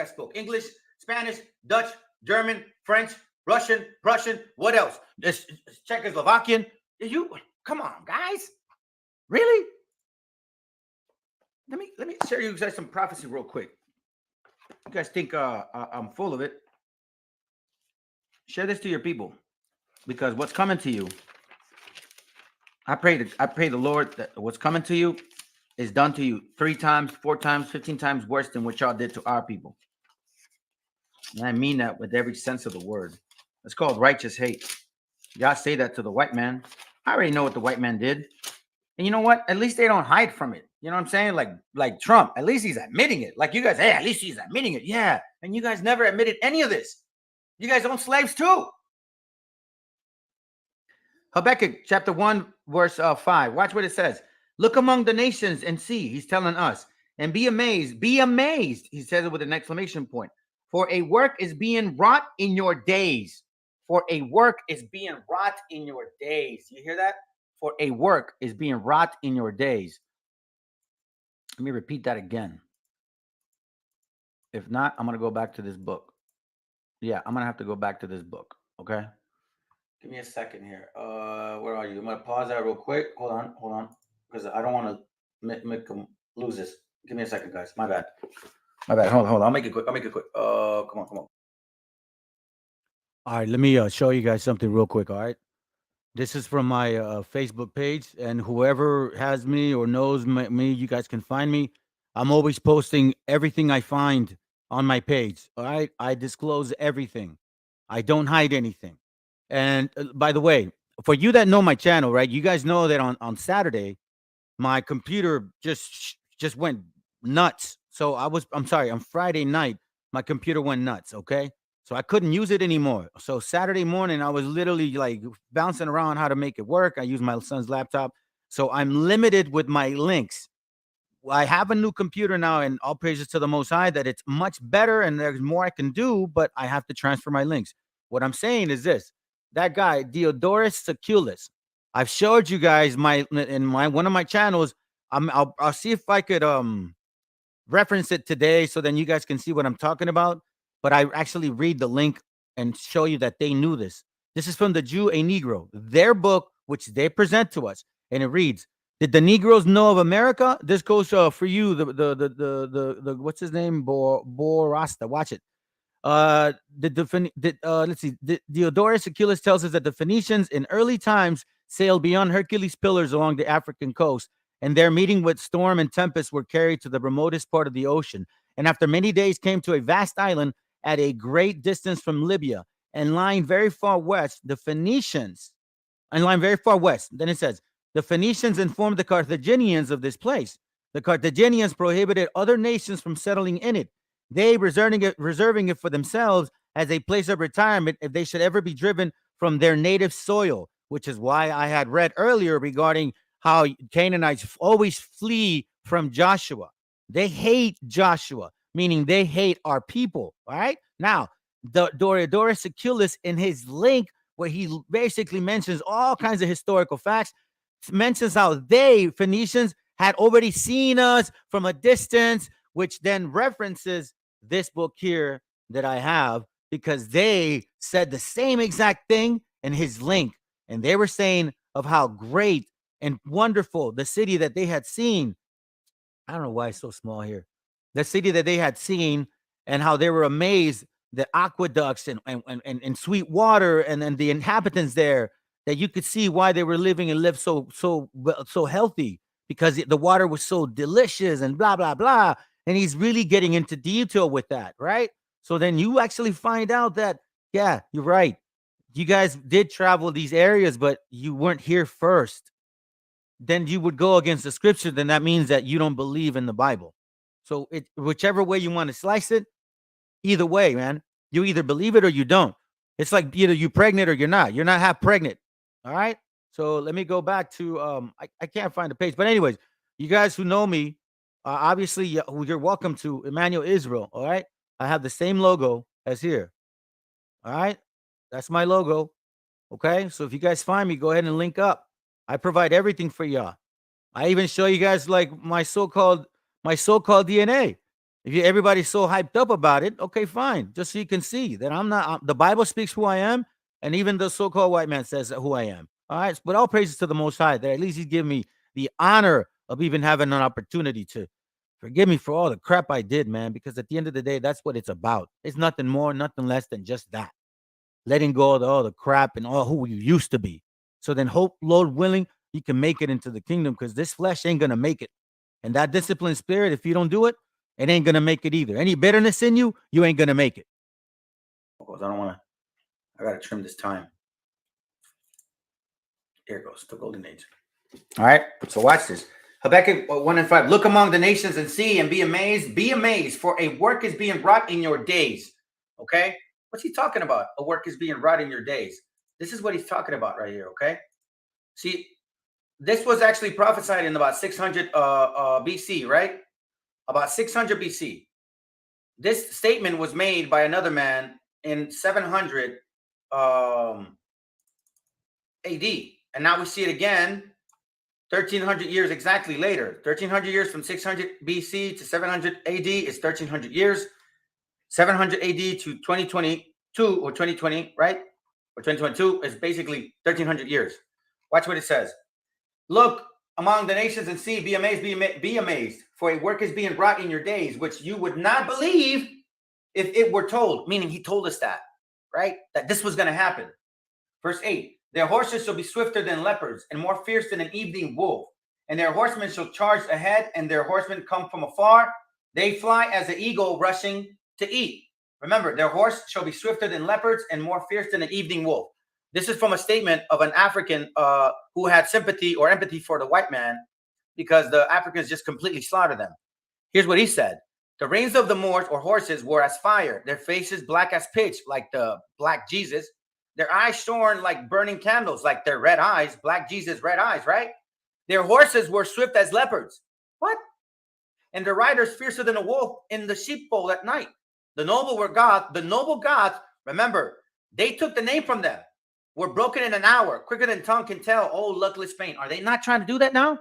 spoke English, Spanish, Dutch, German, French, Russian, Prussian, what else? This Czechoslovakian. Come on, guys. Really? Let me share you guys some prophecy real quick. You guys think I'm full of it? Share this to your people, because what's coming to you, I pray the Lord that what's coming to you is done to you 3 times, 4 times, 15 times worse than what y'all did to our people. And I mean that with every sense of the word. It's called righteous hate. Y'all say that to the white man. I already know what the white man did. And you know what? At least they don't hide from it. You know what I'm saying? Like Trump, at least he's admitting it. Like you guys, hey, at least he's admitting it. Yeah. And you guys never admitted any of this. You guys own slaves too. Habakkuk chapter 1, verse 5. Watch what it says. Look among the nations and see. He's telling us. And be amazed. Be amazed. He says it with an exclamation point. For a work is being wrought in your days. For a work is being wrought in your days. You hear that? For a work is being wrought in your days. Let me repeat that again. If not, I'm going to go back to this book. Yeah, I'm going to have to go back to this book. Okay? Give me a second here. Where are you? I'm going to pause that real quick. Hold on. Because I don't want to make them lose this. Give me a second, guys. My bad. Hold on. I'll make it quick. Come on. All right, let me show you guys something real quick, all right? This is from my Facebook page, and whoever has me or knows me, you guys can find me. I'm always posting everything I find on my page, all right? I disclose everything. I don't hide anything. And by the way, for you that know my channel, right, you guys know that on Saturday, my computer just went nuts. So I'm sorry, on Friday night, my computer went nuts, okay? So I couldn't use it anymore. So Saturday morning, I was literally like bouncing around how to make it work. I used my son's laptop. So I'm limited with my links. I have a new computer now, and all praises to the Most High that it's much better and there's more I can do, but I have to transfer my links. What I'm saying is this. That guy, Diodorus Saculis, I've showed you guys one of my channels. I'll see if I could reference it today so then you guys can see what I'm talking about. But I actually read the link and show you that they knew this. This is from the Jew, a Negro, their book, which they present to us, and it reads: "Did the Negroes know of America?" This goes for you, the what's his name, Borasta. Watch it. Let's see. Diodorus Siculus tells us that the Phoenicians in early times sailed beyond Hercules Pillars along the African coast, and there, meeting with storm and tempest, were carried to the remotest part of the ocean, and after many days came to a vast island at a great distance from Libya, and lying very far west, the Phoenicians, and lying very far west. Then it says, the Phoenicians informed the Carthaginians of this place. The Carthaginians prohibited other nations from settling in it, they reserving it for themselves as a place of retirement if they should ever be driven from their native soil, which is why I had read earlier regarding how Canaanites always flee from Joshua. They hate Joshua, meaning they hate our people. All right. Now, Diodorus Siculus, in his link, where he basically mentions all kinds of historical facts, mentions how they, Phoenicians, had already seen us from a distance, which then references this book here that I have, because they said the same exact thing in his link. And they were saying of how great and wonderful the city that they had seen. I don't know why it's so small here. The city that they had seen, and how they were amazed that aqueducts and sweet water and the inhabitants there, that you could see why they were living and lived so healthy, because the water was so delicious and blah, blah, blah. And he's really getting into detail with that, right? So then you actually find out that, yeah, you're right. You guys did travel these areas, but you weren't here first. Then you would go against the scripture. Then that means that you don't believe in the Bible. So whichever way you want to slice it, either way, man, you either believe it or you don't. It's like either you're pregnant or you're not. You're not half pregnant. All right. So let me go back to I can't find the page, but anyways, you guys who know me, obviously you're welcome to Emmanuel Israel. All right. I have the same logo as here. All right. That's my logo. Okay. So if you guys find me, go ahead and link up. I provide everything for y'all. I even show you guys like my so-called DNA. If everybody's so hyped up about it, okay, fine. Just so you can see that I'm not. The Bible speaks who I am, and even the so-called white man says who I am. All right, but all praises to the Most High that at least He's given me the honor of even having an opportunity to forgive me for all the crap I did, man. Because at the end of the day, that's what it's about. It's nothing more, nothing less than just that. Letting go of all the crap and all who you used to be. So then, hope, Lord willing, you can make it into the kingdom, because this flesh ain't gonna make it. And that disciplined spirit, if you don't do it, it ain't gonna make it either. Any bitterness in you, you ain't gonna make it. I don't want to. I gotta trim this time. Here it goes, the golden age. All right, so watch this. Habakkuk 1:5. Look among the nations and see and be amazed. Be amazed, for a work is being wrought in your days. Okay, what's he talking about? A work is being wrought in your days. This is what he's talking about right here. Okay, see, this was actually prophesied in about 600 BC, right? About 600 BC. This statement was made by another man in 700 AD. And now we see it again 1,300 years exactly later. 1,300 years from 600 BC to 700 AD is 1,300 years. 700 AD to 2022 or 2020, right? Or 2022 is basically 1,300 years. Watch what it says. Look among the nations and see, be amazed, be amazed, for a work is being wrought in your days, which you would not believe if it were told. Meaning he told us that, right? That this was going to happen. Verse 8, their horses shall be swifter than leopards and more fierce than an evening wolf. And their horsemen shall charge ahead, and their horsemen come from afar. They fly as an eagle rushing to eat. Remember, their horse shall be swifter than leopards and more fierce than an evening wolf. This is from a statement of an African who had sympathy or empathy for the white man, because the Africans just completely slaughtered them. Here's what he said. The reins of the Moors or horses were as fire, their faces black as pitch, like the black Jesus, their eyes shone like burning candles, like their red eyes, black Jesus, red eyes, right? Their horses were swift as leopards. What? And their riders fiercer than a wolf in the sheepfold at night. The noble gods, remember, they took the name from them. Were broken in an hour, quicker than tongue can tell. Oh, luckless Spain. Are they not trying to do that now?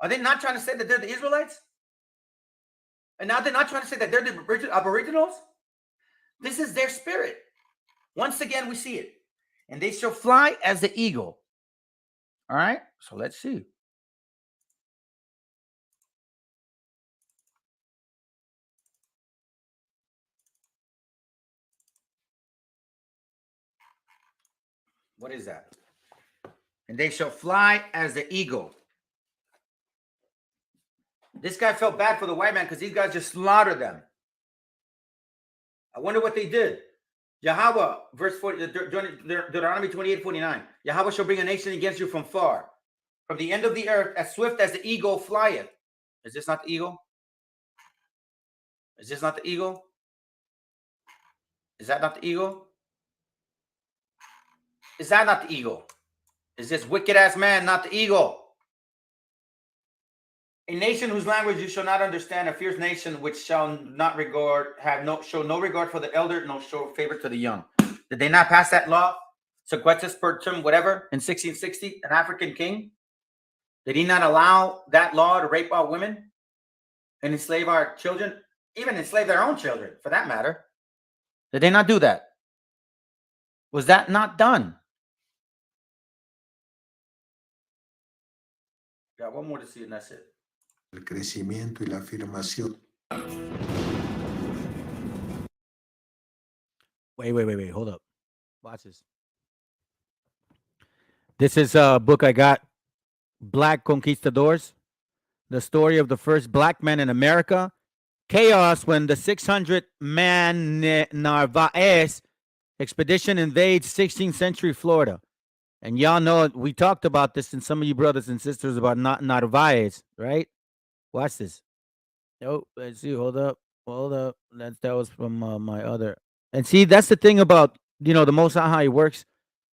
Are they not trying to say that they're the Israelites? And now they're not trying to say that they're the aboriginals? This is their spirit. Once again, we see it. And they shall fly as the eagle. All right, so let's see. What is that? And they shall fly as the eagle. This guy felt bad for the white man because these guys just slaughtered them. I wonder what they did. Yahweh, verse 40, Deuteronomy 28:49. Yahweh shall bring a nation against you from far, from the end of the earth, as swift as the eagle flieth. Is this not the eagle? Is this not the eagle? Is that not the eagle? Is that not the eagle? Is this wicked ass man not the eagle? A nation whose language you shall not understand, a fierce nation which shall not show no regard for the elder, no show favor to the young. Did they not pass that law? Sequetus per term, whatever, in 1660, an African king? Did he not allow that law to rape our women and enslave our children, even enslave their own children, for that matter? Did they not do that? Was that not done? Got one more to see, and that's it. El crecimiento y la afirmación. Wait. Hold up. Watch this. This is a book I got, Black Conquistadors, the story of the first black men in America. Chaos when the 600-man Narvaez expedition invades 16th century Florida. And y'all know, we talked about this, and some of you brothers and sisters about Narvaez, right? Watch this. Oh, let's see. Hold up. That was from my other. And see, that's the thing about, the Most High, how he works.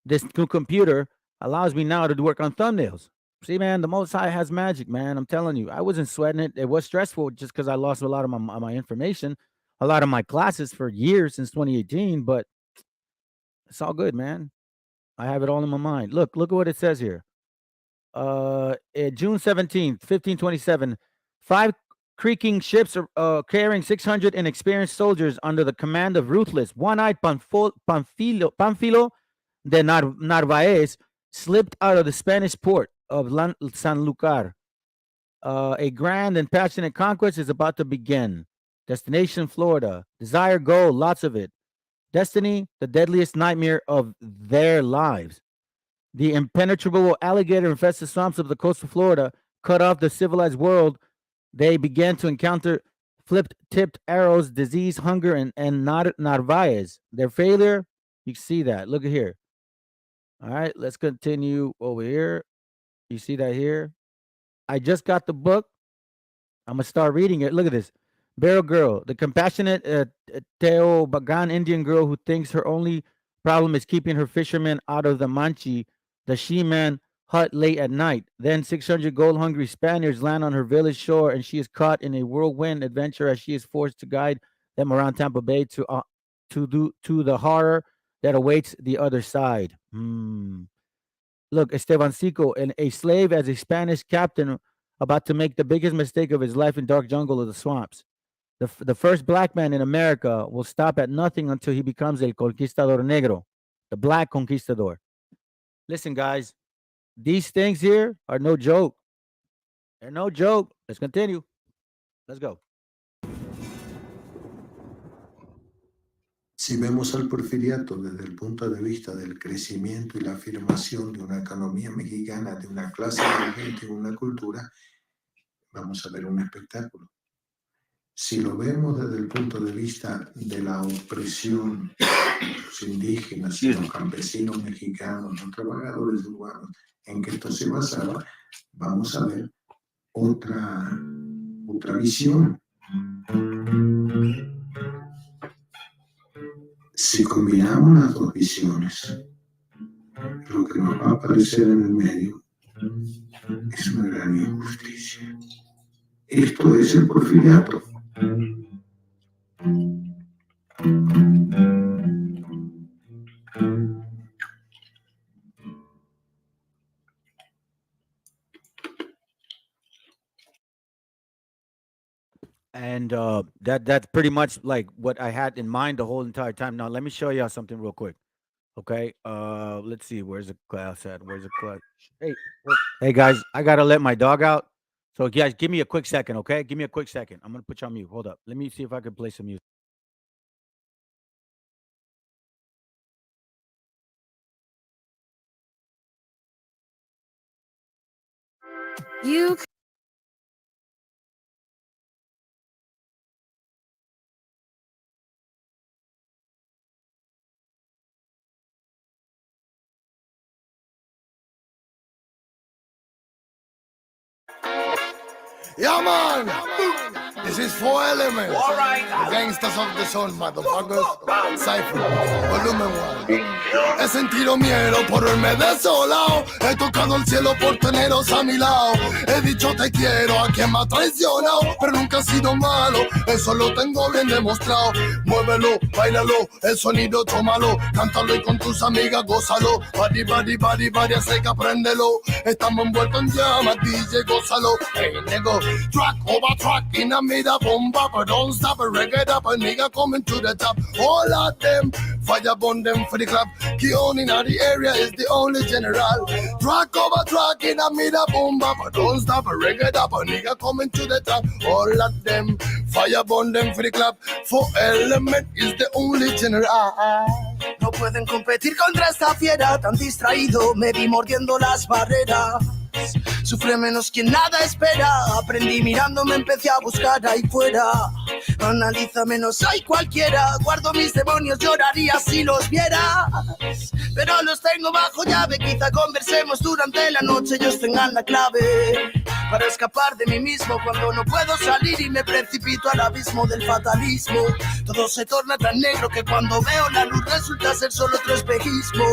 This new computer allows me now to work on thumbnails. See, man, the Most High has magic, man. I'm telling you. I wasn't sweating it. It was stressful just because I lost a lot of my information, a lot of my classes for years since 2018. But it's all good, man. I have it all in my mind. Look at what it says here. June 17th, 1527, 5 creaking ships carrying 600 inexperienced soldiers under the command of ruthless, one-eyed Pamfilo de Narvaez slipped out of the Spanish port of Sanlúcar. A grand and passionate conquest is about to begin. Destination, Florida. Desire, goal, lots of it. Destiny, the deadliest nightmare of their lives. The impenetrable alligator-infested swamps of the coast of Florida cut off the civilized world. They began to encounter flipped-tipped arrows, disease, hunger, and Narvaez. Their failure, you see that. Look at here. All right, let's continue over here. You see that here? I just got the book. I'm going to start reading it. Look at this. Barrel Girl, the compassionate Teobagan Indian girl who thinks her only problem is keeping her fishermen out of the manchi, the she-man hut late at night. Then 600 gold-hungry Spaniards land on her village shore, and she is caught in a whirlwind adventure as she is forced to guide them around Tampa Bay to the horror that awaits the other side. Look, Estebancico, a slave as a Spanish captain about to make the biggest mistake of his life in dark jungle of the swamps. The first black man in America will stop at nothing until he becomes el conquistador negro, the black conquistador. Listen, guys, these things here are no joke. They're no joke. Let's continue. Let's go. Si vemos al porfiriato desde el punto de vista del crecimiento y la afirmación de una economía mexicana, de una clase emergente y una cultura, vamos a ver un espectáculo. Si lo vemos desde el punto de vista de la opresión de los indígenas, de los campesinos mexicanos, los trabajadores urbanos, en que esto se basaba, vamos a ver otra visión. Si combinamos las dos visiones, lo que nos va a aparecer en el medio es una gran injusticia. Esto es el porfiriato. And that's pretty much like what I had in mind the whole entire time. Now let me show y'all something real quick. Okay. Let's see. Where's the class at? Where's the class? Hey, hey guys, I gotta let my dog out. So guys, give me a quick second, okay? Give me a quick second. I'm gonna put you on mute. Hold up. Let me see if I can play some music. You Yeah, man. This is 4 Elements. All right. The gangsters of the soul, motherfuckers. Cypher, volumen 1. He sentido miedo por verme desolado. He tocado el cielo por teneros a mi lado. He dicho te quiero a quien me ha traicionado. Pero nunca ha sido malo, eso lo tengo bien demostrado. Muévelo, bailalo, el sonido tómalo. Cántalo y con tus amigas gózalo. Body, body, body, body, así que apréndelo. Estamos envueltos en llamas, DJ, gózalo. Hey, nigga, track over track in a mid a bomba, but don't stop it, reggae up, a nigga coming to the top. All of them, fire burn them for the club. Keon in the area is the only general. Track over track in a mid a bomba, but don't stop it, reggae up, a nigga coming to the top. All of them, fire burn them for the club. 4 Element is the only general. No pueden competir contra esta fiera, tan distraído me vi mordiendo las barreras. Sufre menos quien nada espera. Aprendí mirándome, empecé a buscar ahí fuera. Analiza menos, hay cualquiera. Guardo mis demonios, lloraría si los vieras. Pero los tengo bajo llave. Quizá conversemos durante la noche, ellos tengan la clave para escapar de mí mismo cuando no puedo salir y me precipito al abismo del fatalismo. Todo se torna tan negro que cuando veo la luz resulta ser solo otro espejismo.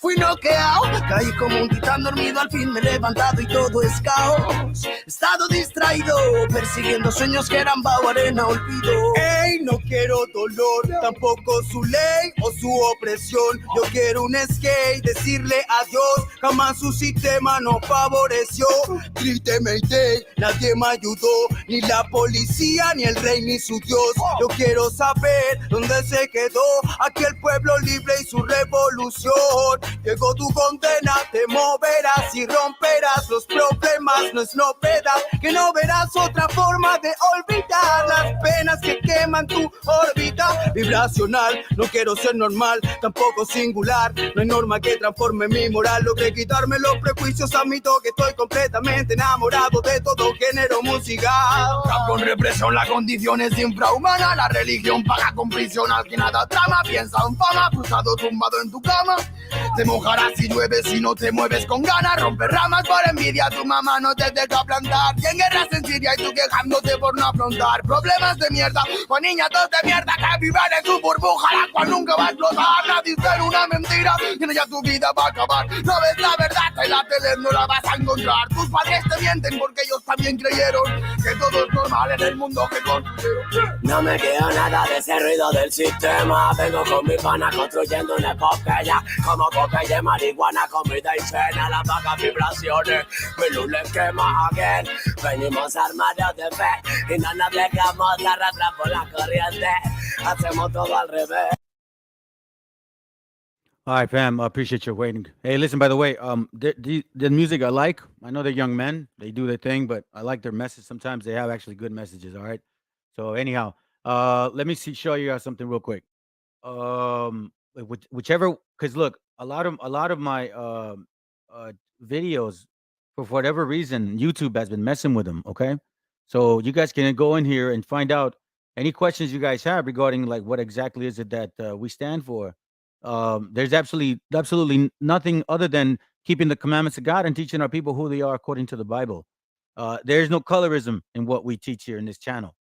Fui noqueado, caí como un titán dormido, al fin me he levantado y todo es caos. He estado distraído, persiguiendo sueños que eran bajo arena, olvido. Ey, no quiero dolor, tampoco su ley o su opresión. Yo quiero un skate, decirle adiós, jamás su sistema no favoreció. Grité Mayday, nadie me ayudó, ni la policía, ni el rey, ni su Dios. Yo quiero saber dónde se quedó aquel pueblo libre y su revolución. Llegó tu condena, te moverás y romperás los problemas, no es novedad que no verás otra forma de olvidar las penas que queman tu órbita vibracional. No quiero ser normal, tampoco singular, no hay norma que transforme mi moral. Logré quitarme los prejuicios, admito que estoy completamente enamorado de todo género musical. Rap con represión, la condición es infrahumana, la religión paga con prisión al que nada trama. Piensa en fama, cruzado tumbado en tu cama. Te mojarás si llueves si no te mueves con ganas. Romper ramas por envidia, tu mamá no te deja plantar. Y en guerras en Siria y tú quejándote por no afrontar problemas de mierda con niñatos de mierda que viven en su burbuja, la cual nunca va a explotar. Nadie dice una mentira, que ya tu vida va a acabar. No ves la verdad, en la tele no la vas a encontrar. Tus padres te mienten porque ellos también creyeron que todo es normal en el mundo que construyeron. No me queda nada de ese ruido del sistema. Vengo con mi pana construyendo una epopeya. Como Popeye, marihuana, comida y cena. Las bajas vibraciones, mi luz les quema again. Venimos armados de fe y no nos dejamos arrastrar por la corriente. Hacemos todo al revés. All right, fam. I appreciate your waiting. Hey, listen, by the way, the music I like. I know they're young men. They do their thing, but I like their message. Sometimes they have actually good messages, all right? So anyhow, let me show you guys something real quick. Whichever, because look, a lot of my videos, for whatever reason, YouTube has been messing with them, okay? So you guys can go in here and find out any questions you guys have regarding like what exactly is it that we stand for. There's absolutely nothing other than keeping the commandments of God and teaching our people who they are according to the Bible. There's no colorism in what we teach here in this channel.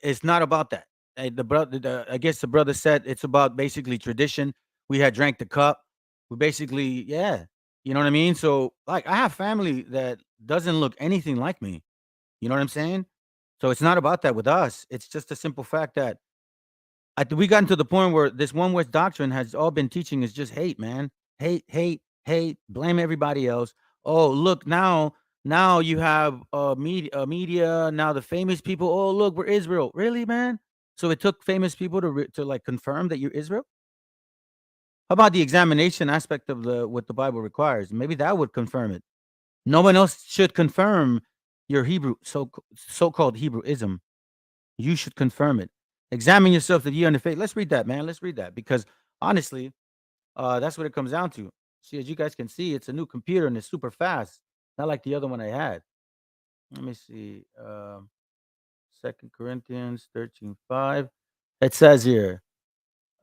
It's not about that. I guess the brother said it's about basically tradition. We had drank the cup. We basically, yeah, you know what I mean? So like I have family that doesn't look anything like me. You know what I'm saying? So it's not about that with us. It's just a simple fact that we gotten to the point where this one West doctrine has all been teaching is just hate, man. Hate, hate, hate, blame everybody else. Oh, look, now Now you have media. Now the famous people. Oh, look, we're Israel. Really, man? So it took famous people to like confirm that you're Israel. How about the examination aspect of what the Bible requires? Maybe that would confirm it. No one else should confirm your Hebrew so-called Hebrewism. You should confirm it. Examine yourself that ye under faith. Let's read that, man. Let's read that because honestly, that's what it comes down to. See, as you guys can see, it's a new computer and it's super fast, not like the other one I had. Let me see. 2 Corinthians 13:5. It says here,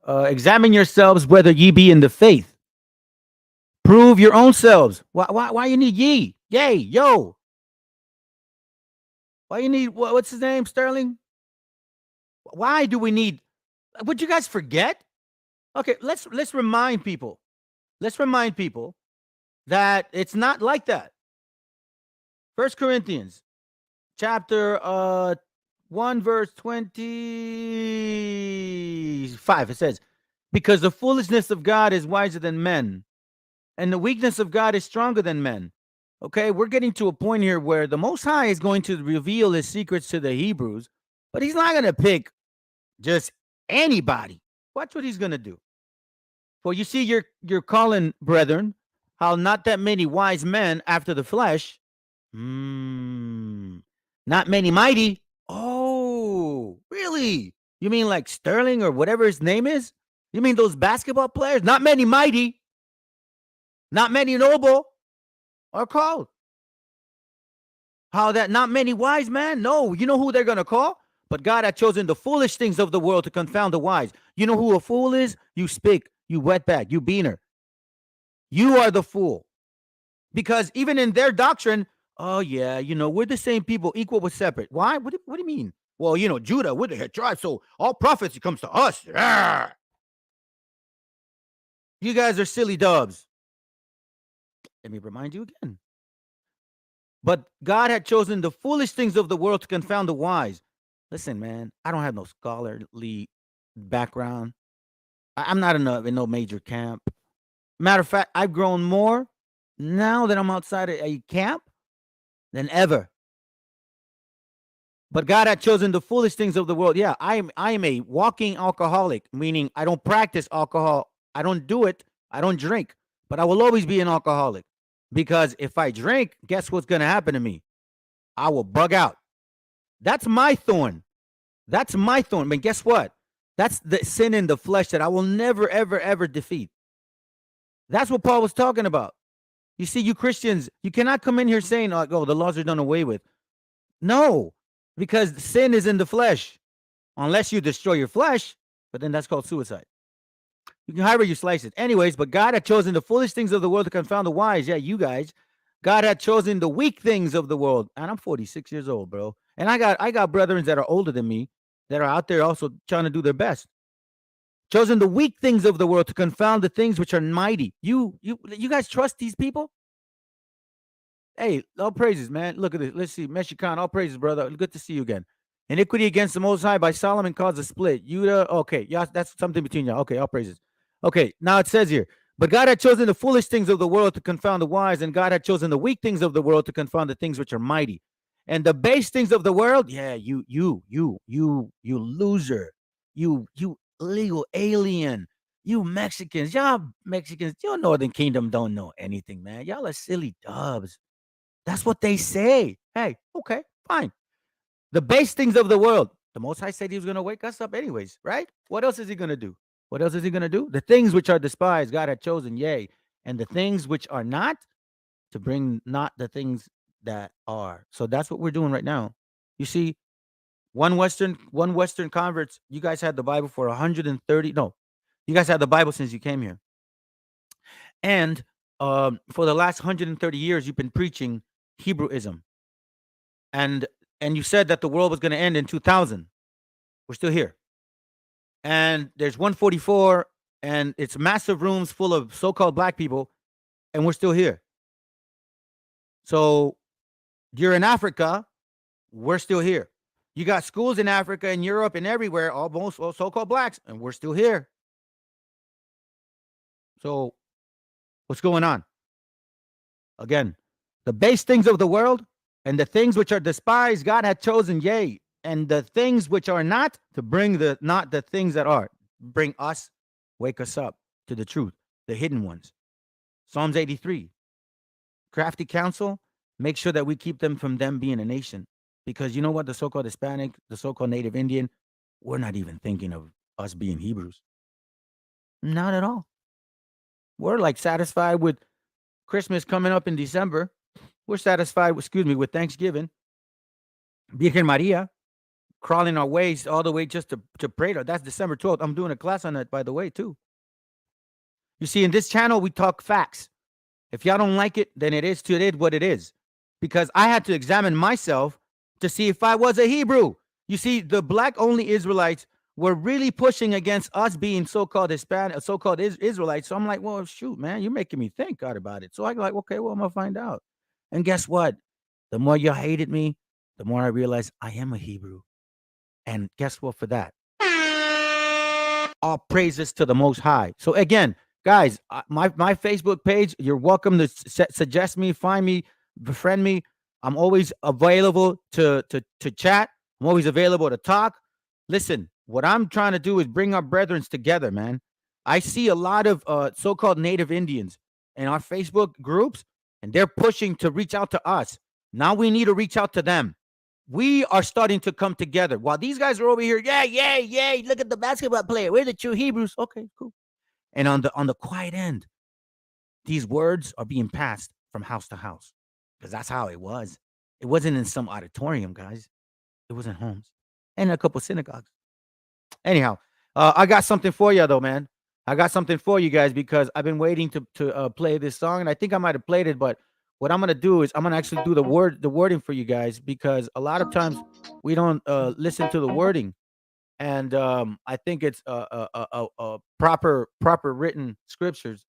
examine yourselves whether ye be in the faith. Prove your own selves. Why you need ye? Yay, yo. Why you need what's his name, Sterling? Why do we need? Would you guys forget? Okay, let's remind people. Let's remind people that it's not like that. 1 Corinthians chapter 1 verse 25. It says, because the foolishness of God is wiser than men, and the weakness of God is stronger than men. Okay, we're getting to a point here where the Most High is going to reveal his secrets to the Hebrews, but he's not going to pick just anybody. Watch what he's going to do. For you see, you're calling, brethren, how not that many wise men after the flesh, not many mighty. Oh, really? You mean like Sterling or whatever his name is? You mean those basketball players? Not many mighty, not many noble are called. How that not many wise men? No, you know who they're going to call? But God had chosen the foolish things of the world to confound the wise. You know who a fool is? You speak, you wetback, you beaner. You are the fool. Because even in their doctrine, oh yeah, we're the same people, equal but separate. Why? What do you mean? Well, Judah, we're the head tribe, so all prophets, it comes to us. Arrgh. You guys are silly dubs. Let me remind you again. But God had chosen the foolish things of the world to confound the wise. Listen, man, I don't have no scholarly background. I'm not in no major camp. Matter of fact, I've grown more now that I'm outside of a camp than ever. But God had chosen the foolish things of the world. Yeah, I am a walking alcoholic, meaning I don't practice alcohol. I don't do it. I don't drink. But I will always be an alcoholic. Because if I drink, guess what's going to happen to me? I will bug out. That's my thorn. That's my thorn. But guess what? That's the sin in the flesh that I will never, ever, ever defeat. That's what Paul was talking about. You see, you Christians, you cannot come in here saying, oh, the laws are done away with. No, because sin is in the flesh. Unless you destroy your flesh, but then that's called suicide. You can however you slice it. Anyways, but God had chosen the foolish things of the world to confound the wise. Yeah, you guys. God had chosen the weak things of the world. And I'm 46 years old, bro. And I got brethren that are older than me that are out there also trying to do their best. Chosen the weak things of the world to confound the things which are mighty. You guys trust these people? Hey, all praises, man. Look at this. Let's see. Mexican, all praises, brother. Good to see you again. Iniquity against the Most High by Solomon caused a split. Okay, yeah, that's something between y'all. Okay, all praises. Okay, now it says here, but God had chosen the foolish things of the world to confound the wise, and God had chosen the weak things of the world to confound the things which are mighty. And the base things of the world, yeah, you loser. You illegal alien. You Mexicans, y'all Mexicans, your Northern Kingdom don't know anything, man. Y'all are silly dubs. That's what they say. Hey, okay, fine. The base things of the world. The Most High said he was going to wake us up anyways, right? What else is he going to do? What else is he going to do? The things which are despised, God had chosen, yea. And the things which are not, to bring not the things that are. So that's what we're doing right now. You see, one Western converts, you guys had the Bible for 130. No, you guys had the Bible since you came here. And for the last 130 years, you've been preaching Hebrewism. And you said that the world was going to end in 2000. We're still here. And there's 144, and it's massive rooms full of so-called black people, and we're still here. So you're in Africa, we're still here. You got schools in Africa and Europe and everywhere, almost all so-called blacks, and we're still here. So what's going on? Again, The base things of the world and the things which are despised, God had chosen, yea, and the things which are not, to bring not the things that are. Bring us, wake us up to the truth, the hidden ones. Psalms 83. Crafty counsel, make sure that we keep them from them being a nation. Because you know what? The so-called Hispanic, the so-called Native Indian, we're not even thinking of us being Hebrews. Not at all. We're like satisfied with Christmas coming up in December. We're satisfied with Thanksgiving. Virgen Maria, crawling our ways all the way just to pray to her. That's December 12th. I'm doing a class on that, by the way, too. You see, in this channel, we talk facts. If y'all don't like it, then it is what it is. Because I had to examine myself to see if I was a Hebrew. You see, the black-only Israelites were really pushing against us being so-called Hispanic, so-called Israelites. So I'm like, well, shoot, man, you're making me think out about it. So I'm like, okay, well, I'm going to find out. And guess what? The more you hated me, the more I realized I am a Hebrew. And guess what for that? All praises to the Most High. So again, guys, my Facebook page, you're welcome to suggest me, find me, befriend me. I'm always available to chat. I'm always available to talk. Listen, what I'm trying to do is bring our brethren together, man. I see a lot of so-called Native Indians in our Facebook groups, and they're pushing to reach out to us. Now we need to reach out to them. We are starting to come together. While these guys are over here, yay, look at the basketball player. We're the true Hebrews. Okay, cool. And on the quiet end, these words are being passed from house to house, because that's how it was. It wasn't in some auditorium, guys. It was in homes and a couple synagogues. Anyhow, I got something for you, though, man. I got something for you guys, because I've been waiting to play this song, and I think I might have played it, but what I'm going to do is I'm going to actually do the wording for you guys, because a lot of times we don't listen to the wording. And I think it's proper written scriptures.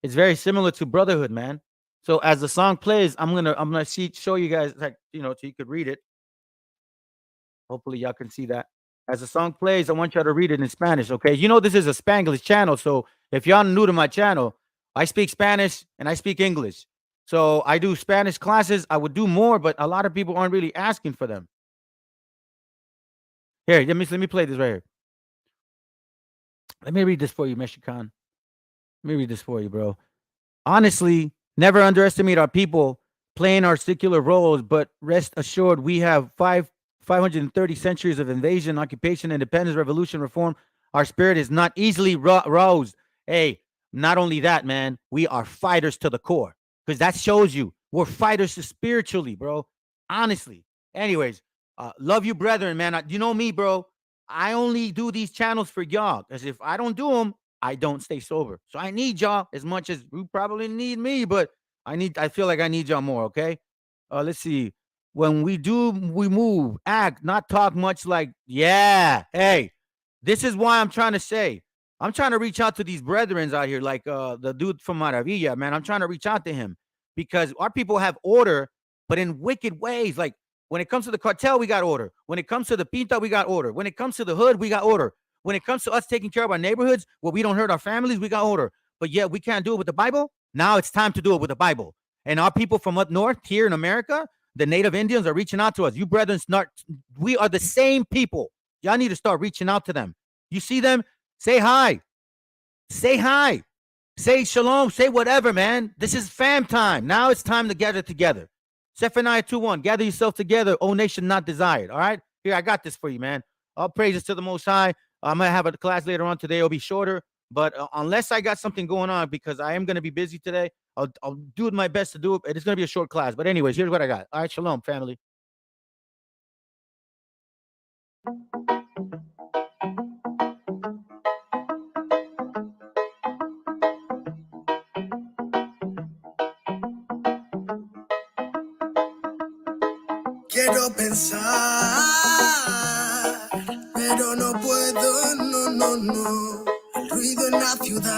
It's very similar to brotherhood, man. So as the song plays, I'm gonna show you guys, like, so you could read it. Hopefully y'all can see that. As the song plays, I want y'all to read it in Spanish, okay? This is a Spanglish channel, so if y'all new to my channel, I speak Spanish and I speak English. So I do Spanish classes. I would do more, but a lot of people aren't really asking for them. Here, let me play this right here. Let me read this for you, Mexican. Let me read this for you, bro. Honestly, never underestimate our people playing our secular roles, but rest assured we have 530 centuries of invasion, occupation, independence, revolution, reform. Our spirit is not easily roused. Hey, not only that, man, we are fighters to the core, because that shows you we're fighters spiritually, bro. Honestly. Anyways, love you, brethren, man. You know me, bro. I only do these channels for y'all, because if I don't do them, I don't stay sober. So I need y'all as much as you probably need me, but I feel like I need y'all more, okay? Let's see. When we move, act, not talk much like, yeah, hey, this is why I'm trying to say. I'm trying to reach out to these brethren out here, like the dude from Maravilla, man. I'm trying to reach out to him, because our people have order, but in wicked ways. Like, when it comes to the cartel, we got order. When it comes to the pinta, we got order. When it comes to the hood, we got order. When it comes to us taking care of our neighborhoods, where we don't hurt our families, we got order. But yet we can't do it with the Bible. Now it's time to do it with the Bible. And our people from up north here in America, the Native Indians, are reaching out to us. You brethren, we are the same people. Y'all need to start reaching out to them. You see them? Say hi. Say hi. Say shalom. Say whatever, man. This is fam time. Now it's time to gather together. Zephaniah 2:1. Gather yourself together, O nation not desired. All right? Here, I got this for you, man. All praises to the Most High. I'm going to have a class later on today. It'll be shorter. But unless I got something going on, because I am going to be busy today, I'll do my best to do it. It's going to be a short class. But anyways, here's what I got. All right, shalom, family. Quiero pensar, pero no puedo, no. El ruido en la ciudad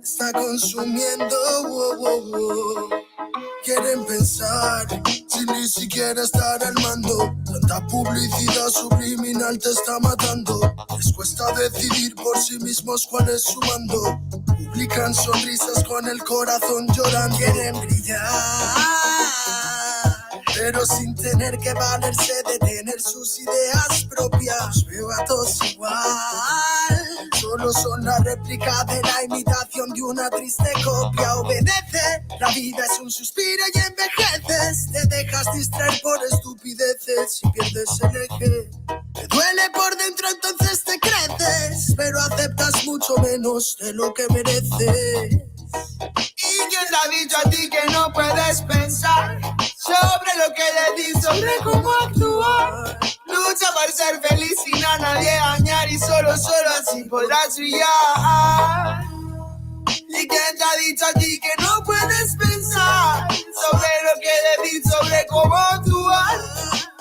está consumiendo, wow. Quieren pensar, sin ni siquiera estar al mando. Tanta publicidad subliminal te está matando. Les cuesta decidir por sí mismos cuál es su mando. multiplican sonrisas con el corazón llorando. Quieren brillar, pero sin tener que valerse de tener sus ideas propias. Veo a todos igual, solo son la réplica de la imitación de una triste copia. Obedece, la vida es un suspiro y envejeces. Te dejas distraer por estupideces y pierdes el eje. Te duele por dentro, entonces te creces, pero aceptas mucho menos de lo que mereces. ¿Y quién te ha dicho a ti que no puedes pensar sobre lo que le di, sobre cómo actuar? Lucha por ser feliz sin a nadie dañar y solo así podrás brillar. ¿Y quién te ha dicho a ti que no puedes pensar sobre lo que le di, sobre cómo actuar?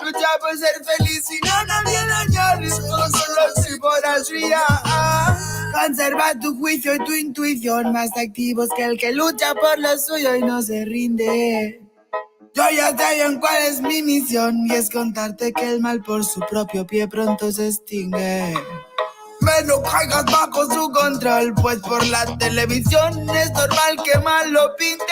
Lucha por ser feliz sin a nadie dañar y solo así podrás brillar. Conserva tu juicio y tu intuición, más activos que el que lucha por lo suyo y no se rinde. Yo ya sé bien cuál es mi misión, y es contarte que el mal por su propio pie pronto se extingue. No caigas bajo su control, pues por la televisión es normal que mal lo pinte.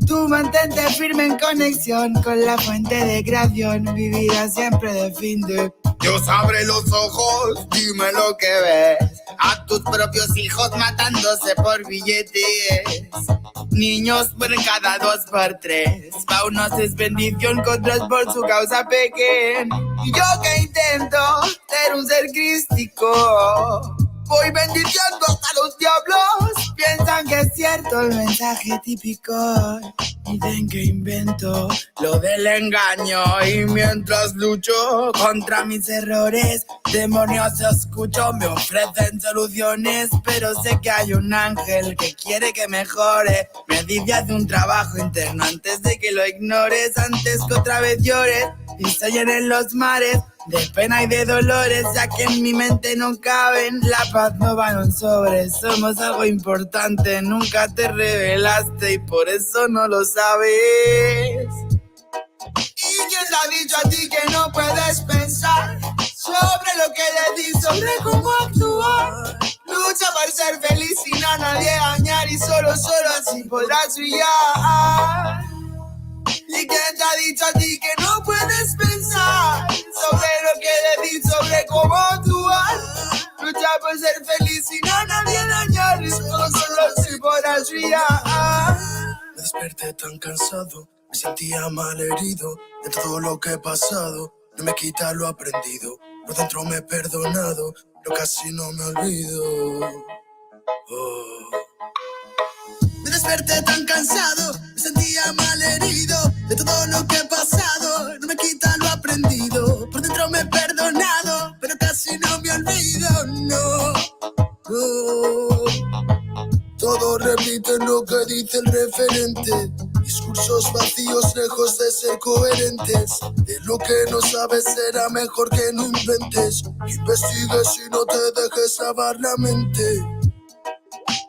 Tú mantente firme en conexión con la fuente de creación, vivirá siempre de fin de. Dios abre los ojos, dime lo que ves. A tus propios hijos matándose por billetes. Niños por cada 2 por 3. Pa' unos es bendición, con otros por su causa pequen. Y yo que intento ser un ser crístico, voy bendiciendo hasta los diablos. Piensan que es cierto el mensaje típico. Dicen que invento lo del engaño, y mientras lucho contra mis errores, demonios escucho, me ofrecen soluciones, pero sé que hay un ángel que quiere que mejore. Me dice haz un trabajo interno antes de que lo ignores, antes que otra vez llores y se llenen los mares de pena y de dolores, ya que en mi mente no caben. La paz no va en un sobre, somos algo importante. Nunca te revelaste y por eso no lo sabes. ¿Y quién te ha dicho a ti que no puedes pensar sobre lo que le di, sobre cómo actuar? Lucha por ser feliz sin a nadie dañar y solo así podrás brillar. ¿Y quién te ha dicho a ti que no puedes pensar sobre lo que le di, sobre cómo actuar? Lucha por ser feliz sin a nadie dañar y solo así podrás brillar. Me desperté tan cansado, me sentía mal herido de todo lo que he pasado. No me quita lo aprendido, por dentro me he perdonado, pero casi no me olvido. Me desperté tan cansado, me sentía mal herido de todo lo que he pasado. No me quita lo aprendido, por dentro me he perdonado, pero casi no me olvido, no. Todos repiten lo que dice el referente. Discursos vacíos lejos de ser coherentes. De lo que no sabes será mejor que no inventes. Investigues y no te dejes lavar la mente.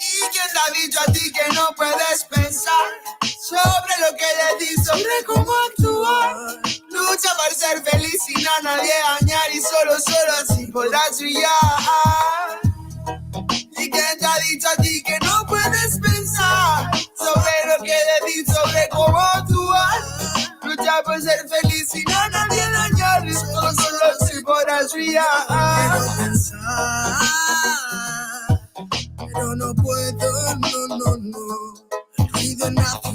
¿Y quién te ha dicho a ti que no puedes pensar sobre lo que le di, sobre cómo actuar? Lucha por ser feliz sin a nadie dañar y solo así podrás brillar. ¿Y quién te ha dicho a ti que no puedes pensar sobre lo que le di, sobre cómo actuar? Lucha por ser feliz sin a nadie dañar y solo así podrás brillar. Quiero pensar, pero no puedo, no. El ruido nace